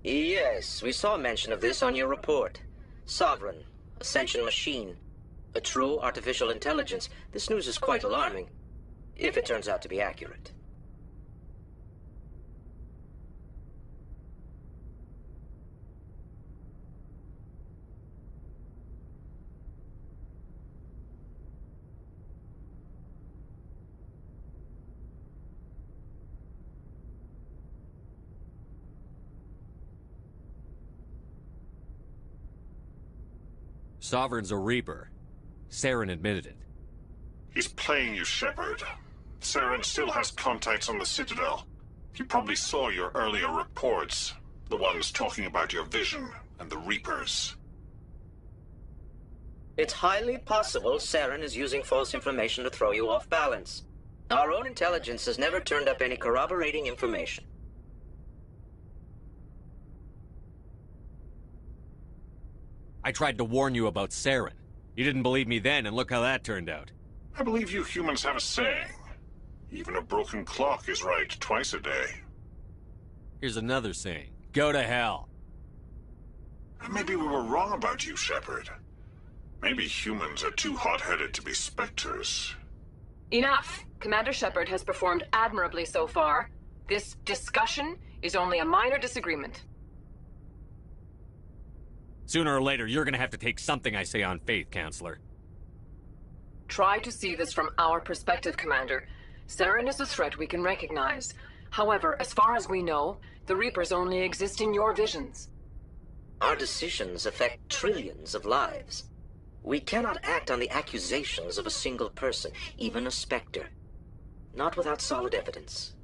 Yes, we saw mention of this on your report. Sovereign, Ascension machine, a true artificial intelligence. This news is quite alarming, if it turns out to be accurate. Sovereign's a Reaper. Saren admitted it. He's playing you, Shepard. Saren still has contacts on the Citadel. He probably saw your earlier reports. The ones talking about your vision and the Reapers. It's highly possible Saren is using false information to throw you off balance. Our own intelligence has never turned up any corroborating information. I tried to warn you about Saren. You didn't believe me then, and look how that turned out. I believe you humans have a saying. Even a broken clock is right twice a day. Here's another saying. Go to hell. Maybe we were wrong about you, Shepard. Maybe humans are too hot-headed to be Spectres. Enough! Commander Shepard has performed admirably so far. This discussion is only a minor disagreement. Sooner or later, you're gonna have to take something I say on faith, Counselor. Try to see this from our perspective, Commander. Saren is a threat we can recognize. However, as far as we know, the Reapers only exist in your visions. Our decisions affect trillions of lives. We cannot act on the accusations of a single person, even a Spectre. Not without solid evidence.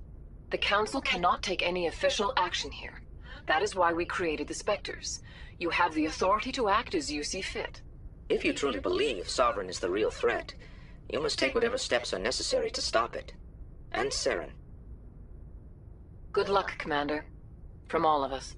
The Council cannot take any official action here. That is why we created the Spectres. You have the authority to act as you see fit. If you truly believe Sovereign is the real threat, you must take whatever steps are necessary to stop it. And Saren. Good luck, Commander. From all of us.